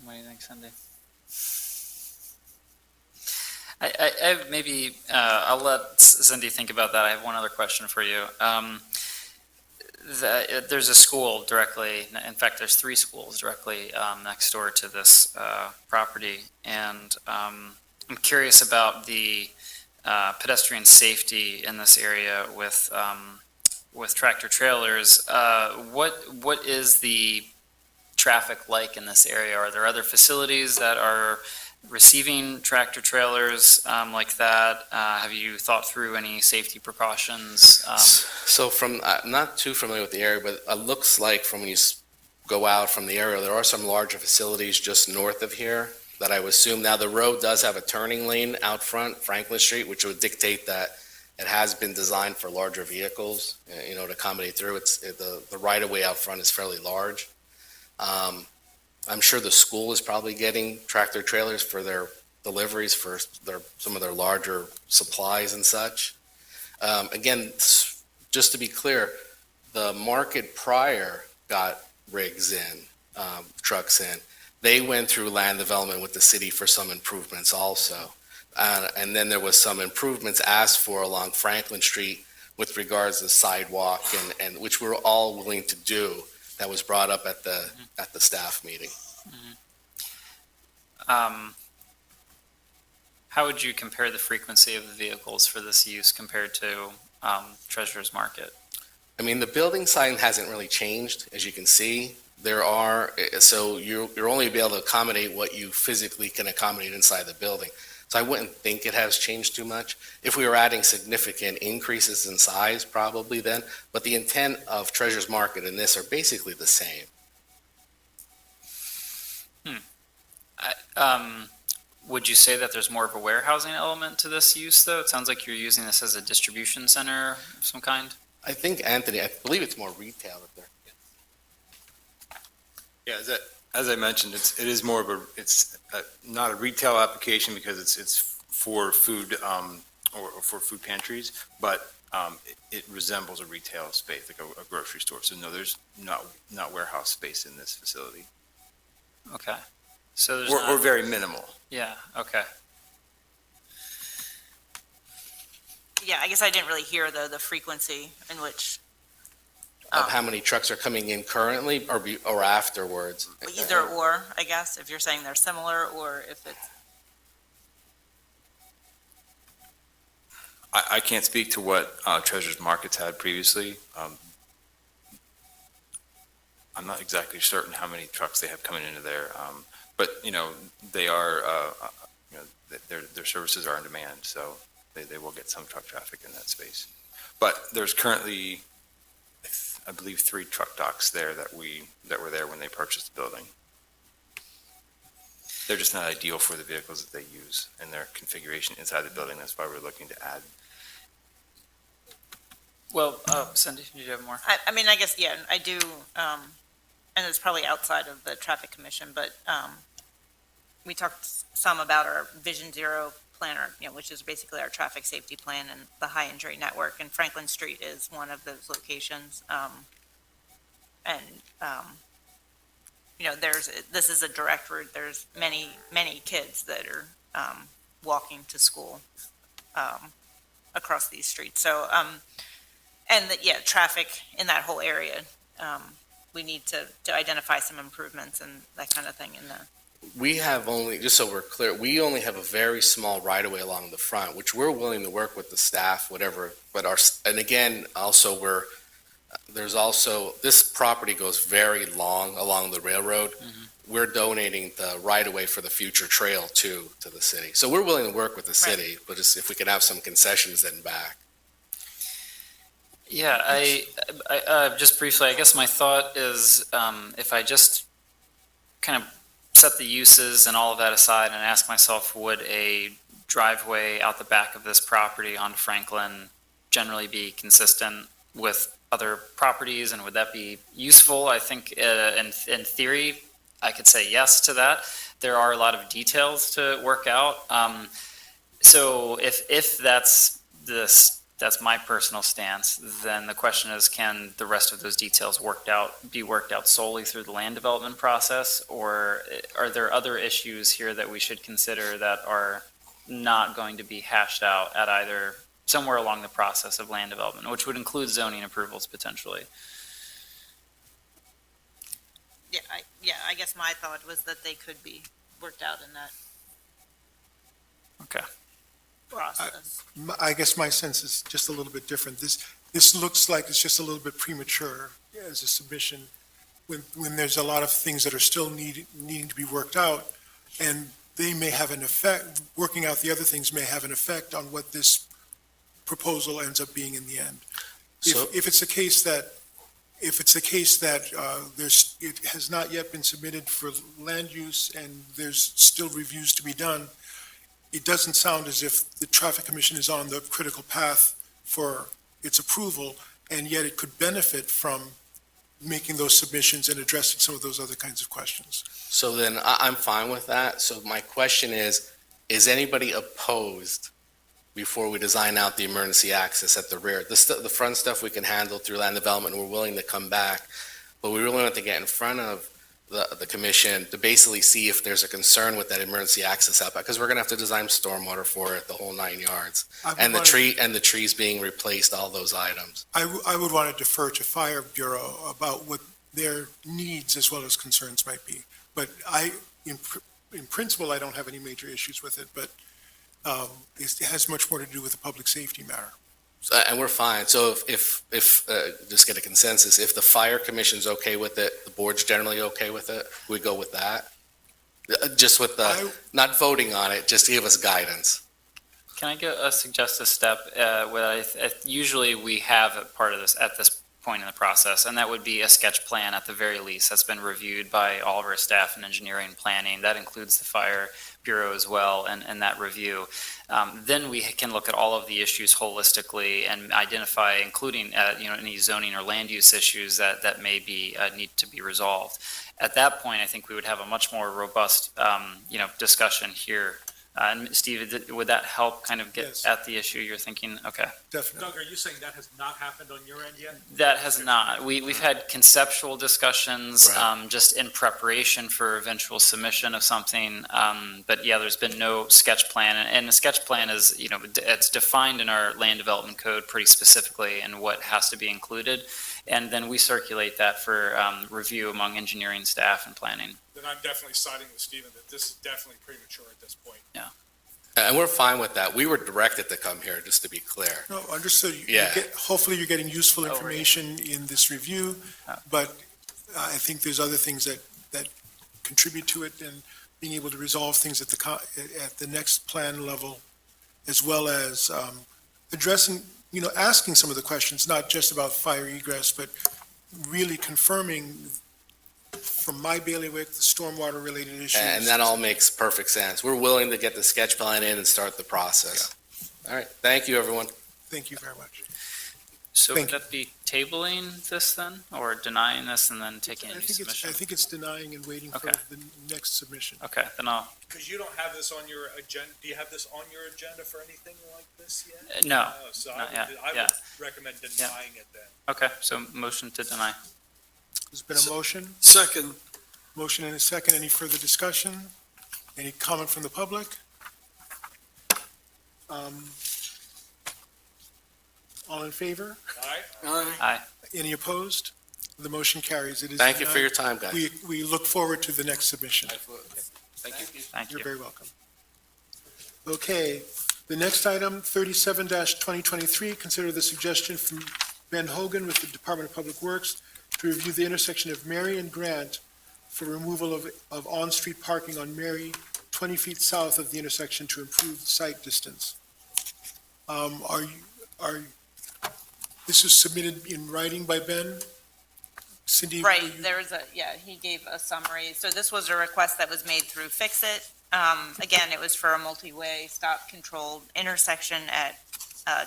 What do you think, Cindy? I'll let Cindy think about that. I have one other question for you. there's a school directly, in fact, there's 3 schools directly next door to this property. And I'm curious about the pedestrian safety in this area with tractor trailers. What is the traffic like in this area? Are there other facilities that are receiving tractor trailers like that? Have you thought through any safety precautions? So I'm not too familiar with the area, but it looks like from when you go out from the area, there are some larger facilities just north of here that I would assume. Now, the road does have a turning lane out front, Franklin Street, which would dictate that it has been designed for larger vehicles, to accommodate through. The right-of-way out front is fairly large. I'm sure the school is probably getting tractor trailers for their deliveries for some of their larger supplies and such. Again, just to be clear, the market prior got rigs in, trucks in. They went through land development with the city for some improvements also. And then there was some improvements asked for along Franklin Street with regards to sidewalk and which we're all willing to do. That was brought up at the staff meeting. How would you compare the frequency of the vehicles for this use compared to Treasurer's Market? I mean, the building sign hasn't really changed, as you can see. So you're only be able to accommodate what you physically can accommodate inside the building. So I wouldn't think it has changed too much. If we were adding significant increases in size, probably then, but the intent of Treasurer's Market and this are basically the same. Would you say that there's more of a warehousing element to this use, though? It sounds like you're using this as a distribution center of some kind. I think, Anthony, I believe it's more retail up there. Yeah, as I mentioned, it's not a retail application because it's for food or for food pantries, but it resembles a retail space, like a grocery store. So no, there's not warehouse space in this facility. Okay. So there's or very minimal. Yeah, okay. Yeah, I guess I didn't really hear the frequency in which. Of how many trucks are coming in currently or afterwards? Either or, I guess, if you're saying they're similar or if it's. I can't speak to what Treasurer's Markets had previously. I'm not exactly certain how many trucks they have coming into there, but they are their services are in demand, so they will get some truck traffic in that space. But there's currently, I believe, 3 truck docks there that were there when they purchased the building. They're just not ideal for the vehicles that they use and their configuration inside the building. That's why we're looking to add. Well, Cindy, did you have more? I mean, I guess, yeah, I do, and it's probably outside of the traffic commission, but we talked some about our Vision Zero planner, which is basically our traffic safety plan and the high injury network, and Franklin Street is one of those locations. This is a direct route. There's many kids that are walking to school across these streets. So, traffic in that whole area. We need to identify some improvements and that kind of thing in the. We have only, just so we're clear, we only have a very small right-of-way along the front, which we're willing to work with the staff, whatever, but and again, also this property goes very long along the railroad. Mm-hmm. We're donating the right-of-way for the future trail to the city. So we're willing to work with the city, but just if we can have some concessions then back. Yeah, I just briefly, I guess my thought is if I just kind of set the uses and all of that aside and ask myself, would a driveway out the back of this property on Franklin generally be consistent with other properties, and would that be useful? I think in theory, I could say yes to that. There are a lot of details to work out. So if that's my personal stance, then the question is, can the rest of those details be worked out solely through the land development process, or are there other issues here that we should consider that are not going to be hashed out at either somewhere along the process of land development, which would include zoning approvals potentially? I guess my thought was that they could be worked out in that Okay. process. I guess my sense is just a little bit different. This looks like it's just a little bit premature as a submission when there's a lot of things that are still needing to be worked out, and they may have an effect, working out the other things may have an effect on what this proposal ends up being in the end. So- If it's the case that, it has not yet been submitted for land use and there's still reviews to be done, it doesn't sound as if the Traffic Commission is on the critical path for its approval, and yet it could benefit from making those submissions and addressing some of those other kinds of questions. So then I'm fine with that. So my question is anybody opposed before we design out the emergency access at the rear? The front stuff we can handle through land development, and we're willing to come back. But we really want to get in front of the commission to basically see if there's a concern with that emergency access out back, because we're going to have to design stormwater for it, the whole 9 yards. And the trees being replaced, all those items. I would want to defer to Fire Bureau about what their needs as well as concerns might be. But in principle, I don't have any major issues with it, but it has much more to do with the public safety matter. And we're fine. So if just get a consensus, if the fire commission's okay with it, the board's generally okay with it, we go with that? Just with not voting on it, just to give us guidance. Can I suggest a step? Usually we have a part of this at this point in the process, and that would be a sketch plan at the very least that's been reviewed by all of our staff in engineering and planning. That includes the Fire Bureau as well, and that review. Then we can look at all of the issues holistically and identify, including any zoning or land use issues that may be need to be resolved. At that point, I think we would have a much more robust discussion here. And Steve, would that help kind of get Yes. at the issue you're thinking? Okay. Definitely. Doug, are you saying that has not happened on your end yet? That has not. We've had conceptual discussions, Right. just in preparation for eventual submission of something. But yeah, there's been no sketch plan. And the sketch plan is, it's defined in our land development code pretty specifically and what has to be included. And then we circulate that for review among engineering staff and planning. Then I'm definitely siding with Stephen that this is definitely premature at this point. And we're fine with that. We were directed to come here, just to be clear. No, understood. Yeah. Hopefully you're getting useful Over. information in this review, but I think there's other things that contribute to it, and being able to resolve things at the next plan level, as well as addressing, asking some of the questions, not just about fire egress, but really confirming from my bailiwick, the stormwater related issues. And that all makes perfect sense. We're willing to get the sketch plan in and start the process. All right, thank you, everyone. Thank you very much. So Thank would that be tabling this then, or denying this and then taking a new I submission? think it's denying and waiting for Okay. the next submission. Okay, then I'll, Because you don't have this on your agenda, do you have this on your agenda for anything like this yet? no, So not yet, I yeah. would recommend denying it then. Okay, so motion to deny. There's been a motion. Second, Motion and a second. Any further discussion? Any comment from the public? All in favor? All right? aye. Any opposed? The motion carries. It is Thank you for denied. your time, guys. We look forward to the next submission. Thank you. Thank you. You're very welcome. Okay, the next item, 37-2023, consider the suggestion from Ben Hogan with the Department of Public Works to review the intersection of Mary and Grant for removal of on-street parking on Mary 20 feet south of the intersection to improve sight distance. This was submitted in writing by Ben? Cindy? Right, will you- he gave a summary. So this was a request that was made through Fix-It. Again, it was for a multi-way stop-controlled intersection at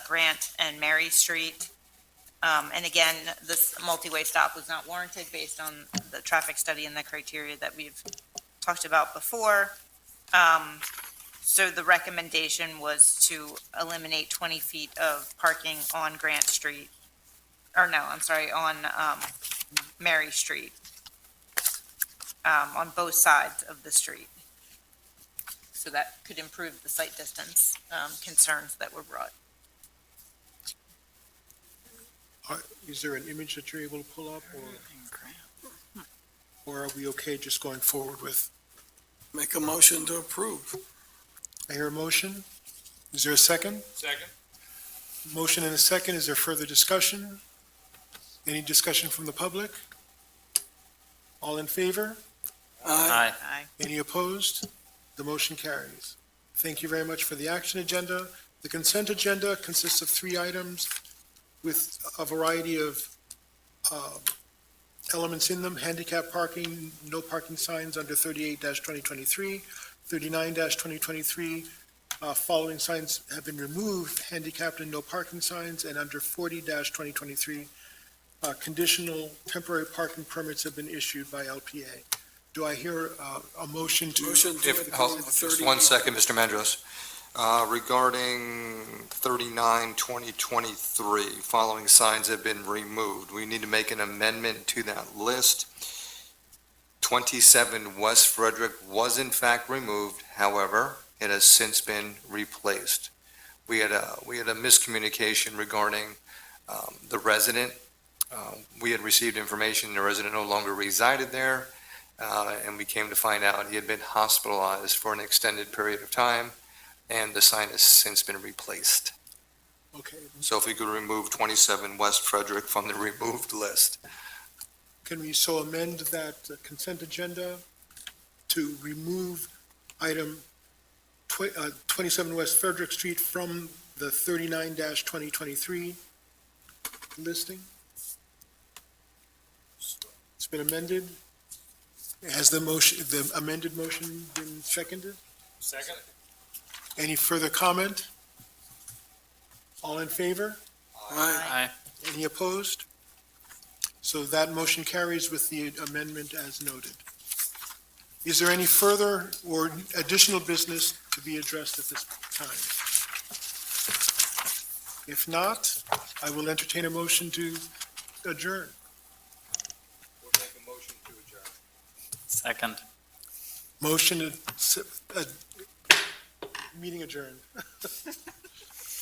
Grant and Mary Street. And again, this multi-way stop was not warranted based on the traffic study and the criteria that we've talked about before. So the recommendation was to eliminate 20 feet of parking on Grant Street, or no, I'm sorry, on Mary Street, on both sides of the street. So that could improve the sight distance concerns that were brought. Is there an image that you're able to pull up, or? Or are we okay just going forward with? Make a motion to approve. I hear a motion. Is there a second? Second. Motion and a second. Is there further discussion? Any discussion from the public? All in favor? Aye. Aye. Any opposed? The motion carries. Thank you very much for the action agenda. The consent agenda consists of 3 items with a variety of elements in them: handicap parking, no parking signs under 38-2023, 39-2023. Following signs have been removed: handicapped and no parking signs, and under 40-2023, conditional temporary parking permits have been issued by LPA. Do I hear a motion to? Motion to If, approve just 30 one second, Mr. Mandros. Regarding 39-2023, following signs have been removed. We need to make an amendment to that list. 27 West Frederick was in fact removed, however, it has since been replaced. We had a miscommunication regarding the resident. We had received information the resident no longer resided there, and we came to find out he had been hospitalized for an extended period of time, and the sign has since been replaced. Okay, So if we could remove 27 West Frederick from the removed list. can we so amend that consent agenda to remove item 27 West Frederick Street from the 39-2023 listing? It's been amended. Has the amended motion been seconded? Second. Any further comment? All in favor? Aye. Aye. Any opposed? So that motion carries with the amendment as noted. Is there any further or additional business to be addressed at this time? If not, I will entertain a motion to adjourn. We'll make a motion to adjourn. Second. Motion, meeting adjourned.